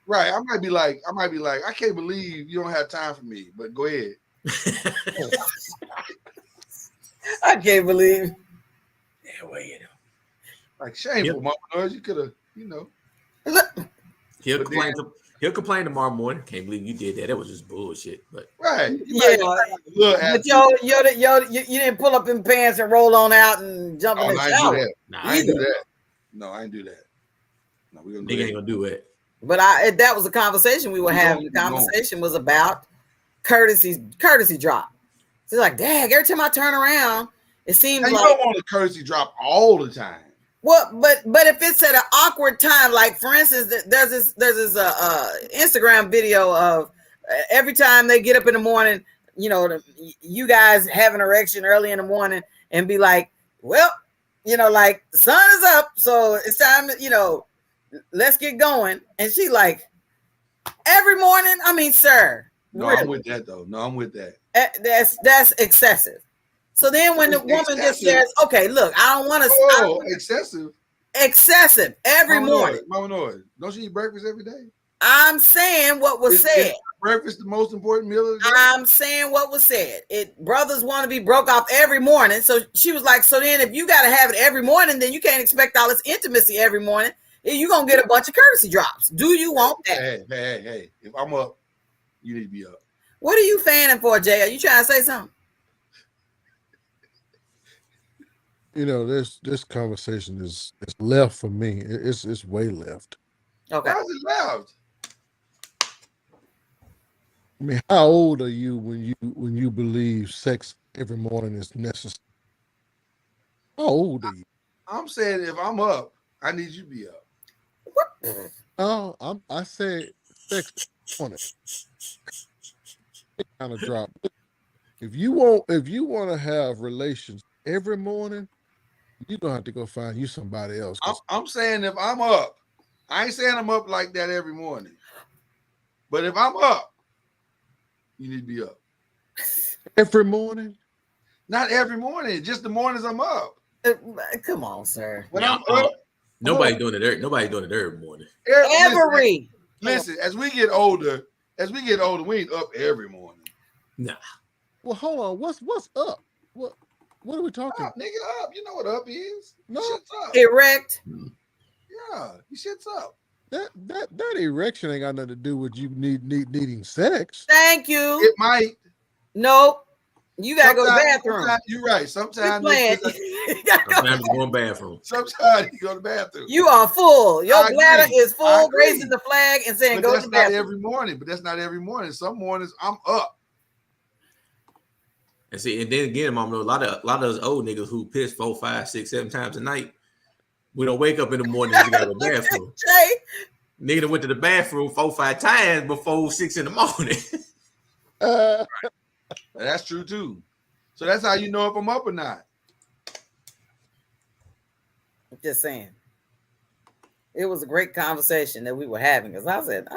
Right. I might be like, I can't believe you don't have time for me, but go ahead. I can't believe. Yeah, well, like shameful, Mama Noise. You could have, He'll But complain. He'll complain tomorrow morning. Can't believe you did that. That was just bullshit. But right, Yeah, but you didn't pull up in pants and roll on out and jump in the I ain't do shower. that. I ain't do that. No, I ain't do that. No, we gonna nigga ain't gonna do it. But that was a conversation we were having. The conversation was about courtesy drop. So it's like, dang, every time I turn around, it seems now, you like don't want a courtesy drop all the time. well, but if it's at an awkward time, like for instance, there's this Instagram video of every time they get up in the morning, you guys have an erection early in the morning and be like, well, like the sun is up, so it's time, let's get going. And she like, every morning, I mean, sir. No, really? I'm with that though. No, I'm with that. That's excessive. So then when the woman just says, okay, look, I don't want to. Oh, excessive. Excessive every morning. Mama Noise. Don't you eat breakfast every day? I'm saying what was said. Is breakfast the most important meal of the day? I'm saying what was said. Brothers want to be broke off every morning. So she was like, so then if you got to have it every morning, then you can't expect all this intimacy every morning. You're going to get a bunch of courtesy drops. Do you want that? Hey. If I'm up, you need to be up. What are you fanning for, Jay? Are you trying to say something? This conversation is left for me. It's way left. Okay. Why is it left? I mean, how old are you when you believe sex every morning is necessary? How old are you? I'm saying if I'm up, I need you to be up. Oh, I said sex on it. Kind of drop. If you want to have relations every morning, you're gonna have to go find you somebody else. I'm saying if I'm up, I ain't saying I'm up like that every morning. But if I'm up, you need to be up. Every morning? Not every morning, just the mornings I'm up. Come on, sir. When I'm up, Nobody's doing it. Nobody's doing it every morning. Listen, as we get older, we ain't up every morning. Nah. Well, hold on. What's up? What are we talking? Nigga, up. You know what up is? No. Shit's up. Erect. Yeah, you shit's up. That erection ain't got nothing to do with you needing sex. Thank you. It might. Nope. You gotta go to the bathroom. You're right. Sometimes you go to the bathroom. Sometimes you go to the bathroom. You are full. Your bladder is full, agree. raising the flag and saying But go to the that's not bathroom. every morning. But that's not every morning. Some mornings I'm up. And see, and then again, Mama, a lot of those old niggas who piss 4, 5, 6, 7 times a night, we don't wake up in the morning and go to the bathroom. Nigga that went to the bathroom 4, 5 times before 6 in the morning. Right. That's true too. So that's how you know if I'm up or not. Just saying. It was a great conversation that we were having because I said,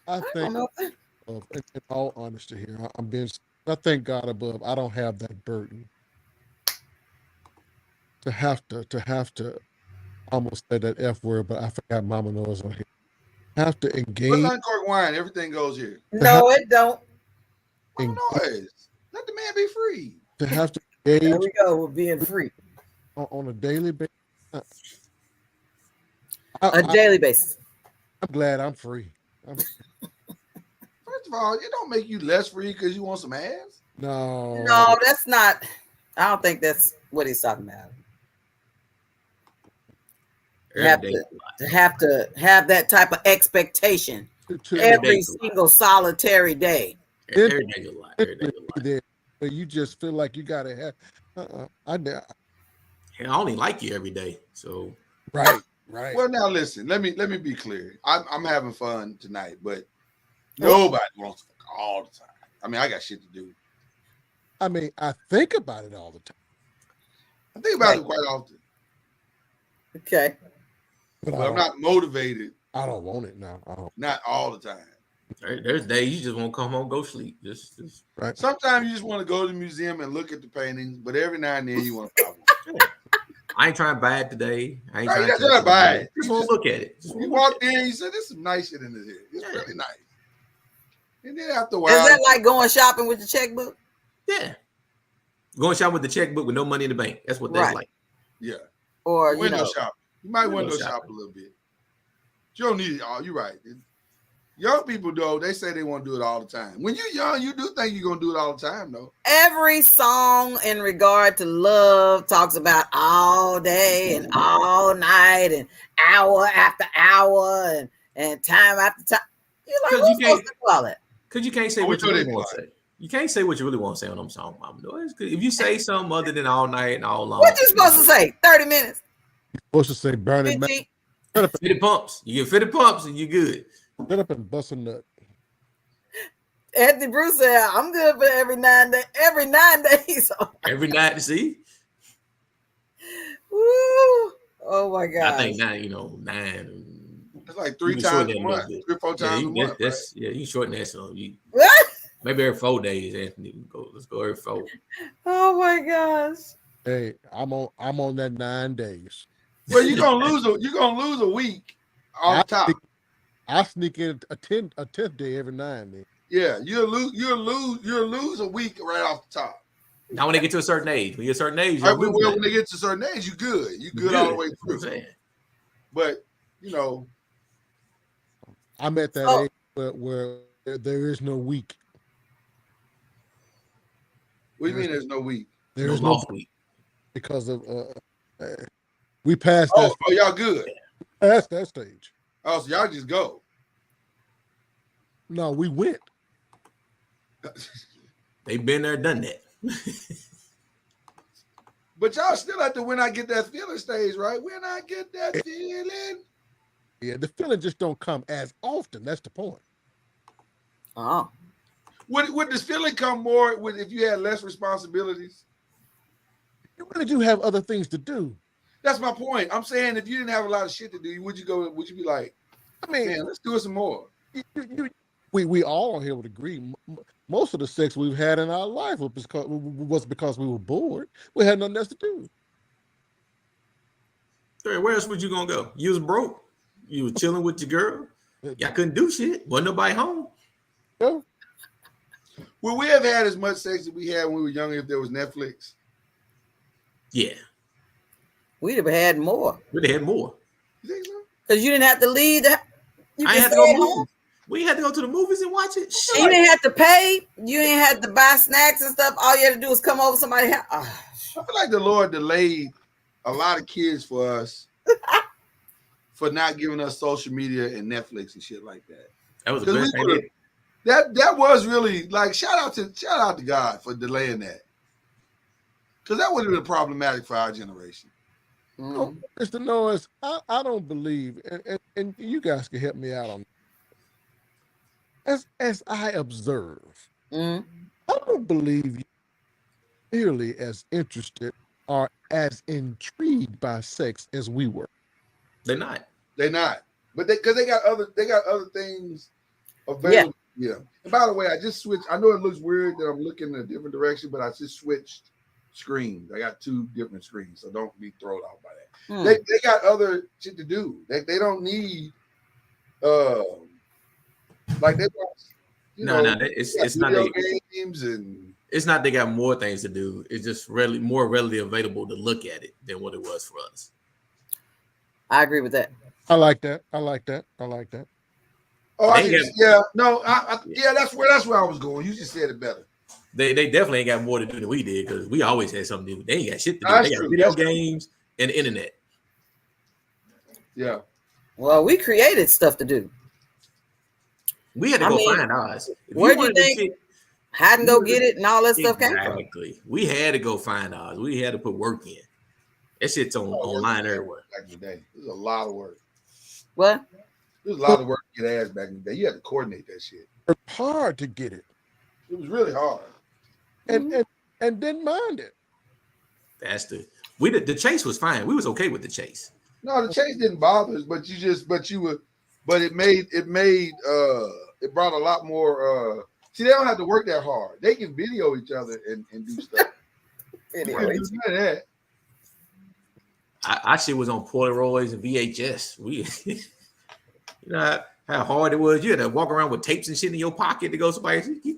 I think, in all honesty here, I thank God above. I don't have that burden to have to almost say that F word, but I forgot Mama Noise on here. Have to engage. What's Uncorked Wine? Everything goes here. No, it don't. Mama Noise. Let the man be free. To have to engage. There we go. We're being free on a daily basis. Daily basis. I'm glad I'm free. First of all, it don't make you less free because you want some ass. No, that's not. I don't think that's what he's talking about. You have to have that type of expectation every single solitary day. Every day's a lot. Every day's a lot. But you just feel like you gotta have. I only like you every day, so right. Well, now listen. Let me be clear. I'm having fun tonight, but nobody wants to fuck all the time. I mean, I got shit to do. I mean, I think about it all the time. I think about it quite often. Okay. But I'm not motivated. I don't want it now. Not all the time. There's days you just want to come home, go sleep. Just right. Sometimes you just want to go to the museum and look at the paintings, but every now and then you want to. I ain't trying to buy it today. I ain't trying to buy it. Just want to look at it. You walked in, you said, "There's some nice shit in this here. It's really nice." And then after a while, is that like going shopping with the checkbook? Yeah, going shopping with the checkbook with no money in the bank. That's what that's like. Yeah, or window shopping. You might window shop a little bit. You don't need it all. You're right. Young people, though, they say they want to do it all the time. When you're young, you do think you're going to do it all the time, though. Every song in regard to love talks about all day and all night and hour after hour and time after time. You're like, who's supposed to do all that? Because you can't say what you really want to say. You can't say what you really want to say on them songs, Mama Noise. If you say something other than all night and all long. What you supposed to say? 30 minutes. You're supposed to say burning man. Fitted pumps. You get fitted pumps and you're good. Get up and bust a nut. Anthony Bruce said, I'm good for every 9 days. Every 9 days. Every night to see. Woo. Oh my God. I think 9. It's like 3 times a month, 3 or 4 times a month. Yeah, you can shorten that so maybe every 4 days, Anthony. Let's go every 4. Oh my gosh. Hey, I'm on that 9 days. Well, you're gonna lose a week off the top. I sneak in a 10th day every 9 days. Yeah, you'll lose a week right off the top. Now when they get to a certain age, when they get to a certain age, you good. You good all the way through. But I'm at that age where there is no week. What do you mean there's no week? There is no week because of we passed that. Oh, y'all good. Past that stage. Oh, so y'all just go. No, we went. They've been there, done that. But y'all still have to when I get that feeling stage, right? When I get that feeling. Yeah, the feeling just don't come as often. That's the point. Oh. Would this feeling come more if you had less responsibilities? You really do have other things to do. That's my point. I'm saying if you didn't have a lot of shit to do, would you be like, man, let's do it some more? We all here would agree. Most of the sex we've had in our life was because we were bored. We had nothing else to do. Where else would you gonna go? You was broke. You was chilling with your girl. Y'all couldn't do shit. Wasn't nobody home. Yeah. Would we have had as much sex as we had when we were younger if there was Netflix? Yeah. We'd have had more. We'd have had more. Because you didn't have to leave. You I had to go home. We had to go to the movies and watch it. And you didn't have to pay. You didn't have to buy snacks and stuff. All you had to do was come over somebody's house. I feel like the Lord delayed a lot of kids for us for not giving us social media and Netflix and shit like that. That was the best thing. That was really like shout out to God for delaying that. Because that would have been problematic for our generation. No, Mr. Noise, I don't believe, and you guys can help me out on as I observe, I don't believe you nearly as interested or as intrigued by sex as we were. They're not. But because they got other things available. Yeah. And by the way, I just switched. I know it looks weird that I'm looking in a different direction, but I just switched screens. I got 2 different screens, so don't be thrown off by that. They got other shit to do. They don't need like they don't, it's not games and it's not they got more things to do. It's just more readily available to look at it than what it was for us. I agree with that. I like that. Oh, that's where I was going. You just said it better. They definitely ain't got more to do than we did because we always had something to do. They ain't got shit to do. That's they got true. video games and the internet. Yeah. Well, we created stuff to do. We had to find ours. Where do you think hide and go get it and all that stuff came from? Exactly. We had to go find ours. We had to put work in. That shit's online everywhere. Back in the day, it was a lot of work. What? It was a lot of work to get ass back in the day. You had to coordinate that shit. It's hard to get it. It was really hard. And didn't mind it. That's the chase was fine. We was okay with the chase. No, the chase didn't bother us, but it brought a lot more see, they don't have to work that hard. They can video each other and do stuff. Our shit was on Polaroids and VHS. We you know how hard it was. You had to walk around with tapes and shit in your pocket to go somewhere. You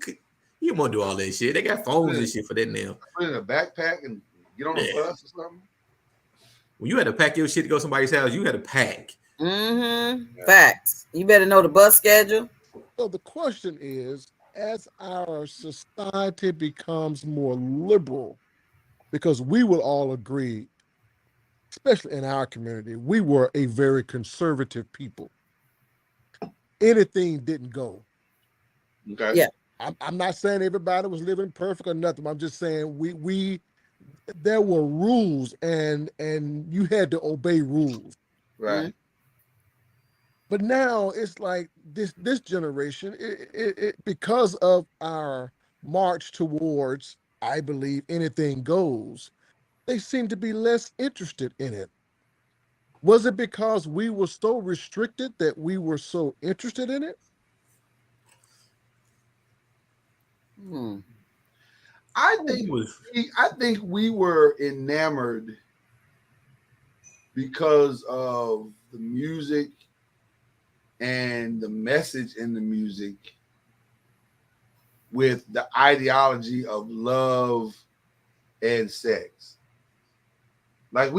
didn't want to do all that shit. They got phones and shit for that now. Put it in a backpack and get on a bus or something. When you had to pack your shit to go to somebody's house, you had to pack. Mm-hmm. Yeah. Facts. You better know the bus schedule. So the question is, as our society becomes more liberal, because we will all agree, especially in our community, we were a very conservative people. Anything didn't go. Okay. Yeah. I'm not saying everybody was living perfect or nothing. I'm just saying there were rules and you had to obey rules. Right. But now it's like this generation, it because of our march towards, I believe, anything goes, they seem to be less interested in it. Was it because we were so restricted that we were so interested in it? I think we were enamored because of the music and the message in the music with the ideology of love and sex. Like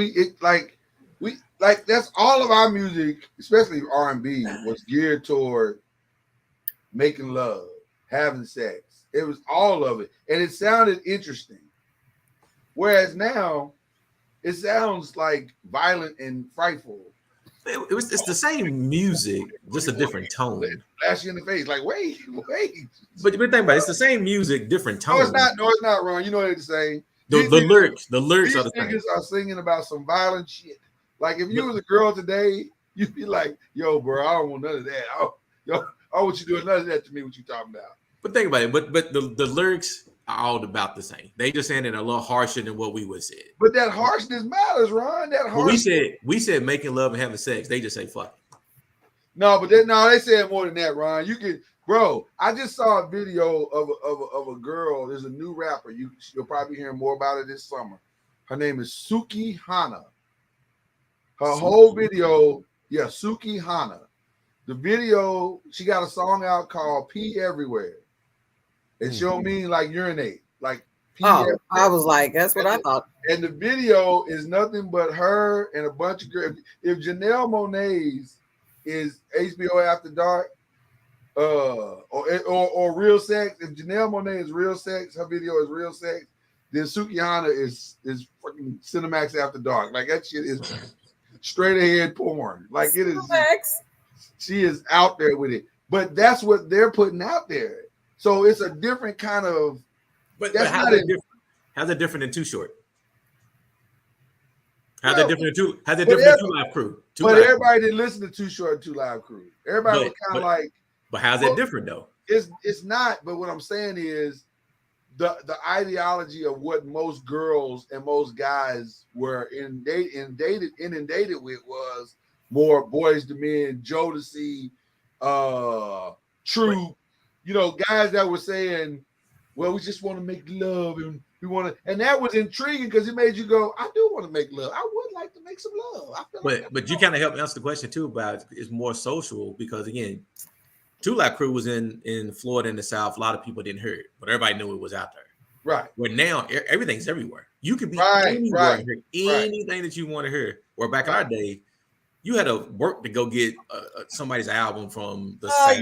that's all of our music, especially R&B, was geared toward making love, having sex. It was all of it, and it sounded interesting. Whereas now, it sounds like violent and frightful. It's the same music, just a different tone. Flash you in the face, like wait. But think about it, it's the same music, different tone. No, it's not. No, it's not, Ron. You know what they're saying. The lyrics are the same. Niggas are singing about some violent shit. Like if you was a girl today, you'd be like, "Yo, bro, I don't want none of that. I want you doing none of that to me. What you talking about?" But think about it. But the lyrics are all about the same. They just saying it a little harsher than what we would say. But that harshness matters, Ron. That harshness. We said making love and having sex. They just say fuck. No, but they said more than that, Ron. You can, bro. I just saw a video of a girl. There's a new rapper. You'll probably hear more about it this summer. Her name is Suki Hana. Her whole video, Suki Hana. The video, she got a song out called "Pee Everywhere." And she don't mean like urinate, like pee everywhere. I was like, that's what I thought. And the video is nothing but her and a bunch of girls. If Janelle Monáe's is HBO After Dark, or Real Sex, if Janelle Monáe is Real Sex, her video is Real Sex, then Suki Hana is fucking Cinemax After Dark. Like that shit is straight ahead porn. Like it is. She is out there with it. But that's what they're putting out there. So it's a different kind of. But how's it different? How's it different than Too Short? How's it different than Two Live Crew? Everybody didn't listen to Too Short and Two Live Crew. Everybody was kind of like. But how's it different though? It's not. But what I'm saying is, the ideology of what most girls and most guys were inundated with was more Boys to Men, Jodeci, True. You know, guys that were saying, well, we just want to make love and we want to, and that was intriguing because it made you go, I do want to make love. I would like to make some love. But you kind of helped answer the question too about it's more social because again, Two Live Crew was in Florida in the South. A lot of people didn't hear it, but everybody knew it was out there. Right. Where now everything's everywhere. You could be anywhere and hear anything that you want to hear. Where back in our day, you had to work to go get somebody's album from the South,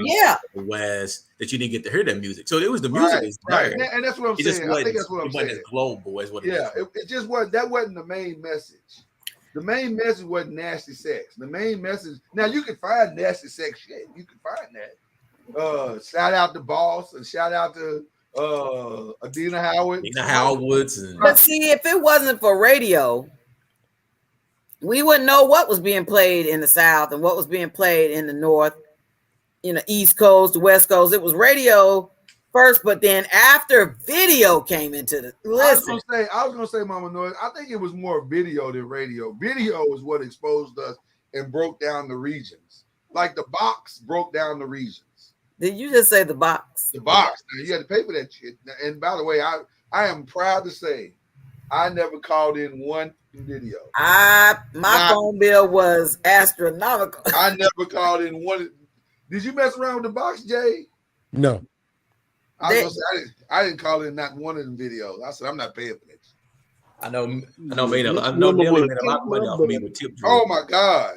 the West, that you didn't get to hear that music. So it was the music is there. And that's what I'm saying. I think that's what I'm saying. It wasn't global, is what it is. It just wasn't. That wasn't the main message. The main message wasn't nasty sex. The main message. Now you can find nasty sex shit. You can find that. Shout out to Boss and shout out to Adina Howard. But see, if it wasn't for radio, we wouldn't know what was being played in the South and what was being played in the North, East Coast, the West Coast. It was radio first, but then after video came into the listen. I was gonna say, Mama Noise. I think it was more video than radio. Video is what exposed us and broke down the regions. Like the box broke down the regions. Did you just say the box? The box. Now, you had to pay for that shit. And by the way, I am proud to say I never called in one video. My phone bill was astronomical. I never called in one. Did you mess around with the box, Jay? No. I didn't call in not one of them videos. I said I'm not paying for that. I know, made a lot of money off me with tip. Oh my God!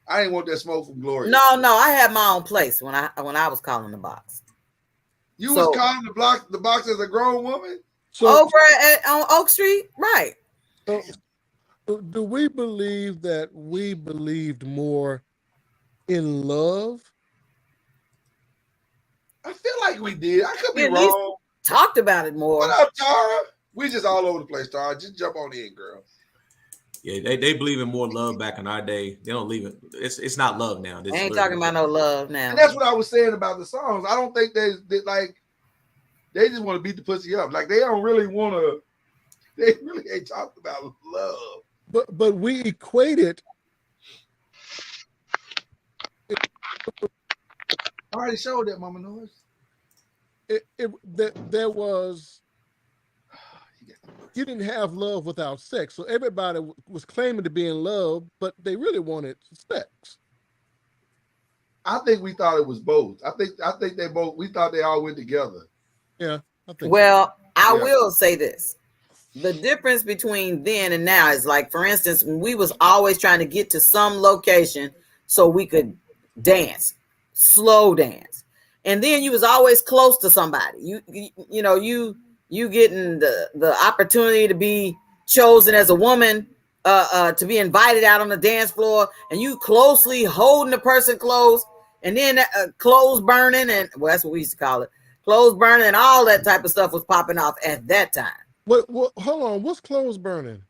I didn't want that smoke from Gloria. No, I had my own place when I was calling the box. You was calling the box as a grown woman? Over on Oak Street, right? So, do we believe that we believed more in love? I feel like we did. I could be At least wrong. Talked about it more. What up, Tara? We just all over the place, Tara. Just jump on in, girl. Yeah, they believe in more love back in our day. They don't leave it. It's not love now. They ain't talking about no love now. And that's what I was saying about the songs. I don't think they like. They just want to beat the pussy up. Like they don't really want to. They really ain't talking about love. But we equated. I already showed that, Mama Noise. There was. You didn't have love without sex, so everybody was claiming to be in love, but they really wanted sex. I think we thought it was both. I think they both. We thought they all went together. Yeah. Well, I will say this. The difference between then and now is like, for instance, we was always trying to get to some location so we could dance, slow dance. And then you was always close to somebody. You getting the opportunity to be chosen as a woman, to be invited out on the dance floor, and you closely holding the person close, and then clothes burning, and well, that's what we used to call it. Clothes burning and all that type of stuff was popping off at that time. What hold on, what's clothes burning?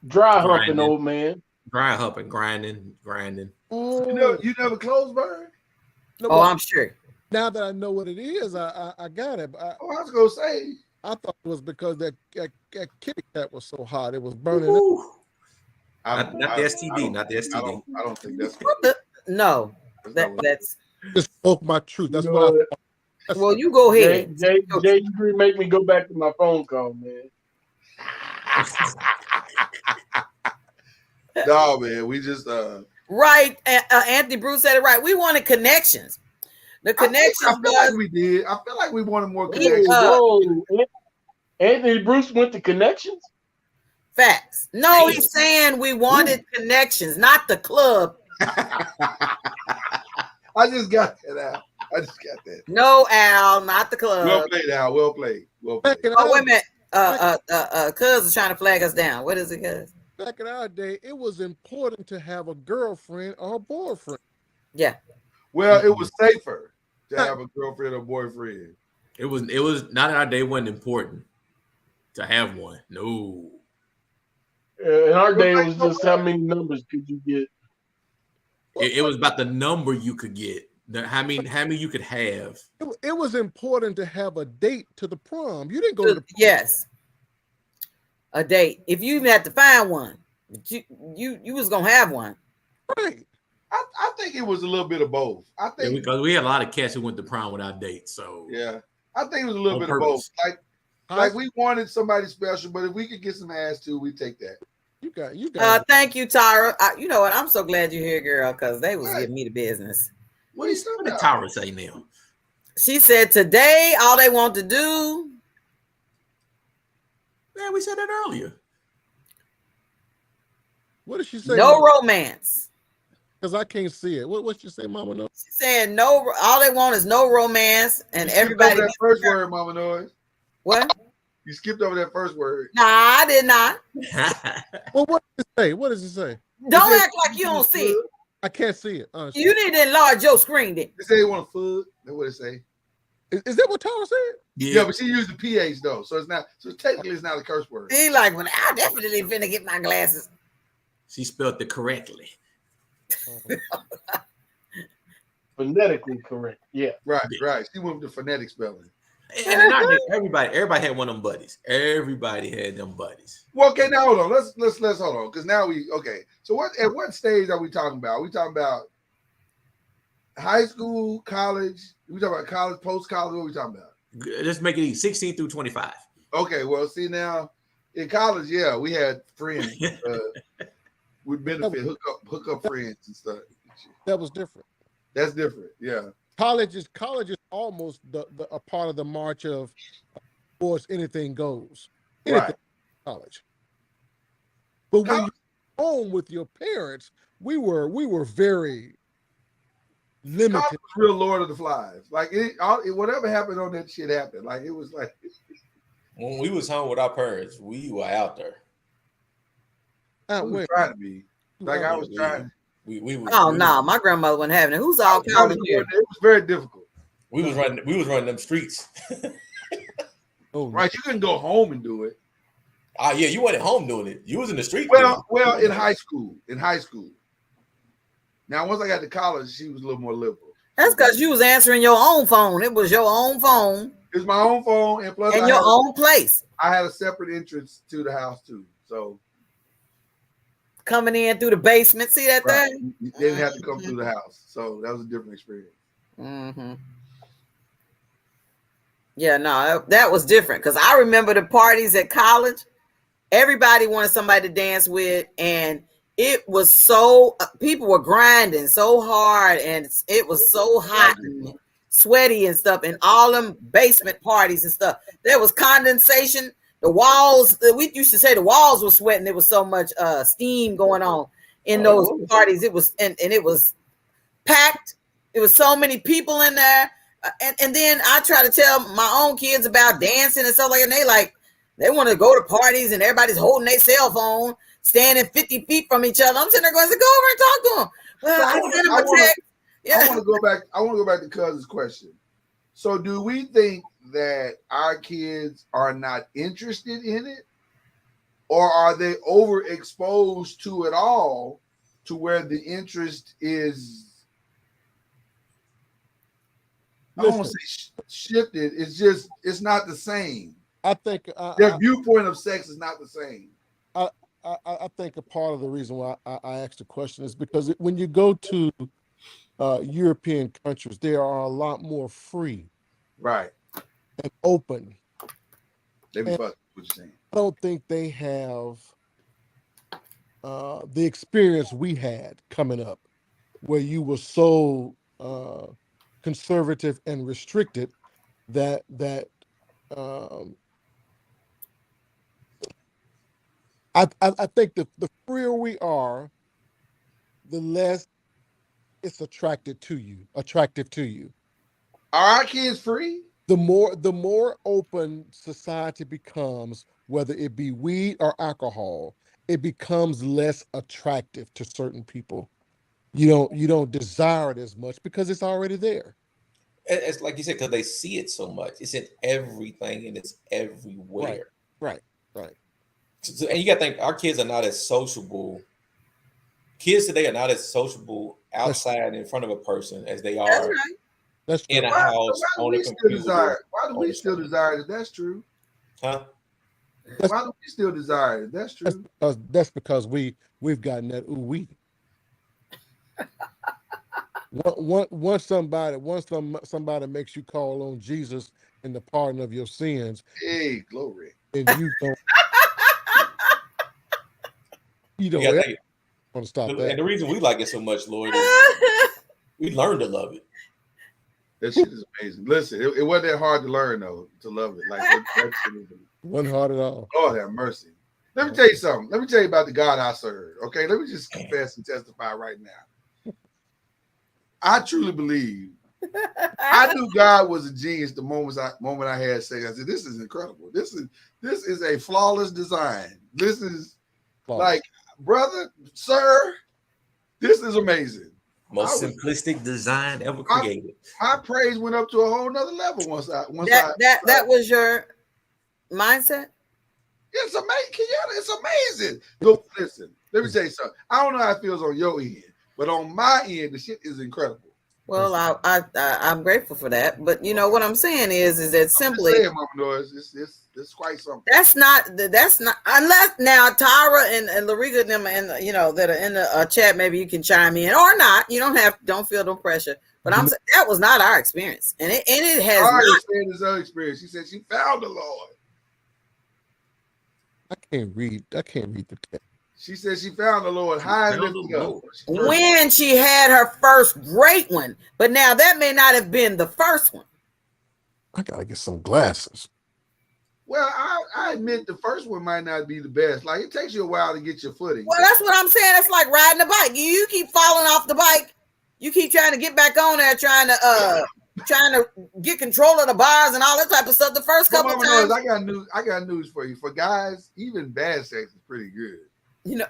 Dry humping, old man. Dry humping, grinding. Oh, you never clothes burn? No, I'm sure. Now that I know what it is, I got it. I was gonna say. I thought it was because that kitty cat was so hot, it was burning up. Not the STD, not the STD. I don't think that's no. That's just spoke my truth. That's what I thought. Well, you go ahead. Jay, you make me go back to my phone call, man. No, man, we just right. Anthony Bruce said it right. We wanted connections. The connections. I feel like we did. I feel like we wanted more connections. Anthony Bruce went to connections. Facts. No, he's saying we wanted connections, not the club. I just got that out. I just got that. No, Al, not the club. Well played, Al. Well played. Well played. Oh, wait a minute. Cuz is trying to flag us down. What is it, Cuz? Back in our day, it was important to have a girlfriend or a boyfriend. Yeah. Well, it was safer to have a girlfriend or boyfriend. It was not in our day. It wasn't important to have one. No. In our day, it was just how many numbers could you get. It was about the number you could get. How many you could have. It was important to have a date to the prom. You didn't go to the prom. Yes. A date. If you even had to find one, you was gonna have one. Right. I think it was a little bit of both. I think because we had a lot of cats who went to prom without dates. So yeah, I think it was a little bit of both. Like we wanted somebody special, but if we could get some ass too, we take that. You got. Thank you, Tyra. You know what? I'm so glad you're here, girl, because they was giving me the business. What did Tyra say now? She said today all they want to do. Yeah, we said that earlier. What did she say? No romance. Because I can't see it. What you say, Mama Noise? She said no. All they want is no romance, and everybody. That first word, Mama Noise. What? You skipped over that first word. Nah, I did not. Well, what does it say? What does it say? Don't act like you don't see it. I can't see it. Honestly. You need to enlarge your screen then. They say they want a food. That's what it say. Is that what Tyra said? Yeah, but she used the PH though, so it's not. So technically, it's not a curse word. He like, well, I definitely finna get my glasses. She spelled it correctly. Phonetically correct. Yeah. Right. She went with the phonetic spelling. And in our day, everybody had one of them buddies. Everybody had them buddies. Well, okay, now hold on. Let's hold on, because now So at what stage are we talking about? Are we talking about high school, college? Are we talking about college, post college? What are we talking about? Let's make it easy. 16 through 25. Okay, well, see now in college, yeah, we had friends with benefit, hook up friends and stuff. That was different. That's different, yeah. College is almost a part of the march of course anything goes. Anything Right. College. But when you're home with your parents, we were very limited. College was real Lord of the Flies. Like whatever happened on that shit happened. Like it was like when we was home with our parents, we were out there. We was trying to be. Like I was trying. Oh no, my grandmother wasn't having it. Who's all college here? It was very difficult. We was running them streets. Right, you couldn't go home and do it. Yeah, you wasn't at home doing it. You was in the street. Well, in high school. Now, once I got to college, she was a little more liberal. That's because you was answering your own phone. It was your own phone. It's my own phone, and plus, your own place. I had a separate entrance to the house too. So coming in through the basement, see that thing? You didn't have to come through the house, so that was a different experience. Mm-hmm. Yeah, no, that was different because I remember the parties at college. Everybody wanted somebody to dance with, and it was so people were grinding so hard, and it was so hot and sweaty and stuff. And all them basement parties and stuff, there was condensation. The walls, we used to say the walls were sweating. There was so much steam going on in those parties. It was and it was packed. It was so many people in there. And then I try to tell my own kids about dancing and stuff like that. And they want to go to parties and everybody's holding their cell phone, standing 50 feet from each other. I'm sitting there going, go over and talk to them. Well, I want to go back. I want to go back to Cousin's question. So, do we think that our kids are not interested in it, or are they overexposed to it all, to where the interest is? I don't want to say shifted. It's not the same. I think their viewpoint of sex is not the same. I think a part of the reason why I asked the question is because when you go to European countries, they are a lot more free, right, and open. Let me fuck what you're saying. I don't think they have the experience we had coming up, where you were so conservative and restricted that I think the freer we are, the less it's attractive to you. Are our kids free? The more open society becomes, whether it be weed or alcohol, it becomes less attractive to certain people. You don't desire it as much because it's already there. It's like you said, because they see it so much. It's in everything and it's everywhere. Right. So, and you got to think, our kids are not as sociable. Kids today are not as sociable outside in front of a person as they are in a house on a computer. Why do we still desire it? That's true. Huh? Why do we still desire it? That's true. That's because we've gotten that ooh-wee. Once somebody makes you call on Jesus in the pardon of your sins, hey, glory, and you don't want to stop that. And the reason we like it so much, Lord, is we learned to love it. That shit is amazing. Listen, it wasn't that hard to learn though, to love it. Like that wasn't hard at all. Lord have mercy. Let me tell you something. Let me tell you about the God I serve. Okay, let me just confess and testify right now. I truly believe. I knew God was a genius the moment I had sex. I said, "This is incredible. This is a flawless design. This is like, brother, sir, this is amazing. Most simplistic design ever created." My praise went up to a whole nother level once that was your mindset. It's amazing. It's amazing. Look, listen. Let me tell you something. I don't know how it feels on your end, but on my end, the shit is incredible. Well, I'm grateful for that, but you know what I'm saying is that simply, Mama Noise, it's quite something. That's not unless now Tyra and Lariga them and that are in the chat, maybe you can chime in or not. You don't feel no pressure. But I'm saying that was not our experience, and it has not. His own experience. She said she found the Lord. I can't read the text. She said she found the Lord high and lifted up. When she had her first great one, but now that may not have been the first one. I gotta get some glasses. Well, I admit the first one might not be the best. Like it takes you a while to get your footing. Well, that's what I'm saying. It's like riding a bike. You keep falling off the bike. You keep trying to get back on there, trying to get control of the bars and all that type of stuff. The first couple of times, I got news for you. For guys, even bad sex is pretty good. You know.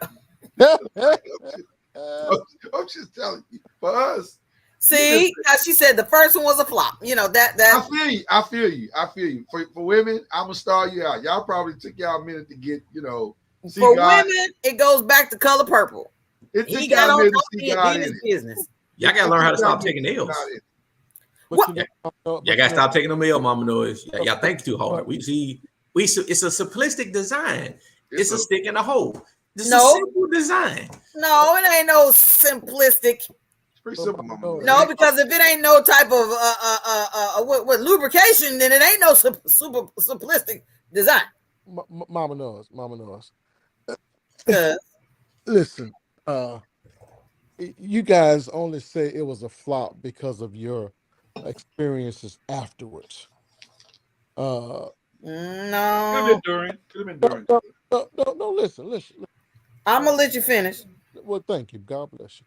I'm just telling you. For us, see how she said the first one was a flop. You know that. I feel you. For women, I'm gonna star you out. Y'all probably took y'all a minute to get, for God. Women, it goes back to Color Purple. He got on his business. Y'all gotta learn how to stop taking L's. What? Y'all gotta stop taking them L, Mama Noise. Y'all think too hard. It's a simplistic design. It's a stick in a hole. It's a simple design. No, it ain't no simplistic. It's pretty simple, Mama. No, because if it ain't no type of with lubrication, then it ain't no super simplistic design. Mama knows. Listen, you guys only say it was a flop because of your experiences afterwards. No. Could have been during. No, listen. I'm gonna let you finish. Well, thank you. God bless you.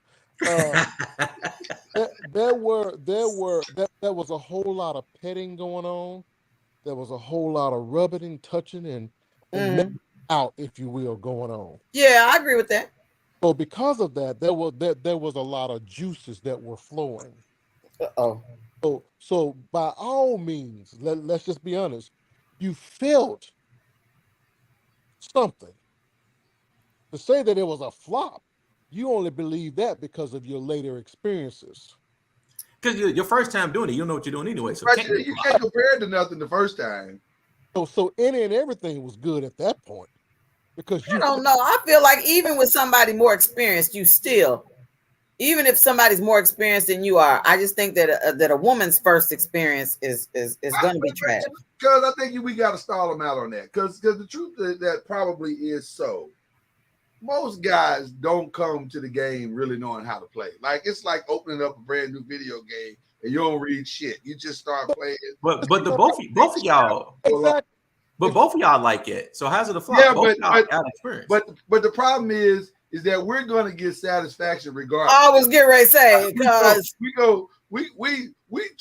There was a whole lot of petting going on. There was a whole lot of rubbing and touching and out, if you will, going on. Yeah, I agree with that. So because of that, there was a lot of juices that were flowing. So by all means, let's just be honest. You felt something. To say that it was a flop, you only believe that because of your later experiences. Because your first time doing it, you don't know what you're doing anyway. So right, you can't compare it to nothing the first time. So any and everything was good at that point. Because I don't know. I feel like even with somebody more experienced, even if somebody's more experienced than you are, I just think that a woman's first experience is going to be trash. Because I think we got to stall them out on that. Because the truth that probably is so. Most guys don't come to the game really knowing how to play. Like it's like opening up a brand new video game and you don't read shit. You just start playing. But the both of y'all. Exactly. But both of y'all like it. So how's it a flop? Yeah, but the problem is that we're going to get satisfaction regardless. I was getting ready to say because we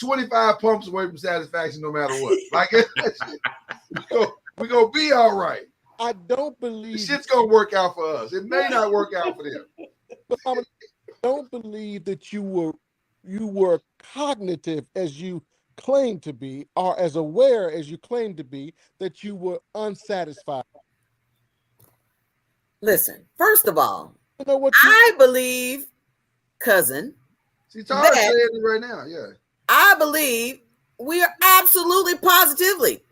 25 pumps away from satisfaction no matter what. Like we gonna be all right. I don't believe the shit's gonna work out for us. It may not work out for them. But I don't believe that you were cognitive as you claim to be, or as aware as you claim to be, that you were unsatisfied. Listen, first of all, I believe, cousin. See, Tara saying it right now. Yeah, I believe we are absolutely positively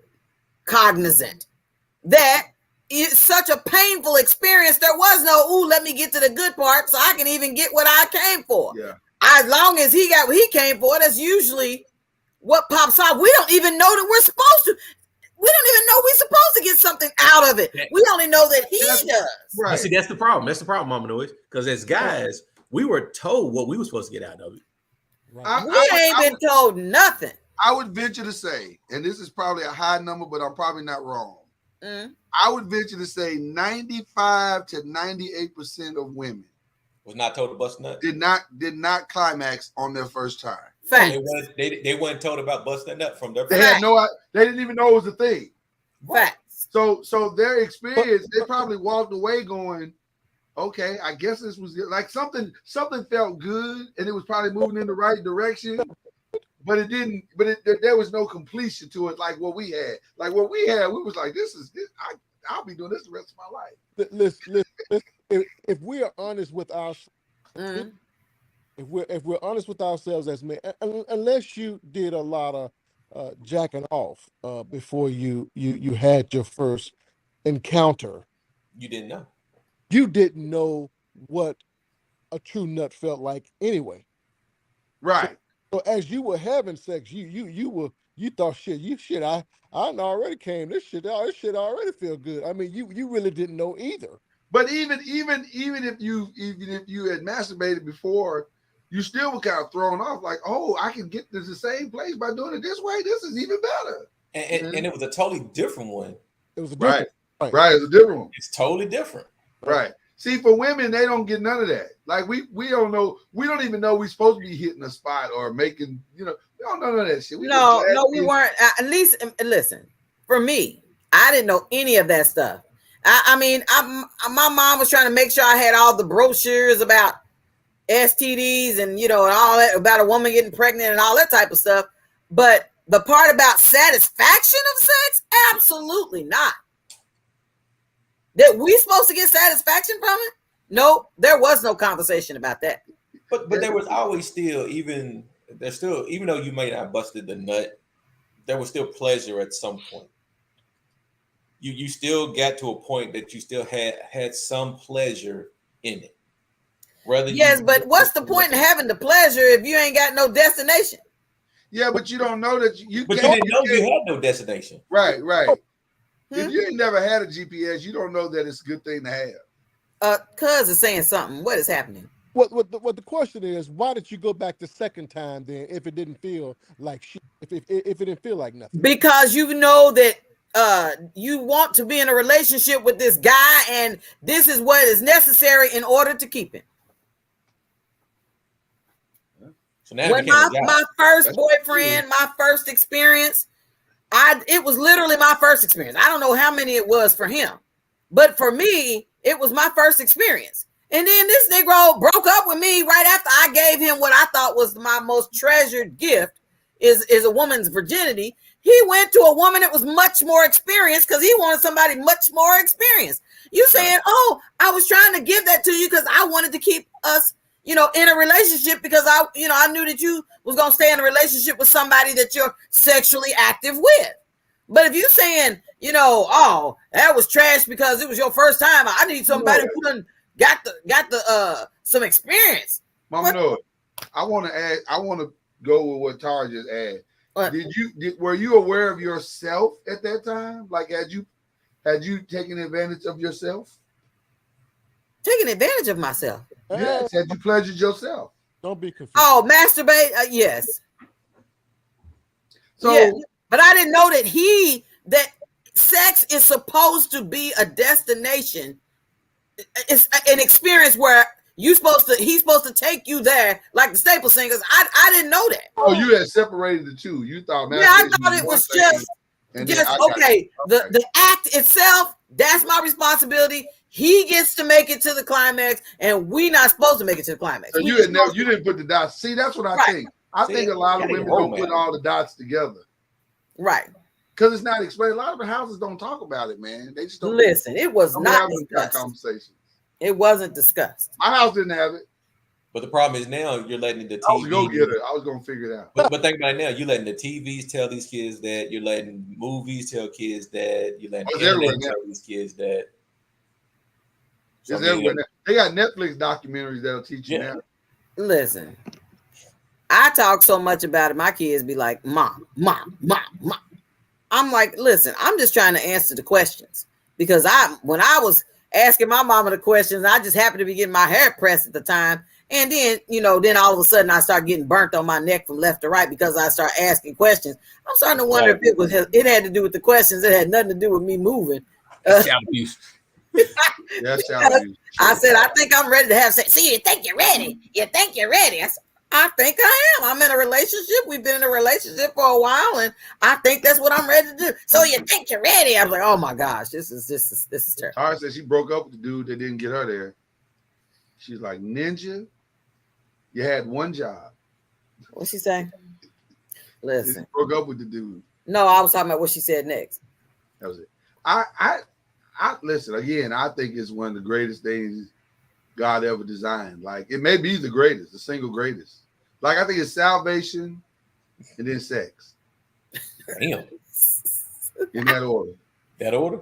cognizant that it's such a painful experience. There was no, let me get to the good part so I can even get what I came for. Yeah. As long as he got what he came for, that's usually what pops out. We don't even know that we're supposed to. We don't even know we're supposed to get something out of it. We only know that he does. Right. See, that's the problem. That's the problem, Mama Noise. Because as guys, we were told what we were supposed to get out of it. Right. We ain't been told nothing. I would venture to say, and this is probably a high number, but I'm probably not wrong. I would venture to say 95 to 98% of women was not told to bust nut. Did not climax on their first time. They weren't told about busting nut from their. They had they didn't even know it was a thing. Facts. So their experience, they probably walked away going, okay, I guess this was like something felt good, and it was probably moving in the right direction. But it didn't. But there was no completion to it, like what we had. Like what we had, we was like, "This. I'll be doing this the rest of my life." Listen. If we are honest with ourselves, if we're honest with ourselves as men, unless you did a lot of jacking off before you had your first encounter, you didn't know. You didn't know what a true nut felt like anyway. Right. So as you were having sex, you thought I already came. This shit already feel good. I mean, you really didn't know either. But even if you had masturbated before, you still were kind of thrown off. Like, oh, I can get to the same place by doing it this way. This is even better. And it was a totally different one It was a Right. different Right. It's a different one. It's totally different. Right. See, for women, they don't get none of that. Like we don't know. We don't even know we're supposed to be hitting a spot or making. We don't know none of that shit. We No, we weren't. At least, listen. For me, I didn't know any of that stuff. I mean, my mom was trying to make sure I had all the brochures about STDs and and all that about a woman getting pregnant and all that type of stuff. But the part about satisfaction of sex, absolutely not. That we supposed to get satisfaction from it? No, there was no conversation about that. But there was always still, even though you may not busted the nut, there was still pleasure at some point. You still got to a point that you still had some pleasure in it. But what's the point in having the pleasure if you ain't got no destination? Yeah, but you don't know that you. But you didn't know you had no destination. Right. If you ain't never had a GPS, you don't know that it's a good thing to have. Cuz is saying something. What is happening? What the question is, why did you go back the second time then if it didn't feel like shit? If it didn't feel like nothing? Because you know that you want to be in a relationship with this guy, and this is what is necessary in order to keep it. So now when my first boyfriend, my first experience, it was literally my first experience. I don't know how many it was for him, but for me, it was my first experience. And then this Negro broke up with me right after I gave him what I thought was my most treasured gift, is a woman's virginity. He went to a woman that was much more experienced because he wanted somebody much more experienced. You saying, oh, I was trying to give that to you because I wanted to keep us, in a relationship because I knew that you was going to stay in a relationship with somebody that you're sexually active with. But if you saying, oh, that was trash because it was your first time, I need somebody who done got the some experience. Mama Noah, I want to go with what Tara just asked. Were you aware of yourself at that time? Like, had you taken advantage of yourself? Taking advantage of myself? Yes. Had you pleasured yourself? Don't be confused. Oh, masturbate? Yes. So, yeah, but I didn't know that sex is supposed to be a destination. It's an experience where he's supposed to take you there, like the Staple Singers. I didn't know that. Oh, you had separated the two. You thought, I thought it was just okay. The act itself, that's my responsibility. He gets to make it to the climax, and we not supposed to make it to the climax. So you didn't put the dots. See, that's what I think. I think a lot of women don't put all the dots together. Right. Because it's not explained. A lot of the houses don't talk about it, man. They just don't listen. It was not discussed. Conversation. It wasn't discussed. My house didn't have it. But the problem is now you're letting the TV. I was gonna get it. I was gonna figure it out. But think about it now. You're letting the TVs tell these kids that. You're letting movies tell kids that. You're letting the internet tell these kids that. They got Netflix documentaries that'll teach you now. Listen, I talk so much about it. My kids be like, "Mom, mom, mom, mom." I'm like, listen, I'm just trying to answer the questions because when I was asking my mama the questions, I just happened to be getting my hair pressed at the time. And then, then all of a sudden I start getting burnt on my neck from left to right because I start asking questions. I'm starting to wonder if it had to do with the questions. It had nothing to do with me moving. Child abuse. I said, I think I'm ready to have sex. See, you think you're ready. You think you're ready. I said, I think I am. I'm in a relationship. We've been in a relationship for a while, and I think that's what I'm ready to do. So you think you're ready? I was like, oh my gosh, this is terrible. Tara said she broke up with the dude that didn't get her there. She's like, Ninja, you had one job. What'd she say? Listen. She broke up with the dude. No, I was talking about what she said next. That was it. I listen again. I think it's one of the greatest things God ever designed. Like, it may be the greatest, the single greatest. Like, I think it's salvation and then sex. Damn. In that order. That order?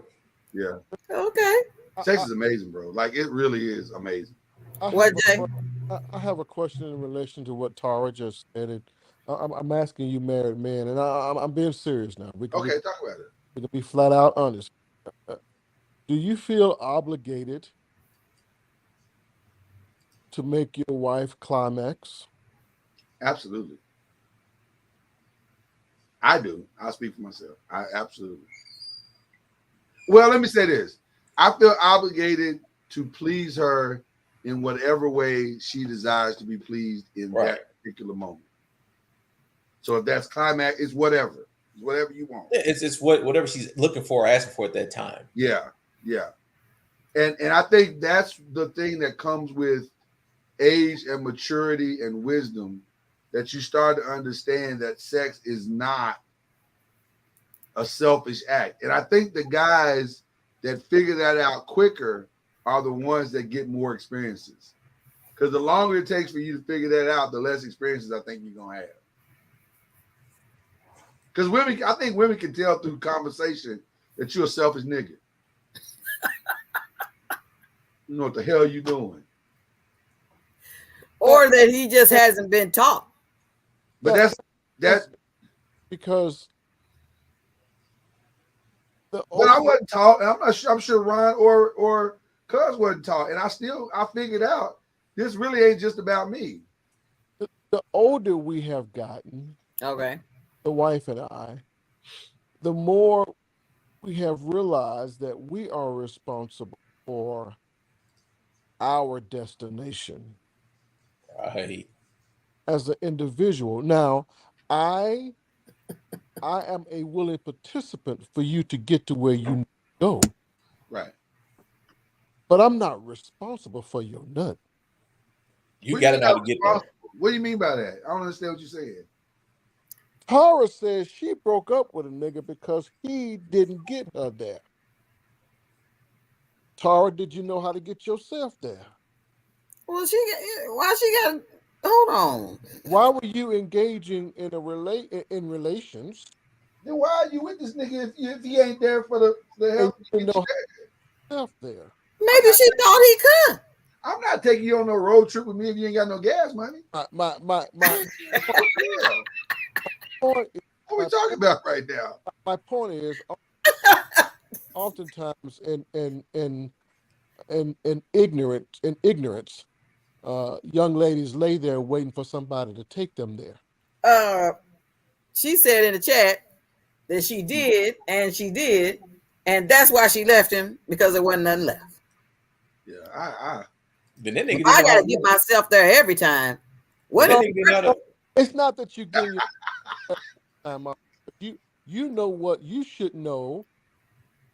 Yeah. Okay. Sex is amazing, bro. Like, it really is amazing. I have a question in relation to what Tara just said. I'm asking you, married men, and I'm being serious now. Talk about it. We can be flat out honest. Do you feel obligated to make your wife climax? Absolutely. I do. I'll speak for myself. I absolutely. Well, let me say this. I feel obligated to please her in whatever way she desires to be pleased in that particular moment. So if that's climax, it's whatever. It's whatever you want. It's whatever she's looking for or asking for at that time. Yeah. And I think that's the thing that comes with age and maturity and wisdom, that you start to understand that sex is not a selfish act. And I think the guys that figure that out quicker are the ones that get more experiences. Because the longer it takes for you to figure that out, the less experiences I think you're going to have. Because I think women can tell through conversation that you're a selfish nigga. You know what the hell you doing. Or that he just hasn't been taught. But that's because but I wasn't taught. I'm sure Ron or Cuz wasn't taught. And I figured out this really ain't just about me. The older we have gotten, okay, the wife and I, the more we have realized that we are responsible for our destination. Right. As an individual. Now, I am a willing participant for you to get to where you go. Right. But I'm not responsible for your nut. You got to know how to get there. What do you mean by that? I don't understand what you're saying. Tara says she broke up with a nigga because he didn't get her there. Tara, did you know how to get yourself there? Well, why she got? Hold on. Why were you engaging in in relations? Then why are you with this nigga if he ain't there for the help? There. Maybe she thought he could. I'm not taking you on no road trip with me if you ain't got no gas money. My point is, what are we talking about right now? My point is, oftentimes in ignorance, young ladies lay there waiting for somebody to take them there. She said in the chat that she did, and that's why she left him, because there wasn't nothing left. Yeah, Then that nigga I gotta get myself there every time. What? It's not that you give your time up. You know what you should know.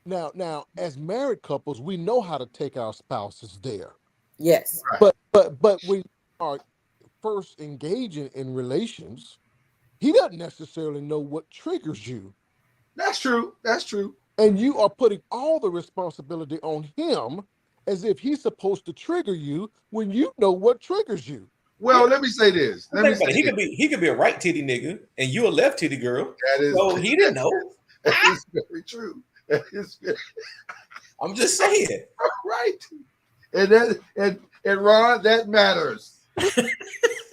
Now, as married couples, we know how to take our spouses there. Yes. But when you are first engaging in relations, he doesn't necessarily know what triggers you. That's true. And you are putting all the responsibility on him as if he's supposed to trigger you when you know what triggers you. Well, let me say this. He could be a right titty nigga and you a left titty girl. So he didn't know. That is very true. I'm just saying. Right. And Ron, that matters.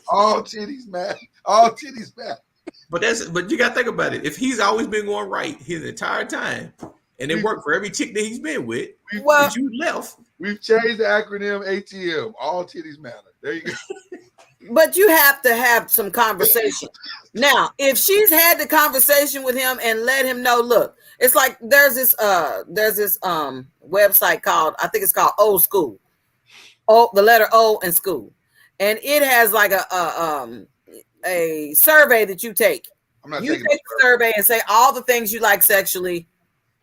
All titties matter. All titties matter. But you gotta think about it. If he's always been going right his entire time, and it worked for every chick that he's been with, well, you left. We've changed the acronym ATM. All titties matter. There you go. But you have to have some conversation. Now, if she's had the conversation with him and let him know, look, it's like there's this website called, I think it's called Old School. The letter O and school. And it has like a survey that you take. You take the survey and say all the things you like sexually,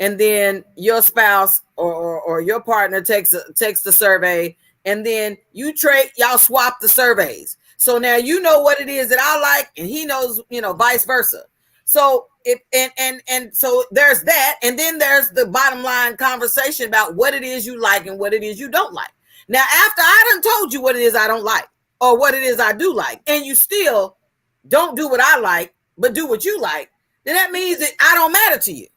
and then your spouse or your partner takes the survey, and then y'all swap the surveys. So now you know what it is that I like, and he knows, vice versa. So so there's that, and then there's the bottom line conversation about what it is you like and what it is you don't like. Now, after I done told you what it is I don't like or what it is I do like, and you still don't do what I like, but do what you like, then that means that I don't matter to you.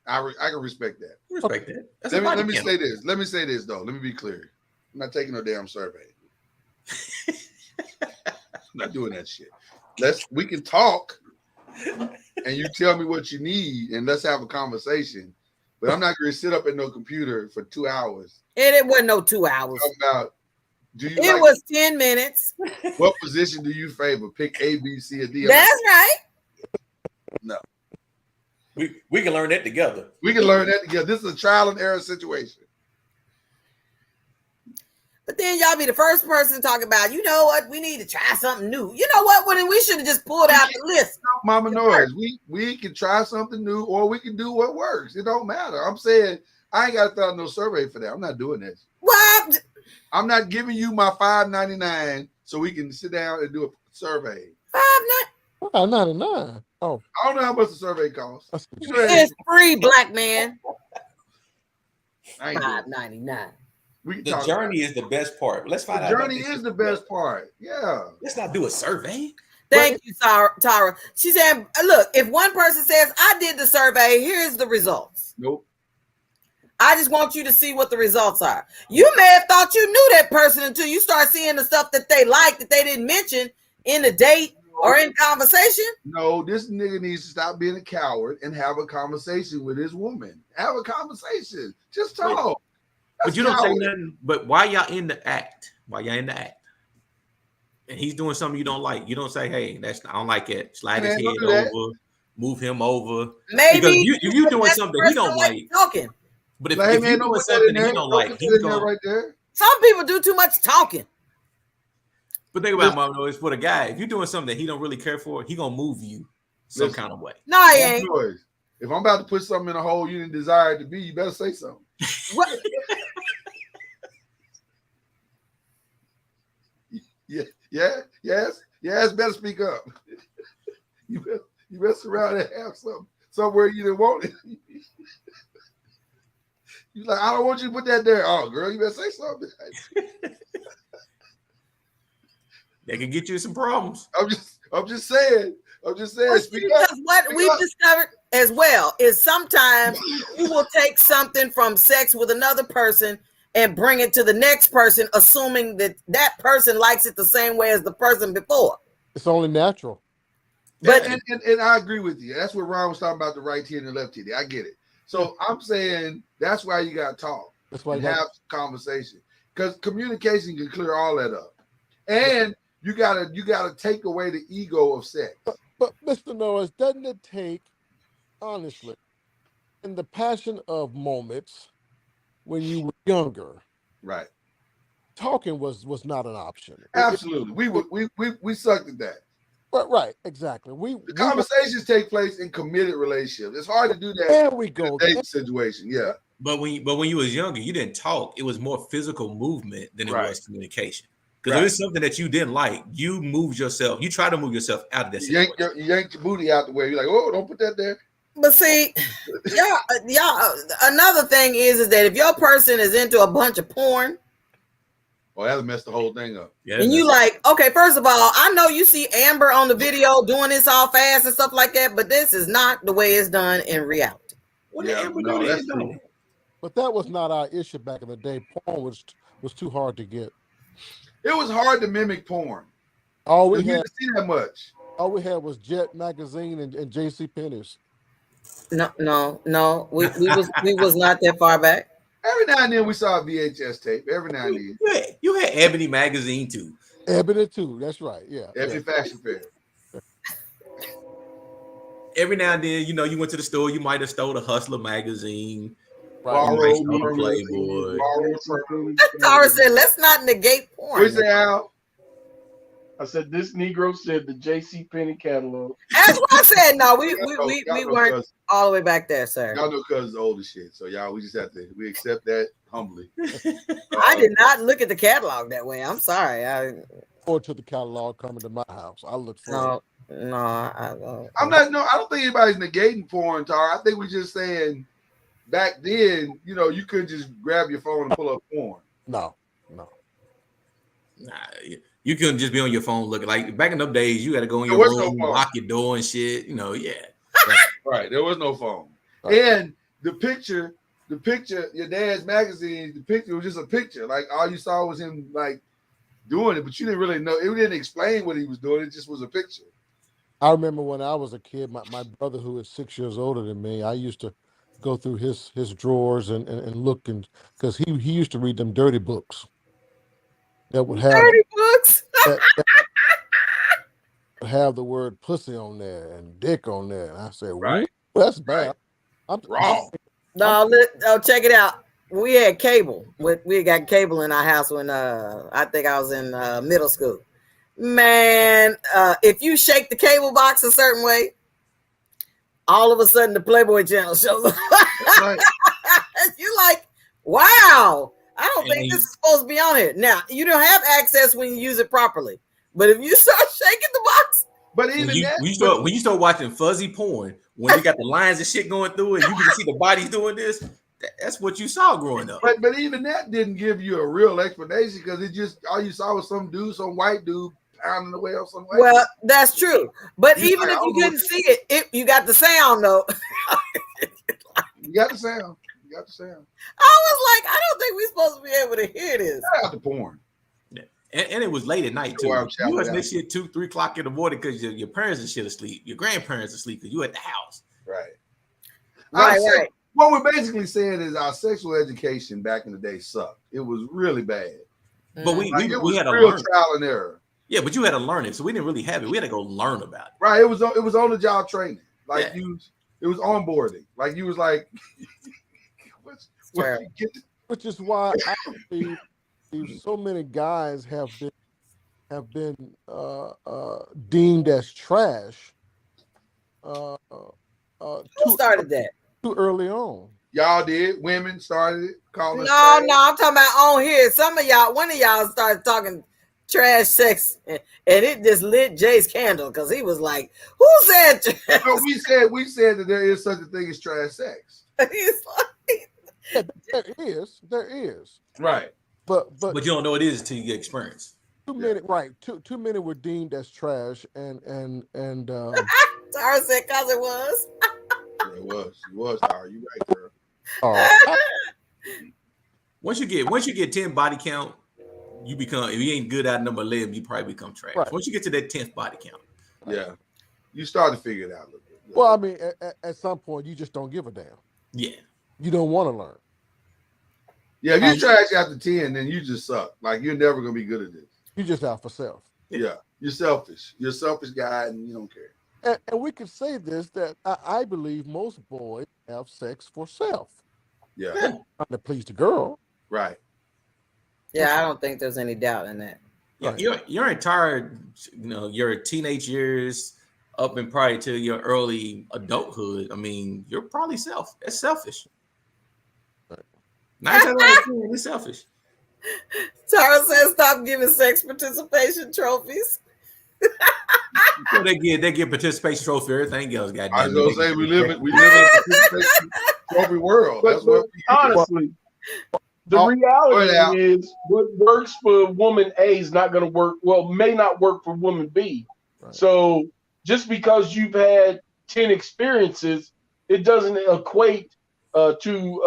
I can respect that. Respect that. Let me say this. Let me say this though. Let me be clear. I'm not taking no damn survey. I'm not doing that shit. We can talk, and you tell me what you need, and let's have a conversation. But I'm not going to sit up at no computer for 2 hours. And it wasn't no 2 hours. About it was 10 minutes. What position do you favor? Pick A, B, C, or D. That's right. No. We can learn that together. We can learn that together. This is a trial and error situation. But then y'all be the first person to talk about, you know what, we need to try something new. You know what? Well, we should have just pulled out the list. Mama Noise, we can try something new, or we can do what works. It don't matter. I'm saying I ain't got to fill out no survey for that. I'm not doing this. What? I'm not giving you my $5.99 so we can sit down and do a survey. $5.99. Oh, I don't know how much the survey costs. It's free, black man. $5.99. The journey is the best part. Let's find out. The journey is the best part. Yeah. Let's not do a survey. Thank you, Tara. She said, look, if one person says, I did the survey, here's the results. Nope. I just want you to see what the results are. You may have thought you knew that person until you start seeing the stuff that they like that they didn't mention in the date or in conversation. No, this nigga needs to stop being a coward and have a conversation with his woman. Have a conversation. Just talk. But you don't say nothing. But why y'all in the act? Why y'all in the act? And he's doing something you don't like. You don't say, "Hey, I don't like it." Slide his head over, move him over. Maybe because you doing something he don't like. Talking. But if you doing something he don't like, he's going right there. Some people do too much talking. But think about Mama Noise, for the guy. If you're doing something that he don't really care for, he gonna move you some kind of way. No, he ain't. Noise. If I'm about to put something in a hole you didn't desire it to be, you better say something. What? Yes. Better speak up. You better surround and have something somewhere you didn't want it. You like, I don't want you to put that there. Oh, girl, you better say something. They can get you some problems. I'm just saying. Because what we've discovered as well is sometimes you will take something from sex with another person and bring it to the next person, assuming that that person likes it the same way as the person before. It's only natural. But and I agree with you. That's what Ron was talking about, the right titty and the left titty. I get it. So I'm saying that's why you got to talk. That's why you have conversation, because communication can clear all that up. And you gotta take away the ego of sex. But Mr. Noise, doesn't it take, honestly, in the passion of moments when you were younger, right? Talking was not an option. Absolutely, we sucked at that. Right, exactly. The conversations take place in committed relationships. It's hard to do that. There we go. In a dating situation, yeah. But when you was younger, you didn't talk. It was more physical movement than it was communication. Because if it's something that you didn't like, you moved yourself. You try to move yourself out of that situation. You yank your booty out the way. You're like, oh, don't put that there. But see, y'all. Another thing is that if your person is into a bunch of porn, that'll mess the whole thing up. Yeah, and you like, okay, first of all, I know you see Amber on the video doing this all fast and stuff like that, but this is not the way it's done in reality. That's true. But that was not our issue back in the day. Porn was too hard to get. It was hard to mimic porn. All we had, didn't see that much. All we had was Jet magazine and JC Penney's. No. We was not that far back. Every now and then we saw a VHS tape. Every now and then. You had Ebony magazine too. Ebony too. That's right. Yeah. Ebony Fashion Fair. Every now and then, you went to the store. You might have stole a Hustler magazine. Borrowed Playboy. Tara said, "Let's not negate porn." Where's Al? I said this Negro said the J.C. Penney catalog. That's what I said. No, we weren't all the way back there, sir. Y'all know cousins old as shit, so we just have to accept that humbly. I did not look at the catalog that way. I'm sorry. I forward to the catalog coming to my house. I look for No, I don't think anybody's negating porn, Tara. I think we're just saying back then, you couldn't just grab your phone and pull up porn. No. Nah, you couldn't just be on your phone looking. Like back in those days, you had to go in your room, lock your door and shit. Right. There was no phone. And the picture, your dad's magazine, the picture was just a picture. Like all you saw was him like doing it, but you didn't really know. It didn't explain what he was doing. It just was a picture. I remember when I was a kid, my brother, who is 6 years older than me, I used to go through his drawers and look, and because he used to read them dirty books that would have dirty books that have the word pussy on there and dick on there. And I said, right. Well, that's bad. Wrong. No, check it out. We had cable. We got cable in our house when I think I was in middle school. Man, if you shake the cable box a certain way, all of a sudden the Playboy channel shows up. Right. You're like, wow, I don't think this is supposed to be on here. Now, you don't have access when you use it properly. But if you start shaking the box, but even when you start watching fuzzy porn, when you got the lines and shit going through it, you can see the bodies doing this. That's what you saw growing up. But even that didn't give you a real explanation because it just all you saw was some white dude pounding away on some white. Well, that's true. But even if you couldn't see it, you got the sound though. You got the sound. You got the sound. I was like, I don't think we're supposed to be able to hear this. Out the porn. Yeah. And it was late at night too. You wasn't this shit 2-3 o'clock in the morning because your parents and shit asleep. Your grandparents asleep because you at the house. Right. Right. What we're basically saying is our sexual education back in the day sucked. It was really bad. But we had a real trial and error. Yeah, but you had to learn it, so we didn't really have it. We had to go learn about it. Right. It was on the job training. Like it was onboarding. Like you was like, which is why I believe so many guys have been deemed as trash. Who started that? Too early on. Y'all did. Women started it. Calling No, I'm talking about on here. One of y'all started talking trash sex, and it just lit Jay's candle because he was like, "Who said trash?" No, we said that there is such a thing as trash sex. He's like, there is. Right. But you don't know what it is until you get experience. Too many were deemed as trash, and Tara said because it was. It was Tara. You right, girl. Once you get 10 body count, you become, if you ain't good at number 11, you probably become trash. Right. Once you get to that 10th body count. Yeah. You start to figure it out a little bit. Well, I mean, at some point you just don't give a damn. Yeah. You don't want to learn. Yeah, if you trash after 10, then you just suck. Like you're never gonna be good at this. You just out for self. Yeah. You're selfish. You're a selfish guy and you don't care. And we can say this, that I believe most boys have sex for self. Yeah. Not to please the girl. Right. Yeah, I don't think there's any doubt in that. Yeah, your entire, your teenage years up and probably to your early adulthood. I mean, you're probably that's selfish. Right. 9 times out of 10, it's selfish. Tara says, "Stop giving sex participation trophies." So they get participation trophy. Everything else, goddamn. I was gonna say we live in a participation trophy world. But honestly, the reality is what works for woman A is not going to work. Well, may not work for woman B. Right. So just because you've had 10 experiences, it doesn't equate to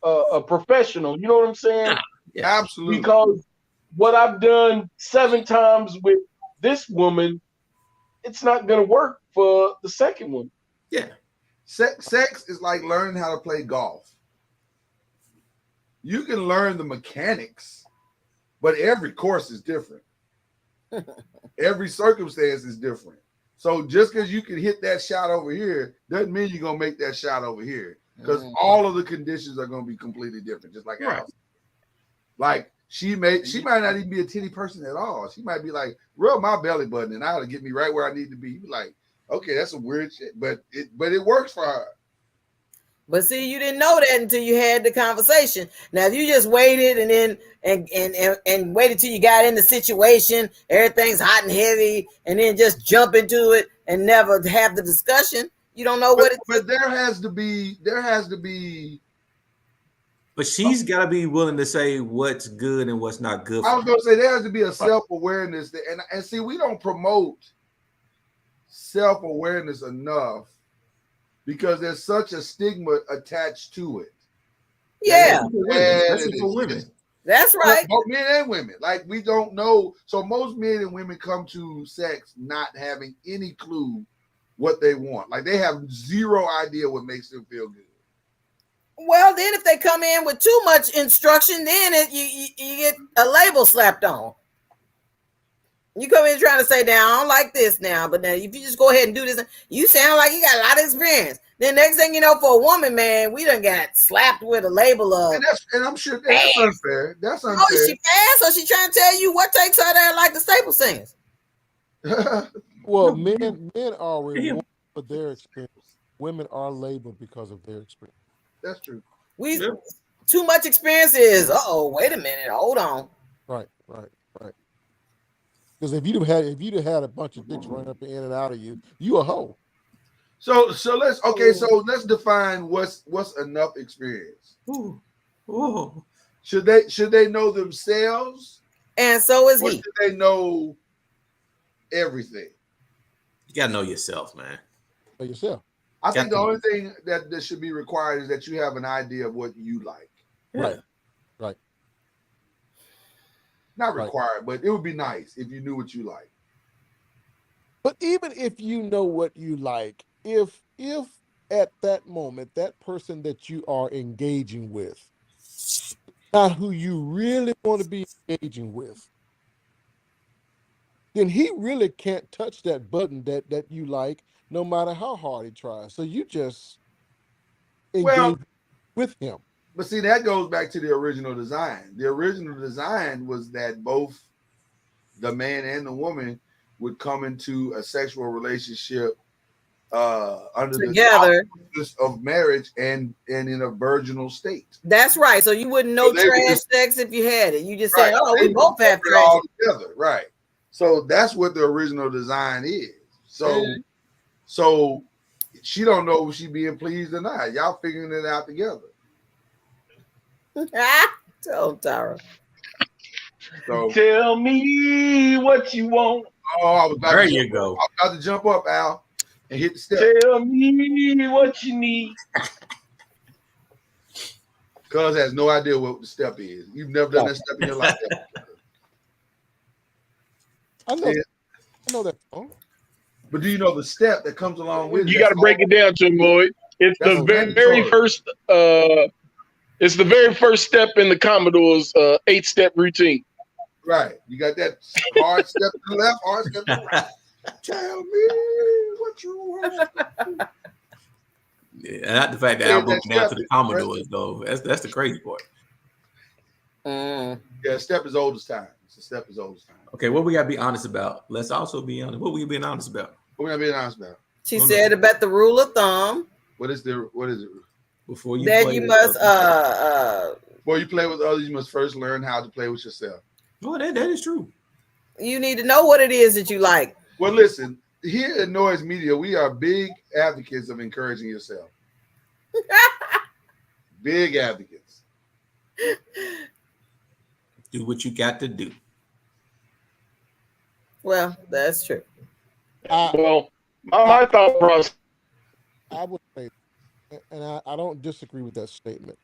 a professional. You know what I'm saying? Yeah, absolutely. Because what I've done 7 times with this woman, it's not going to work for the second one. Yeah. Sex is like learning how to play golf. You can learn the mechanics, but every course is different. Every circumstance is different. So just because you can hit that shot over here doesn't mean you're going to make that shot over here, because all of the conditions are going to be completely different, just like ours. Like she might not even be a titty person at all. She might be like, rub my belly button and that'll get me right where I need to be. You be like, okay, that's some weird shit, but it works for her. But see, you didn't know that until you had the conversation. Now, if you just waited and then and waited till you got in the situation, everything's hot and heavy, and then just jump into it and never have the discussion, you don't know what it's. But there has to be. But she's got to be willing to say what's good and what's not good. I was going to say there has to be a self-awareness, and see, we don't promote self-awareness enough, because there's such a stigma attached to it. Yeah. Especially for women. That's right. Both men and women. Like, we don't know. So most men and women come to sex not having any clue what they want. Like, they have zero idea what makes them feel good. Well, then if they come in with too much instruction, then you get a label slapped on. You come in trying to say, "Now I don't like this now," but now if you just go ahead and do this, you sound like you got a lot of experience. Then next thing you know, for a woman, man, we done got slapped with a label of. And I'm sure that's unfair. That's unfair. Oh, is she fast? Or she trying to tell you what takes her there like the Staple Singers? Well, men are rewarded for their experience. Women are labeled because of their experience. That's true. Too much experience is. Wait a minute, hold on. Right. Because if you'd have had a bunch of dicks running up in and out of you, you a hoe. So let's define what's enough experience. Ooh. Should they know themselves? And so is or he. Should they know everything? You gotta know yourself, man. Know yourself. I think the only thing that should be required is that you have an idea of what you like. Right. Not required, but it would be nice if you knew what you like. But even if you know what you like, if at that moment that person that you are engaging with, not who you really want to be engaging with, then he really can't touch that button that you like, no matter how hard he tries. So you just engage with him. But see, that goes back to the original design. The original design was that both the man and the woman would come into a sexual relationship under together the auspices of marriage and in a virginal state. That's right. So you wouldn't know trash sex if you had it. You just say, "Oh, we both have trash." All together, right? So that's what the original design is. So she don't know if she being pleased or not. Y'all figuring it out together. Tell Tara. So tell me what you want. Oh, I was about there to you go. I was about to jump up, Al, and hit the step. Tell me what you need. Cuz has no idea what the step is. You've never done that step in your life. I know that. But do you know the step that comes along with it? You got to break it down to him, Lloyd. It's the very first. It's the very first step in the Commodore's 8-step routine. Right. You got that hard step to the left, hard step to the right. Tell me what you want. Yeah, not the fact that I broke down to the Commodores, though. That's the crazy part. Yeah, step is old as time. It's a step is old as time. Okay, what we gotta be honest about? Let's also be honest. What we being honest about? What we gotta be honest about? She said about the rule of thumb. What is it? Before you that you must before you play with others, you must first learn how to play with yourself. Oh, that is true. You need to know what it is that you like. Well, listen, here at Noise Media, we are big advocates of encouraging yourself. Big advocates. Do what you got to do. Well, that's true. Well, my thought process. I would say, and I don't disagree with that statement.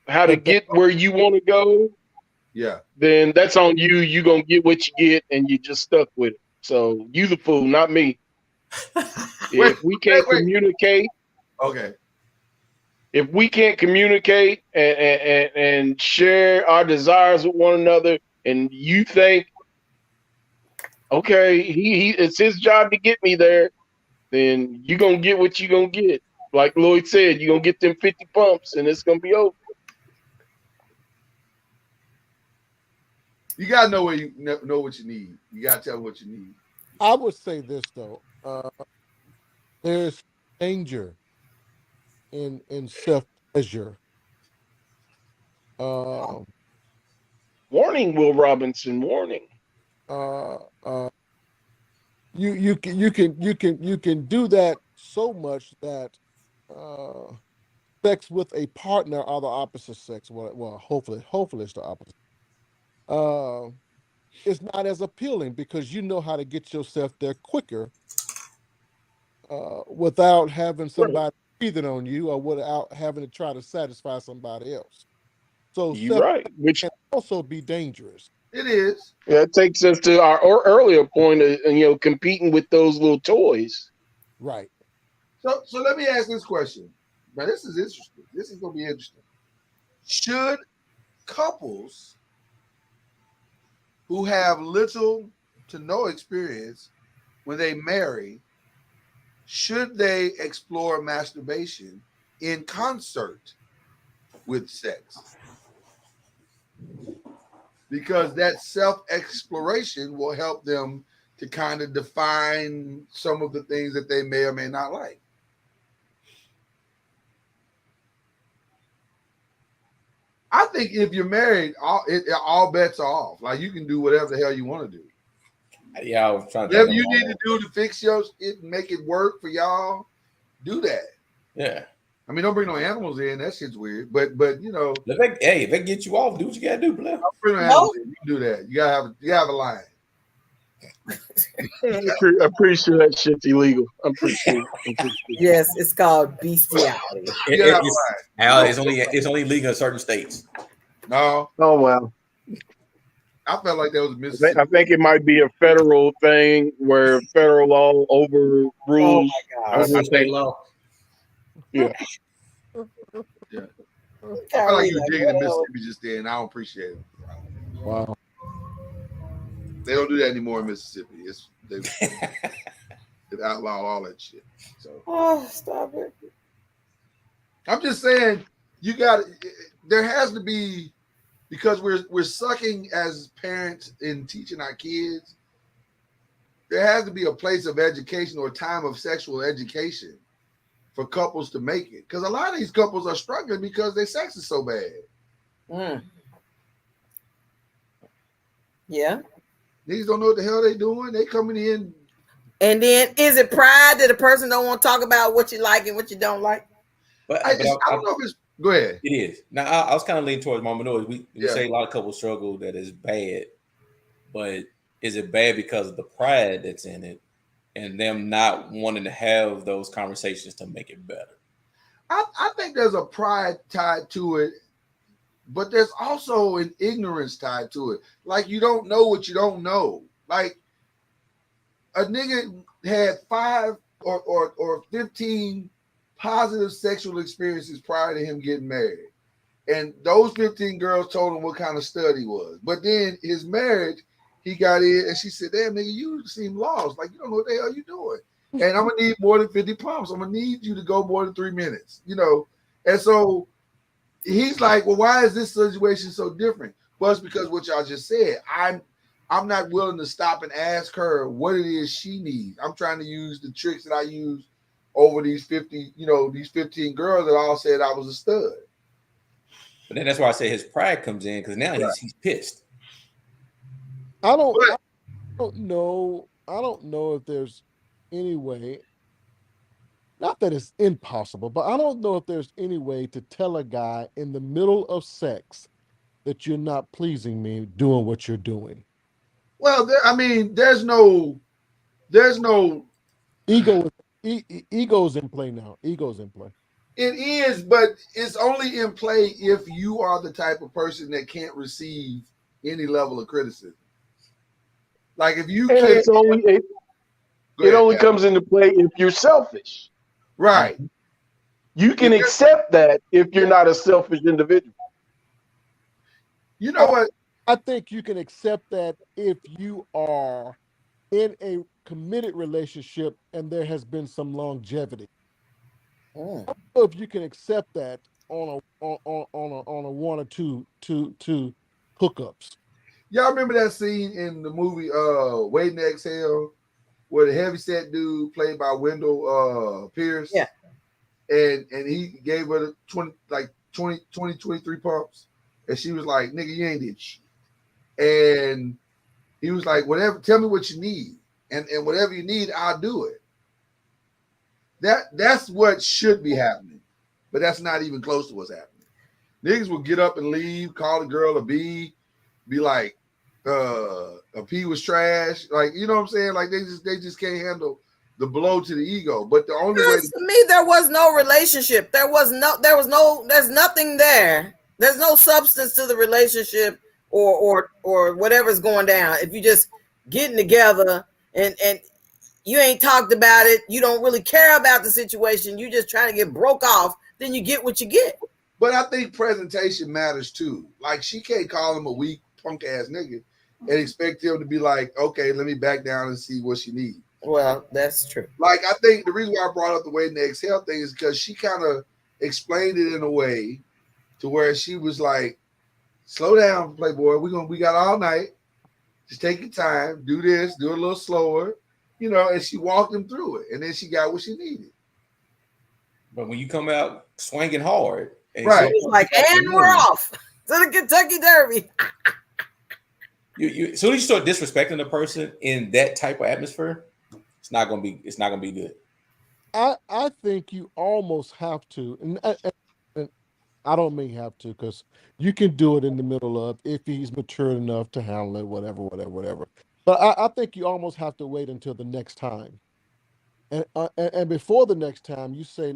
How to get where you want to go? Yeah. Then that's on you. You gonna get what you get, and you just stuck with it. So you the fool, not me. If we can't communicate, okay. If we can't communicate and share our desires with one another, and you think, okay, he it's his job to get me there, then you gonna get what you gonna get. Like Lloyd said, you gonna get them 50 pumps, and it's gonna be over. You gotta know what you know what you need. You gotta tell them what you need. I would say this though: there's danger in self-pleasure. Warning, Will Robinson. Warning. You can do that so much that sex with a partner of the opposite sex. Well, hopefully it's the opposite. It's not as appealing because you know how to get yourself there quicker without having somebody breathing on you or without having to try to satisfy somebody else. So you're right, which can also be dangerous. It is. Yeah, it takes us to our earlier point of competing with those little toys. Right. So let me ask this question. Now this is interesting. This is gonna be interesting. Should couples who have little to no experience when they marry, should they explore masturbation in concert with sex? Because that self-exploration will help them to kind of define some of the things that they may or may not like. I think if you're married, all bets are off. Like you can do whatever the hell you want to do. Yeah, I was trying to. Whatever you need to do to fix your it, make it work for y'all, do that. Yeah. I mean, don't bring no animals in. That shit's weird. But you know, if they get you off, do what you gotta do, bro. Don't bring no animals in. You can do that. You gotta have a line. I'm pretty sure that shit's illegal. I'm pretty sure. Yes, it's called bestiality. It's only legal in certain states. No. Oh wow. I felt like that was Mississippi. I think it might be a federal thing where federal law overrules. Oh my God. State law. Yeah. Yeah. I felt like you were digging in Mississippi just then. And I don't appreciate it. Wow. They don't do that anymore in Mississippi. They've outlawed all that shit. So stop it. I'm just saying, there has to be, because we're sucking as parents in teaching our kids, there has to be a place of education or time of sexual education for couples to make it. Because a lot of these couples are struggling because their sex is so bad. Yeah. Niggas don't know what the hell they doing. They coming in. And then is it pride that a person don't want to talk about what you like and what you don't like? But I don't know if it's. Go ahead. It is. Now I was kind of leaning towards Mama Noise. We say a lot of couples struggle that is bad, but is it bad because of the pride that's in it and them not wanting to have those conversations to make it better? I think there's a pride tied to it, but there's also an ignorance tied to it. Like you don't know what you don't know. Like a nigga had 5 or 15 positive sexual experiences prior to him getting married. And those 15 girls told him what kind of stud he was. But then his marriage, he got in and she said, damn, nigga, you seem lost. Like, you don't know what the hell you doing. And I'm going to need more than 50 pumps. I'm going to need you to go more than 3 minutes, you know. And so he's like, well, why is this situation so different? Well, it's because what y'all just said. I'm not willing to stop and ask her what it is she needs. I'm trying to use the tricks that I use over these 15 girls that all said I was a stud. But then that's why I say his pride comes in, because now he's pissed. I don't know if there's any way, not that it's impossible, but I don't know if there's any way to tell a guy in the middle of sex that you're not pleasing me doing what you're doing. Well, there's no ego's in play now. Ego's in play. It is, but it's only in play if you are the type of person that can't receive any level of criticism. Like if you can't, it only comes into play if you're selfish. Right. You can accept that if you're not a selfish individual. You know what? I think you can accept that if you are in a committed relationship and there has been some longevity. I don't know if you can accept that on a one or two hookups. Y'all remember that scene in the movie Waiting to Exhale where the heavyset dude played by Wendell Pierce? Yeah. And he gave her 23 pumps. And she was like, nigga, you ain't did shit. And he was like, whatever, tell me what you need. And whatever you need, I'll do it. That's what should be happening. But that's not even close to what's happening. Niggas will get up and leave, call the girl a B, be like, a P was trash. Like, you know what I'm saying? Like they just can't handle the blow to the ego. But the only way to me, there was no relationship. There's nothing there. There's no substance to the relationship or whatever's going down. If you just getting together and you ain't talked about it, you don't really care about the situation, you just trying to get broke off, then you get what you get. But I think presentation matters too. Like she can't call him a weak punk ass nigga. and expect him to be like, okay, let me back down and see what she needs. Well, that's true. Like, I think the reason why I brought up the waiting to exhale thing is because she kind of explained it in a way to where she was like, slow down, Playboy. We got all night. Just take your time. Do this. Do it a little slower. You know, and she walked him through it. And then she got what she needed. But when you come out swinging hard, and right? He's like, and we're off to the Kentucky Derby. you as soon as you start disrespecting the person in that type of atmosphere, it's not gonna be good. I think you almost have to, and I don't mean have to, because you can do it in the middle of if he's mature enough to handle it, whatever. But I think you almost have to wait until the next time, and before the next time, you say,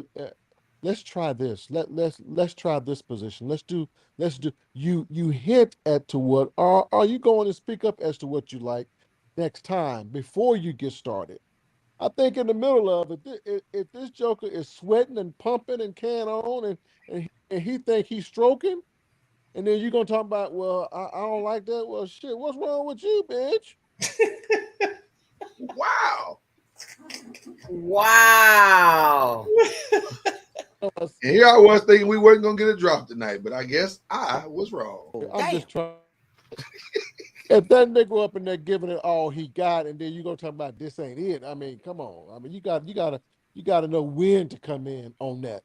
let's try this. Let's try this position. Let's do. You hint at to what are you going to speak up as to what you like next time before you get started. I think in the middle of it, if this joker is sweating and pumping and can on and he think he's stroking, and then you're gonna talk about, well, I don't like that. Well, shit, what's wrong with you, bitch? Wow. And here I was thinking we weren't gonna get a drop tonight, but I guess I was wrong. I'm just trying. If that nigga up in there giving it all he got, and then you gonna talk about this ain't it. I mean, come on. I mean, you gotta know when to come in on that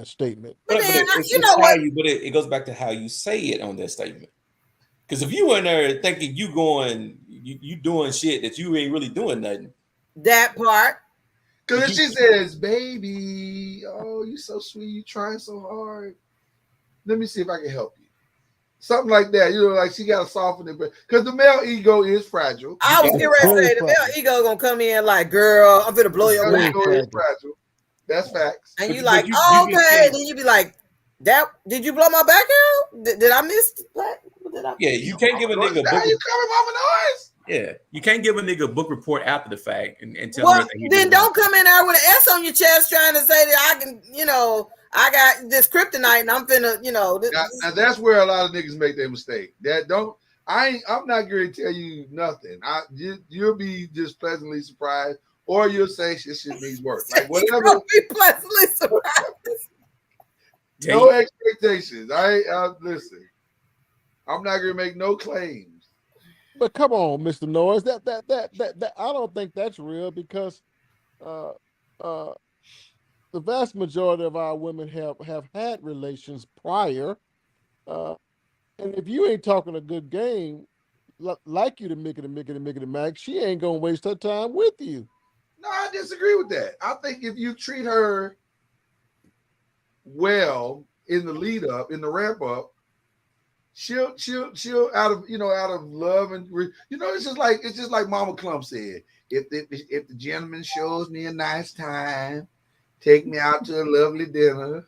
statement. But it goes back to how you say it on that statement. Because if you in there thinking you doing shit that you ain't really doing nothing. That part. Because if she says, baby, oh, you so sweet, you trying so hard. Let me see if I can help you. Something like that, you know, like she got to soften it, because the male ego is fragile. I was getting ready to say the male ego gonna come in like, girl, I'm gonna blow your back. Fragile. That's facts. And you like, okay, then you be like, that did you blow my back out? Did I miss that? Yeah, you can't give a nigga a book. You coming, Mama Noise? Yeah, you can't give a nigga a book report after the fact and tell well, him that then don't come in there with an S on your chest trying to say that I can, you know, I got this kryptonite and I'm finna, you know. Now that's where a lot of niggas make their mistake. I'm not going to tell you nothing. You'll be just pleasantly surprised, or you'll say shit needs work. Like whatever. You'll be pleasantly surprised. No expectations. Listen. I'm not going to make no claims. But come on, Mr. Noise, that I don't think that's real, because the vast majority of our women have had relations prior, and if you ain't talking a good game, like you to Mickey Mac, she ain't gonna waste her time with you. No, I disagree with that. I think if you treat her well in the lead up, in the ramp up, she'll out of love and it's just like Mama Clump said. If the gentleman shows me a nice time, take me out to a lovely dinner,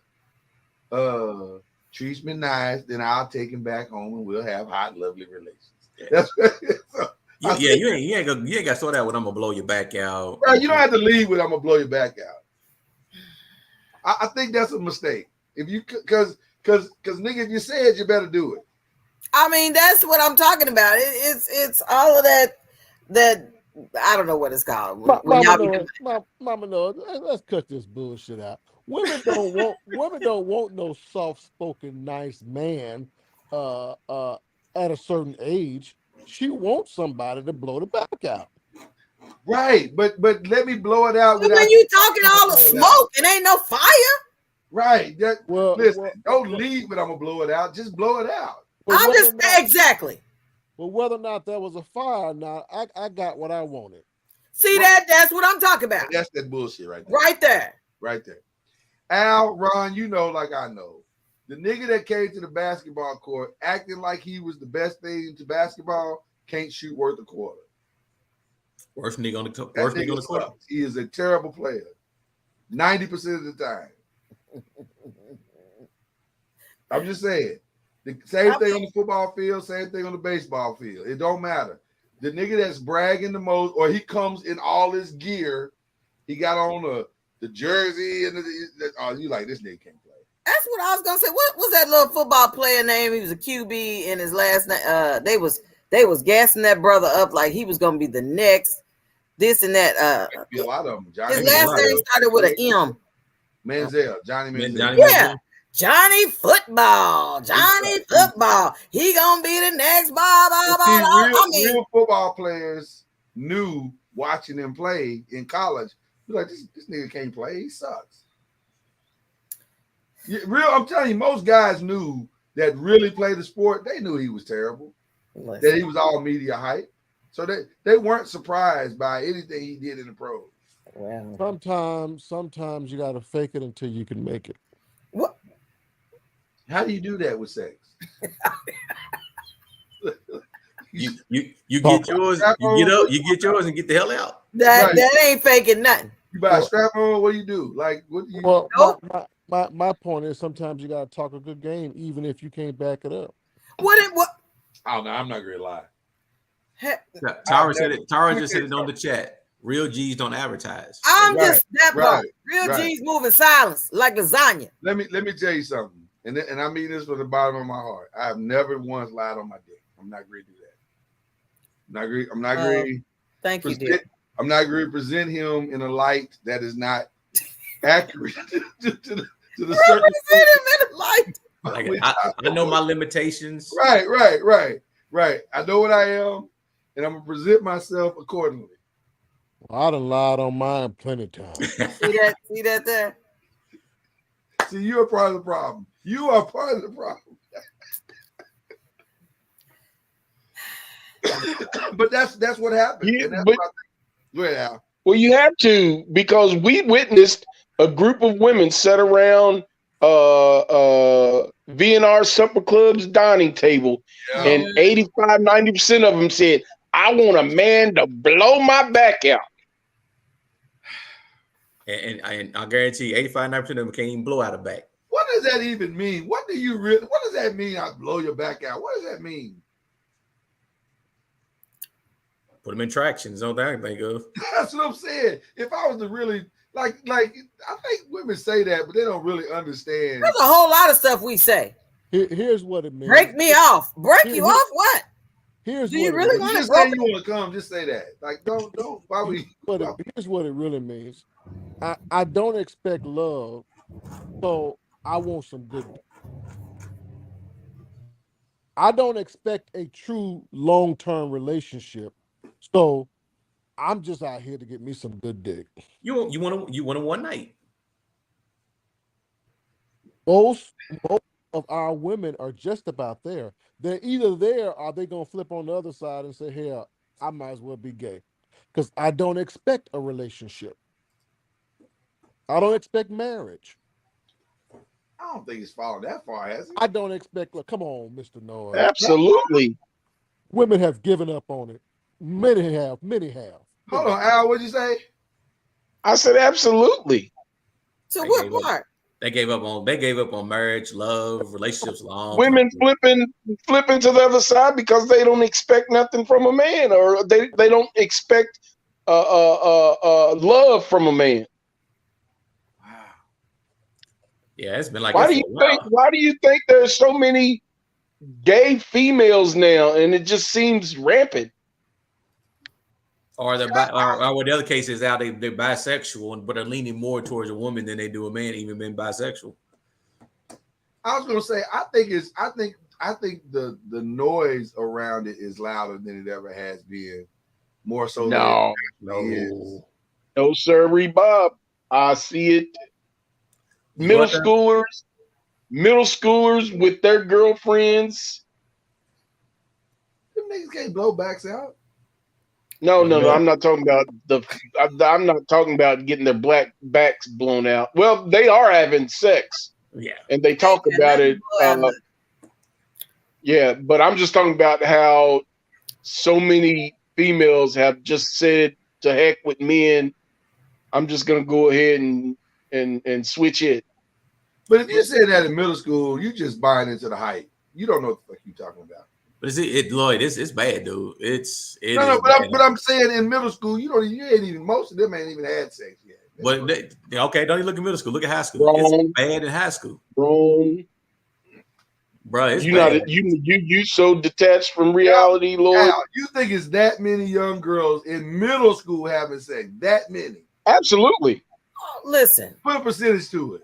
treats me nice, then I'll take him back home and we'll have hot, lovely relations. That's you ain't got to sort out what I'm gonna blow your back out. Right, you don't have to leave with I'm gonna blow your back out. I think that's a mistake. If you because nigga, if you say it, you better do it. I mean, that's what I'm talking about. It's all of that I don't know what it's called. Mama knows. Let's cut this bullshit out. Women don't want no soft-spoken, nice man at a certain age. She wants somebody to blow the back out. Right, but let me blow it out. When you talking all the smoke, it ain't no fire. Right. Listen, don't leave, but I'm gonna blow it out. Just blow it out. I'm just exactly. But whether or not there was a fire or not, I got what I wanted. See that's what I'm talking about. That's that bullshit right there. Right there. Right there. Al, Ron, you know like I know. The nigga that came to the basketball court acting like he was the best thing to basketball can't shoot worth a quarter. Worst nigga on the court. He is a terrible player. 90% of the time. I'm just saying. The same thing on the football field, same thing on the baseball field. It don't matter. The nigga that's bragging the most, or he comes in all his gear, he got on the jersey, and you like, this nigga can't play. That's what I was gonna say. What was that little football player name? He was a QB, and his last name they was They was gassing that brother up like he was gonna be the next this and that. Be a lot of them. Johnny His last name started with an M. Manziel, Johnny Manziel. Johnny Yeah, Johnny Football. Johnny Football. He gonna be the next blah blah blah. Real football players knew watching him play in college. Like this nigga can't play. He sucks. I'm telling you, most guys knew that really played the sport. They knew he was terrible. That he was all media hype. So they weren't surprised by anything he did in the pros. Wow. Sometimes you gotta fake it until you can make it. What? How do you do that with sex? You get yours, you get yours and get the hell out. That ain't faking nothing. You buy a strap on, what do you do? Like what do you my point is sometimes you gotta talk a good game even if you can't back it up. What? I don't know. I'm not gonna lie. Tara said it. Tara just said it on the chat. Real G's don't advertise. I'm just that part. Real G's move in silence like lasagna. Let me tell you something, and I mean this from the bottom of my heart. I have never once lied on my dick. I'm not going to do that. I'm not going. Thank you, dear. I'm not going to present him in a light that is not accurate to the certain. Present him in a light. Like, I know my limitations. Right. I know what I am, and I'm gonna present myself accordingly. Well, I done lied on mine plenty of times. See that there? See, you're part of the problem. You are part of the problem. But that's what happened. Yeah, and that's but, what I think. Go ahead, Al. Well, you have to, because we witnessed a group of women sit around VNR Supper Club's dining table, and 85-90% of them said, I want a man to blow my back out. And I guarantee 85-90% of them can't even blow out a back. What does that even mean? What does that mean? I blow your back out. What does that mean? Put them in tractions, don't that think of? That's what I'm saying. If I was to really like, I think women say that, but they don't really understand. There's a whole lot of stuff we say. Here's what it means. Break me off. Break you off? What? Here's Do you really want to say you want to come? Just say that. Like, don't. Why we? Here's what it really means. I don't expect love, so I want some good. I don't expect a true long-term relationship, so I'm just out here to get me some good dick. You want a one night. Most of our women are just about there. They're either there or they're gonna flip on the other side and say, "Hey, I might as well be gay," because I don't expect a relationship. I don't expect marriage. I don't think it's fallen that far, has it? I don't expect. Look, come on, Mr. Noah. Absolutely. Women have given up on it. Many have. Hold on, Al. What'd you say? I said absolutely. So what part? They gave up on marriage, love, relationships. Women flipping to the other side because they don't expect nothing from a man, or they don't expect love from a man. Yeah, it's been like. Why do you think there's so many gay females now, and it just seems rampant? Or what the other case is out, they're bisexual, but are leaning more towards a woman than they do a man, even being bisexual. I was gonna say, I think the noise around it is louder than it ever has been. More so. No, sir, Bob. I see it. Middle schoolers with their girlfriends. Them niggas can't blow backs out. No. I'm not talking about I'm not talking about getting their black backs blown out. Well, they are having sex. Yeah. And they talk about it. Yeah, but I'm just talking about how so many females have just said, to heck with men. I'm just gonna go ahead and switch it. But if you say that in middle school, you just buying into the hype. You don't know what the fuck you're talking about. But Lloyd, it's bad, dude. But I'm saying in middle school, most of them ain't even had sex yet. But don't you look at middle school? Look at high school. It's bad in high school. Wrong. Bro, it's You bad. not you so detached from reality, Lord. Now, you think it's that many young girls in middle school having sex? That many? Absolutely. Listen. Put a percentage to it.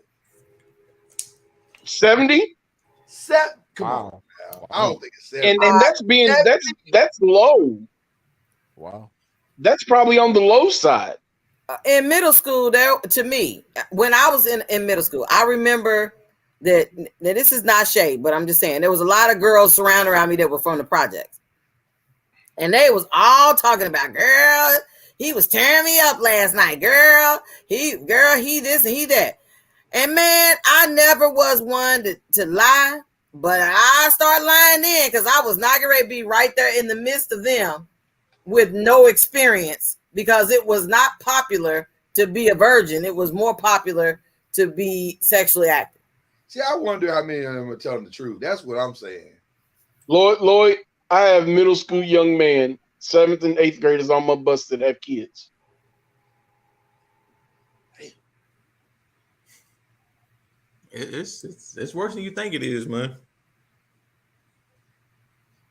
70? Come on. I don't think it's 70. And that's low. Wow. That's probably on the low side. In middle school, there to me, when I was in middle school, I remember that this is not shade, but I'm just saying there was a lot of girls surrounding around me that were from the projects. And they was all talking about, girl, he was tearing me up last night. Girl, he this and he that. And man, I never was one to lie, but I started lying then because I was not going to be right there in the midst of them with no experience, because it was not popular to be a virgin. It was more popular to be sexually active. See, I wonder how many of them are telling the truth. That's what I'm saying. Lloyd, I have middle school young man, 7th and 8th graders on my bus that have kids. It's worse than you think it is, man.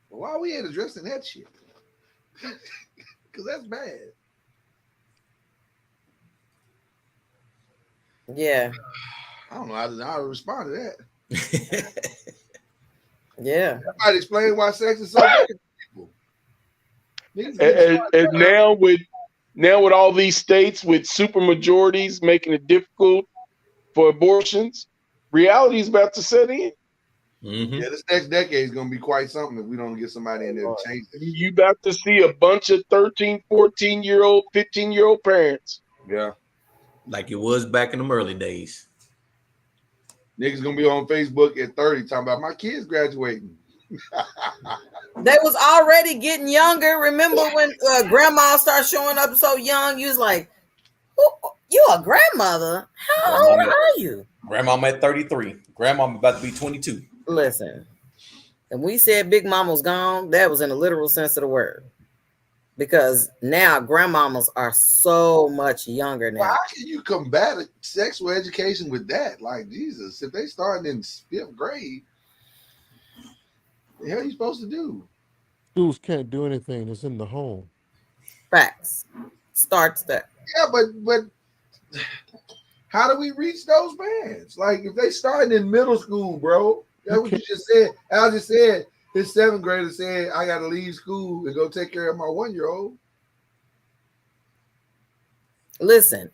Why we ain't addressing that shit? Because that's bad. Yeah. I don't know how to respond to that. Yeah. That might explain why sex is so bad. And now with all these states with super majorities making it difficult for abortions, reality is about to set in. Mm-hmm. Yeah, this next decade is going to be quite something if we don't get somebody in there to change this. You about to see a bunch of 13, 14-year-old, 15-year-old parents. Yeah. Like it was back in them early days. Niggas going to be on Facebook at 30 talking about my kids graduating. They was already getting younger. Remember when grandma started showing up so young? You was like, you a grandmother? How old are you? Grandmama at 33. Grandmama about to be 22. Listen, and we said Big Mama's gone. That was in the literal sense of the word. Because now grandmamas are so much younger now. Well, how can you combat sexual education with that? Like, Jesus, if they starting in 5th grade, the hell are you supposed to do? Schools can't do anything that's in the home. Facts. Starts there. Yeah, but how do we reach those parents? Like, if they starting in middle school, bro, that's what you just said. Al just said his 7th grader said, I got to leave school and go take care of my 1-year-old. Listen,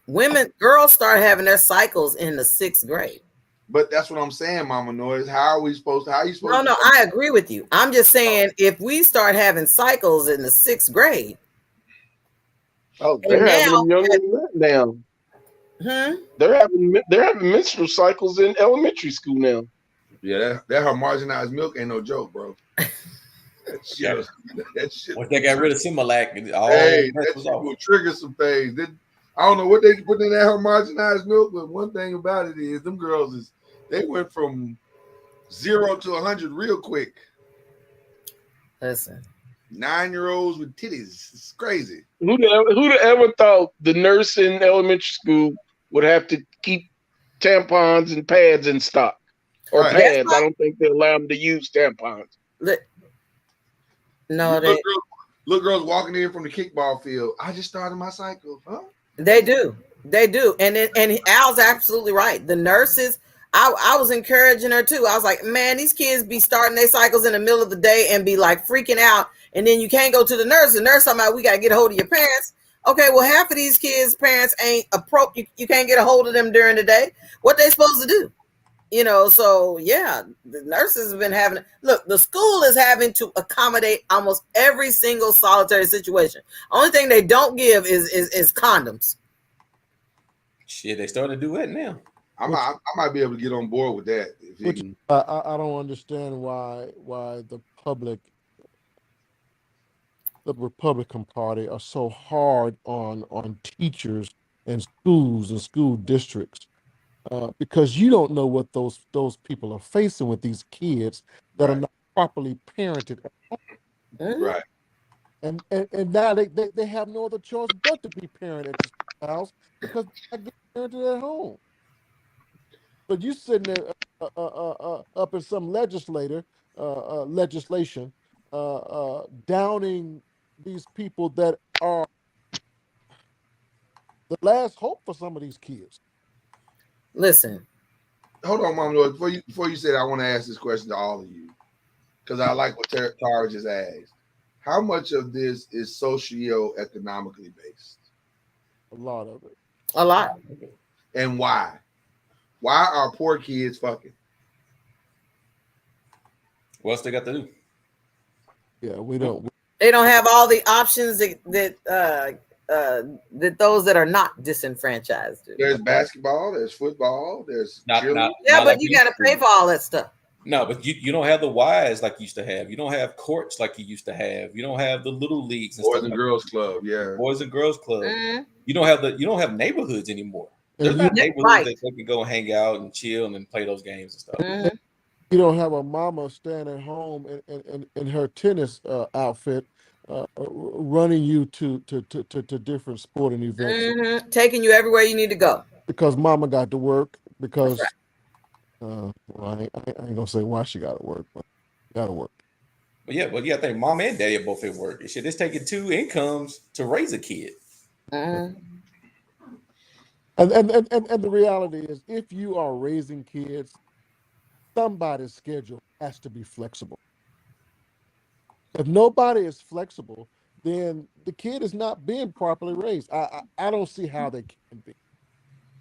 girls start having their cycles in the 6th grade. But that's what I'm saying, Mama Noise. How are you supposed to? No, I agree with you. I'm just saying if we start having cycles in the 6th grade. Oh, they're having them younger than that now. They're having menstrual cycles in elementary school now. Yeah, that homogenized milk ain't no joke, bro. That shit. Once they got rid of Similac, that shit will trigger some things. I don't know what they put in that homogenized milk, but one thing about it is them girls they went from 0 to 100 real quick. Listen, 9-year-olds with titties, it's crazy. Who'd ever thought the nurse in elementary school would have to keep tampons and pads in stock? Or pads. I don't think they allow them to use tampons. No, little girls walking in from the kickball field. I just started my cycle. Huh? They do. And Al's absolutely right. The nurses, I was encouraging her too. I was like, man, these kids be starting their cycles in the middle of the day and be like freaking out. And then you can't go to the nurse. The nurse talking about, we got to get a hold of your parents. Okay, well, half of these kids' parents ain't appropriate. You can't get a hold of them during the day. What they supposed to do? So yeah, the nurses have been having. Look, the school is having to accommodate almost every single solitary situation. Only thing they don't give is condoms. Shit, they starting to do it now. I might be able to get on board with that. I don't understand why the Republican Party are so hard on teachers and schools and school districts. Because you don't know what those people are facing with these kids that are not properly parented at home. Right. And now they have no other choice but to be parented at the house because they're not getting parented at home. But you sitting there up in some legislation, downing these people that are the last hope for some of these kids. Listen. Hold on, Mom Lord. Before you say that, I want to ask this question to all of you because I like what Tara just asked. How much of this is socio-economically based? A lot of it. A lot. And why? Why are poor kids fucking? What else they got to do? Yeah, we don't. They don't have all the options that those that are not disenfranchised do. There's basketball, there's football, there's but you got to pay for all that stuff. No, but you don't have the Y's like you used to have. You don't have courts like you used to have. You don't have the little leagues and Boys and Girls Club, yeah. Boys and Girls Club. Mm-hmm. You don't have neighborhoods anymore. There's not neighborhoods that they can go hang out and chill and play those games and stuff. Mm-hmm. You don't have a mama staying at home in her tennis outfit, running you to different sporting events, mm-hmm. Taking you everywhere you need to go because mama got to work. Because well, I ain't gonna say why she got to work, but got to work. But yeah, I think mom and daddy are both at work. Shit, it's taking two incomes to raise a kid. Mm-hmm. And the reality is, if you are raising kids, somebody's schedule has to be flexible. If nobody is flexible, then the kid is not being properly raised. I don't see how they can be.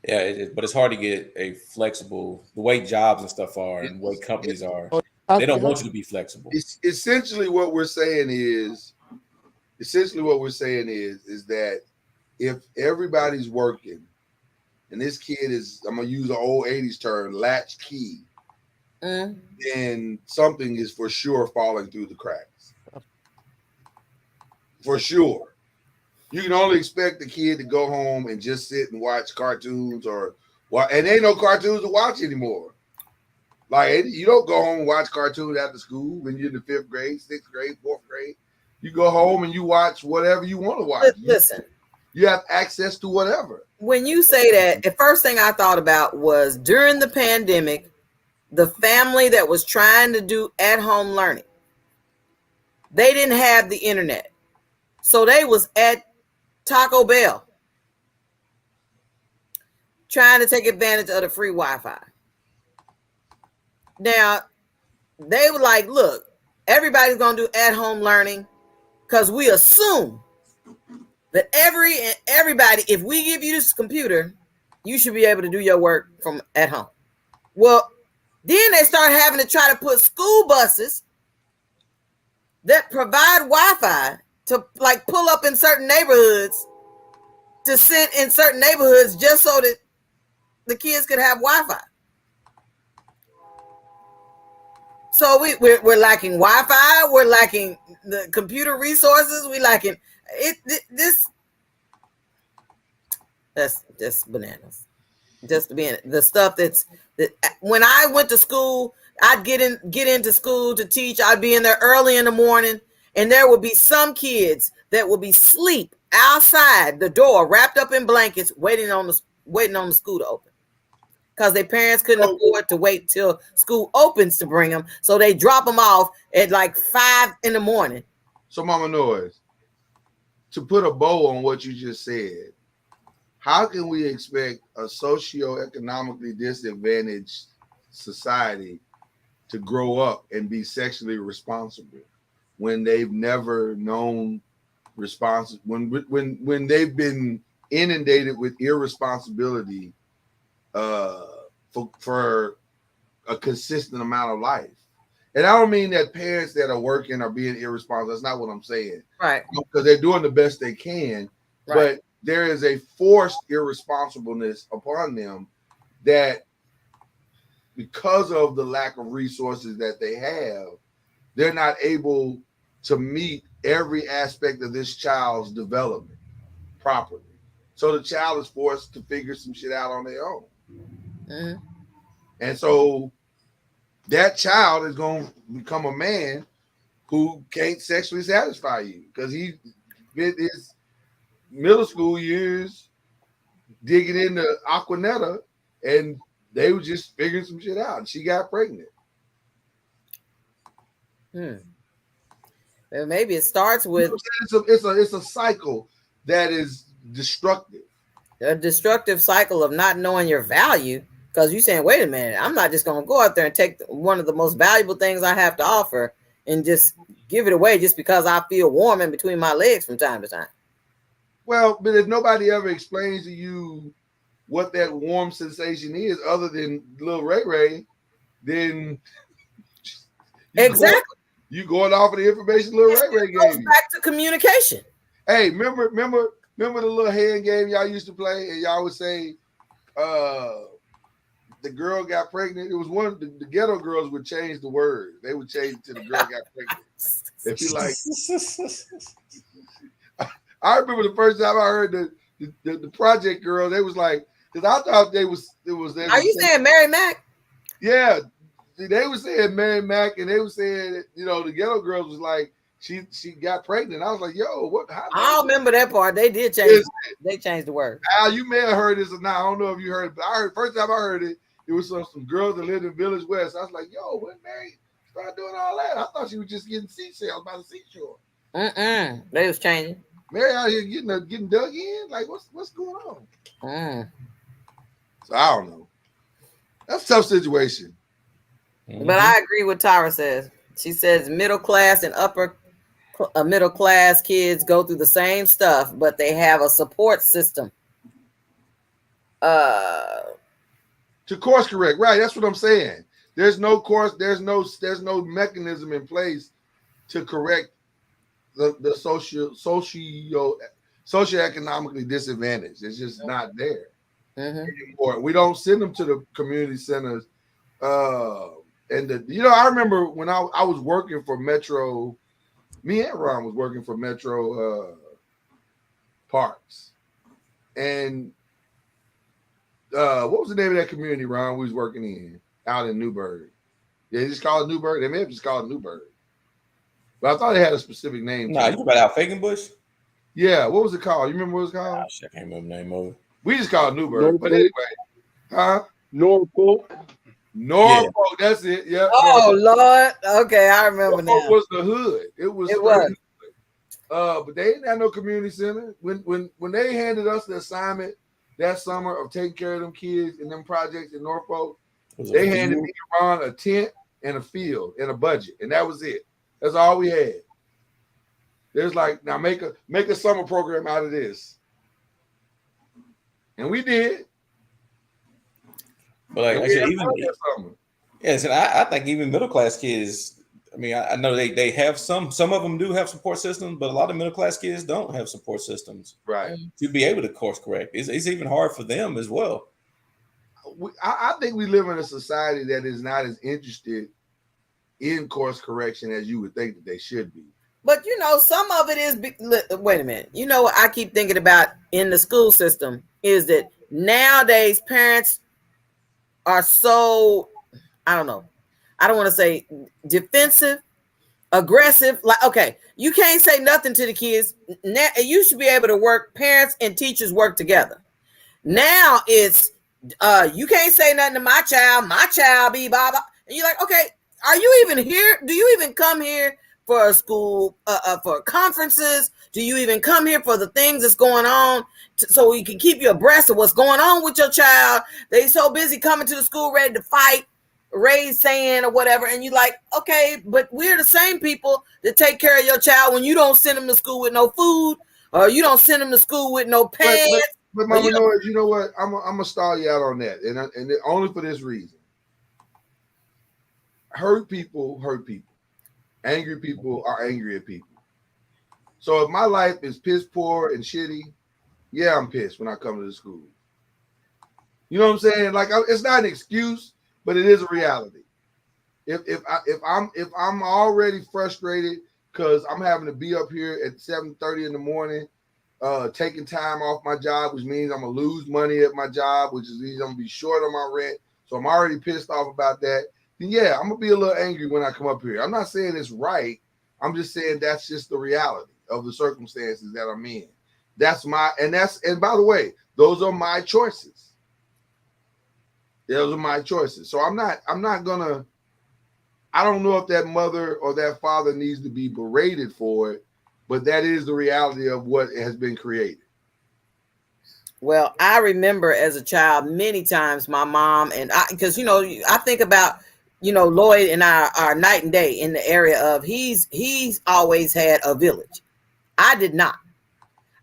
Yeah, but it's hard to get a flexible, the way jobs and stuff are and the way companies are. They don't want you to be flexible. Essentially what we're saying is that if everybody's working and this kid is, I'm gonna use an old 80s term, latchkey, then something is for sure falling through the cracks. For sure. You can only expect the kid to go home and just sit and watch cartoons and there ain't no cartoons to watch anymore. Like, you don't go home and watch cartoons after school when you're in the 5th grade, 6th grade, 4th grade. You go home and you watch whatever you want to watch. Listen. You have access to whatever. When you say that, the first thing I thought about was during the pandemic, the family that was trying to do at-home learning, they didn't have the internet. So they was at Taco Bell trying to take advantage of the free Wi-Fi. Now, they were like, look, everybody's going to do at-home learning because we assume that everybody, if we give you this computer, you should be able to do your work from at home. Well, then they start having to try to put school buses that provide Wi-Fi to like pull up in certain neighborhoods, to sit in certain neighborhoods just so that the kids could have Wi-Fi. So we're lacking Wi-Fi. We're lacking the computer resources. We're lacking this. That's just bananas. Just being the stuff that when I went to school, I'd get into school to teach. I'd be in there early in the morning, and there would be some kids that would be asleep outside the door, wrapped up in blankets, waiting on the school to open, because their parents couldn't afford to wait till school opens to bring them, so they drop them off at like 5 in the morning. So, Mama Noise, to put a bow on what you just said, how can we expect a socioeconomically disadvantaged society to grow up and be sexually responsible when they've never known responsible, when they've been inundated with irresponsibility for a consistent amount of life? And I don't mean that parents that are working are being irresponsible. That's not what I'm saying. Right. Because they're doing the best they can. Right. But there is a forced irresponsibleness upon them that, because of the lack of resources that they have, they're not able to meet every aspect of this child's development properly. So the child is forced to figure some shit out on their own. Mm-hmm. And so that child is going to become a man who can't sexually satisfy you because he spent his middle school years digging into Aquanetta, and they were just figuring some shit out, and she got pregnant. Well, maybe it starts with it's a cycle that is destructive. A destructive cycle of not knowing your value, because you're saying, wait a minute, I'm not just going to go out there and take one of the most valuable things I have to offer and just give it away just because I feel warm in between my legs from time to time. Well, but if nobody ever explains to you what that warm sensation is other than Lil Ray Ray, then you going off of the information Lil Ray Ray gave you. Back to communication. Hey, remember the little hand game y'all used to play, and y'all would say, the girl got pregnant. It was one of the ghetto girls would change the word. They would change it to the girl got pregnant. They'd be like, I remember the first time I heard the project girl, they was like, because I thought it was. Are you saying Mary Mac? Yeah, they were saying Mary Mac, and they were saying, the ghetto girls was like, she got pregnant. I was like, yo, what? I don't remember that part. They did change. They changed the word. Al, you may have heard this or not. I don't know if you heard it, but I heard first time I heard it. It was some girls that lived in Village West. I was like, yo, when Mary started doing all that, I thought she was just getting seashells by the seashore. They was changing. Mary out here getting dug in. Like, what's going on? So I don't know. That's a tough situation. But I agree with Tyra says. She says middle class and upper middle class kids go through the same stuff, but they have a support system. To course correct, right? That's what I'm saying. There's no course. There's no mechanism in place to correct the socioeconomically disadvantaged. It's just not there anymore. We don't send them to the community centers. I remember when I was working for Metro. Me and Ron was working for Metro Parks, and what was the name of that community, Ron, we was working in out in Newburgh? Yeah, they just call it Newburgh. They may have just called it Newburgh. But I thought it had a specific name. No, you about out Fakenbush? Yeah, what was it called? You remember what it was called? Gosh, I can't remember the name of it. We just called it Newburgh. But anyway, Norfolk. Yeah. That's it. Yeah. Oh Lord. Okay, I remember now. Norfolk was the hood. It was. But they didn't have no community center. When they handed us the assignment that summer of taking care of them kids and them projects in Norfolk, they handed me around a tent and a field and a budget, and that was it. That's all we had. There's like, now make a summer program out of this, and we did. But like I said, I think even middle class kids. I mean, I know they have some of them do have support systems, but a lot of middle class kids don't have support systems, right? To be able to course correct, it's even hard for them as well. I think we live in a society that is not as interested in course correction as you would think that they should be. But some of it is. Wait a minute. What I keep thinking about in the school system is that nowadays parents are so, I don't know. I don't want to say defensive, aggressive. Like, okay, you can't say nothing to the kids. Now, you should be able to work. Parents and teachers work together. Now it's you can't say nothing to my child be blah blah. And you're like, okay, are you even here? Do you even come here for a school for conferences? Do you even come here for the things that's going on so we can keep you abreast of what's going on with your child? They so busy coming to the school ready to fight, raise saying or whatever, and you like, okay, but we're the same people that take care of your child when you don't send them to school with no food, or you don't send them to school with no pants. But Mama Noise, you know what? I'm gonna stall you out on that, and only for this reason: hurt people hurt people. Angry people are angry at people. So if my life is piss poor and shitty, yeah, I'm pissed when I come to the school. You know what I'm saying? Like, it's not an excuse, but it is a reality. If I'm already frustrated because I'm having to be up here at 7:30 in the morning, taking time off my job, which means I'm gonna lose money at my job, which means I'm gonna be short on my rent. So I'm already pissed off about that. Then yeah, I'm gonna be a little angry when I come up here. I'm not saying it's right. I'm just saying that's just the reality of the circumstances that I'm in. And by the way, those are my choices. Those are my choices. So I'm not gonna. I don't know if that mother or that father needs to be berated for it, but that is the reality of what has been created. Well, I remember as a child many times my mom and I, because I think about Lloyd and our night and day in the area of he's always had a village. I did not.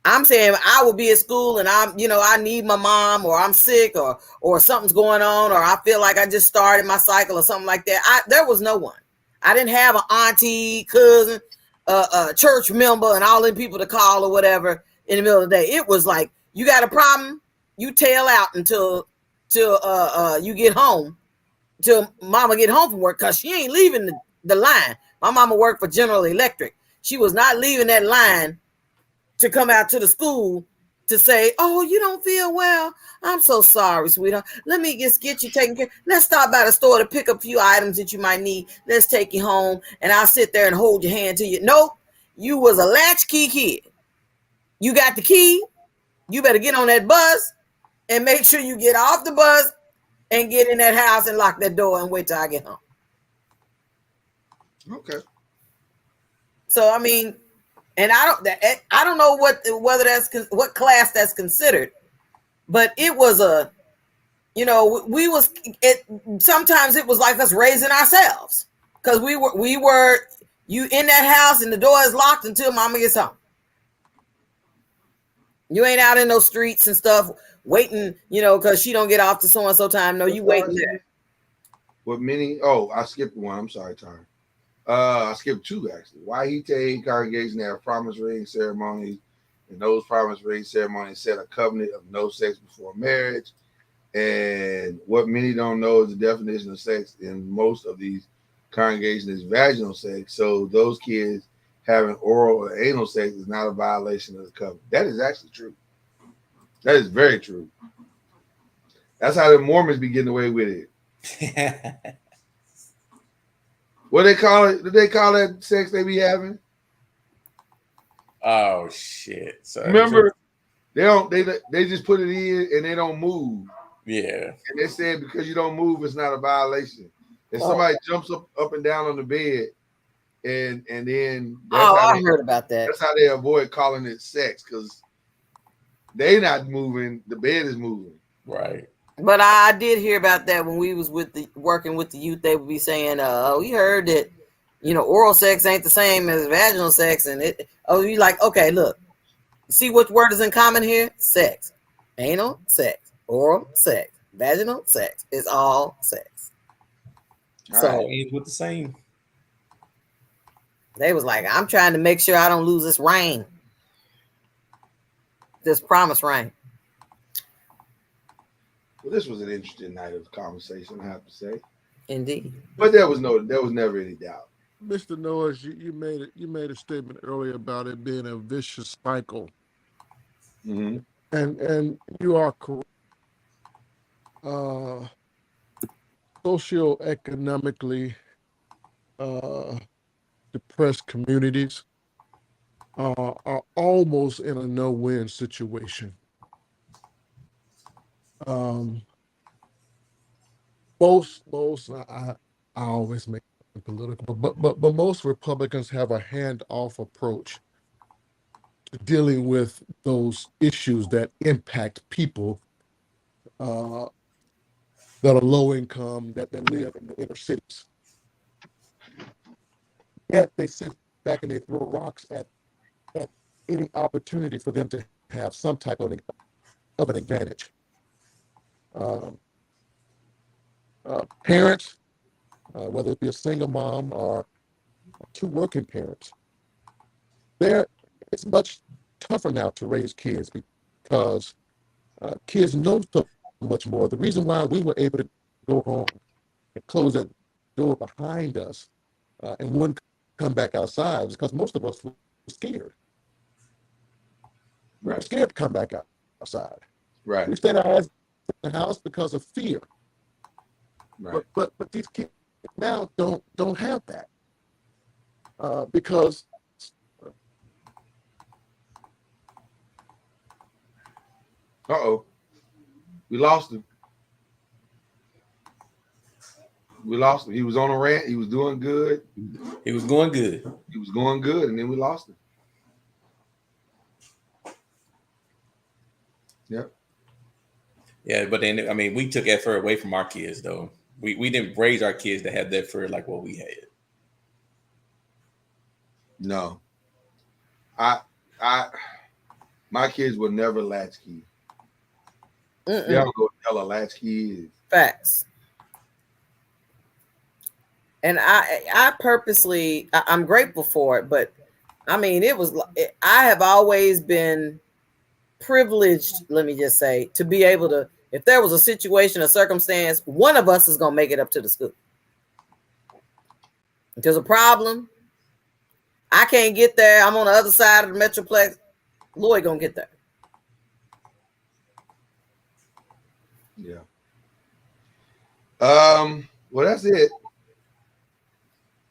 I'm saying I will be at school and I need my mom, or I'm sick, or something's going on, or I feel like I just started my cycle or something like that. There was no one. I didn't have an auntie, cousin, a church member, and all them people to call or whatever in the middle of the day. It was like, you got a problem, you tail out until you get home, till mama get home from work, because she ain't leaving the line. My mama worked for General Electric. She was not leaving that line to come out to the school to say, oh, you don't feel well. I'm so sorry, sweetheart. Let me just get you taken care. Let's stop by the store to pick up a few items that you might need. Let's take you home, and I'll sit there and hold your hand till you. Nope, you was a latchkey kid. You got the key. You better get on that bus and make sure you get off the bus and get in that house and lock that door and wait till I get home. Okay. So, I mean, and I don't know whether that's what class that's considered, but it was sometimes it was like us raising ourselves, because we were you in that house and the door is locked until mama gets home. You ain't out in those streets and stuff waiting, because she don't get off to so and so time. No, you waiting there. What many? Oh, I skipped one. I'm sorry, Tyler. I skipped two actually. Wahite congregation have promise ring ceremonies, and those promise ring ceremonies set a covenant of no sex before marriage. And what many don't know is the definition of sex in most of these congregations is vaginal sex. So those kids having oral or anal sex is not a violation of the covenant. That is actually true. That is very true. That's how the Mormons be getting away with it. What they call it? Do they call that sex they be having? Oh shit! So remember, they just put it in and they don't move. Yeah. And they said because you don't move, it's not a violation. If somebody jumps up and down on the bed, and then I heard about that. That's how they avoid calling it sex, because they not moving, the bed is moving. Right. But I did hear about that when we was working with the youth. They would be saying, we heard that, oral sex ain't the same as vaginal sex. And you like, okay, look, see what word is in common here? Sex. Anal sex. Oral sex. Vaginal sex. It's all sex. So ends with the same. They was like, I'm trying to make sure I don't lose this ring. This promise ring. Well, this was an interesting night of conversation, I have to say. Indeed. But there was never any doubt. Mr. NOIZ, you made a statement earlier about it being a vicious cycle. Mm-hmm. And you are correct. Socioeconomically depressed communities are almost in a no-win situation. Most I always make it political, but most Republicans have a handoff approach to dealing with those issues that impact people that are low income, that live in the inner cities. Yet they sit back and they throw rocks at any opportunity for them to have some type of an advantage. Parents, whether it be a single mom or two working parents, it's much tougher now to raise kids because kids know so much more. The reason why we were able to go home and close that door behind us and wouldn't come back outside was because most of us were scared. We were scared to come back outside. Right. We stayed our ass in the house because of fear. Right. But these kids now don't have that because we lost him. We lost him. He was on a rant. He was doing good. He was going good. He was going good, and then we lost him. Yep. Yeah, but then I mean, we took effort away from our kids, though. We didn't raise our kids to have that effort like what we had. No. My kids will never latchkey. They don't know what the hell a latchkey is. Facts. And I purposely, I'm grateful for it, but I mean, I have always been privileged, let me just say, to be able to, if there was a situation, a circumstance, one of us is going to make it up to the school. If there's a problem, I can't get there. I'm on the other side of the Metroplex. Lloyd going to get there. Yeah. Well, that's it.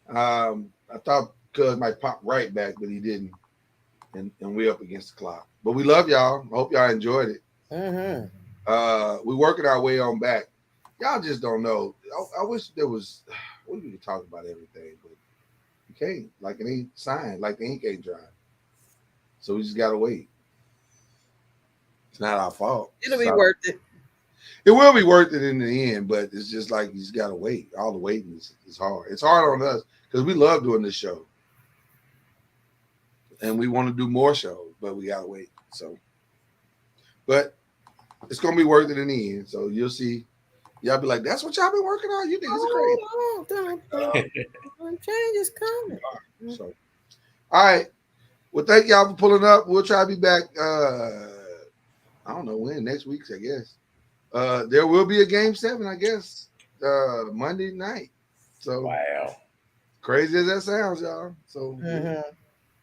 I thought Cuz might pop right back, but he didn't. And we're up against the clock. But we love y'all. I hope y'all enjoyed it. We're working our way on back. Y'all just don't know. I wish there was, we could talk about everything, but you can't. Like it ain't signed, like the ink ain't dry. So we just gotta wait. It's not our fault. It'll be worth it. It will be worth it in the end, but it's just like you just gotta wait. All the waiting is hard. It's hard on us because we love doing this show. And we want to do more shows, but we gotta wait. So, but it's gonna be worth it in the end. So you'll see. Y'all be like, "That's what y'all been working on." You niggas crazy. Change is coming. So, all right. Well, thank y'all for pulling up. We'll try to be back. I don't know when. Next week, I guess. There will be a game 7, I guess, Monday night. So wow, crazy as that sounds, y'all. So.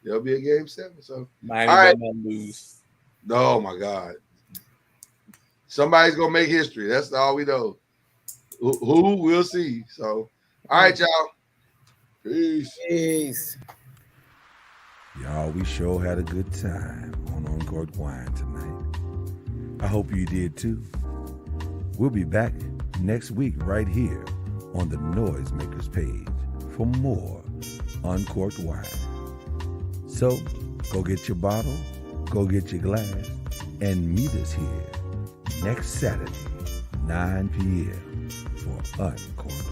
There'll be a game 7. So Miami all right. lose. Oh my God. Somebody's gonna make history. That's all we know. Who we'll see. So all right, y'all. Peace. Y'all, we sure had a good time on Uncorked Wine tonight. I hope you did too. We'll be back next week right here on the Noisemakers page for more Uncorked Wine. So, go get your bottle, go get your glass, and meet us here next Saturday, 9 p.m. for Uncorked.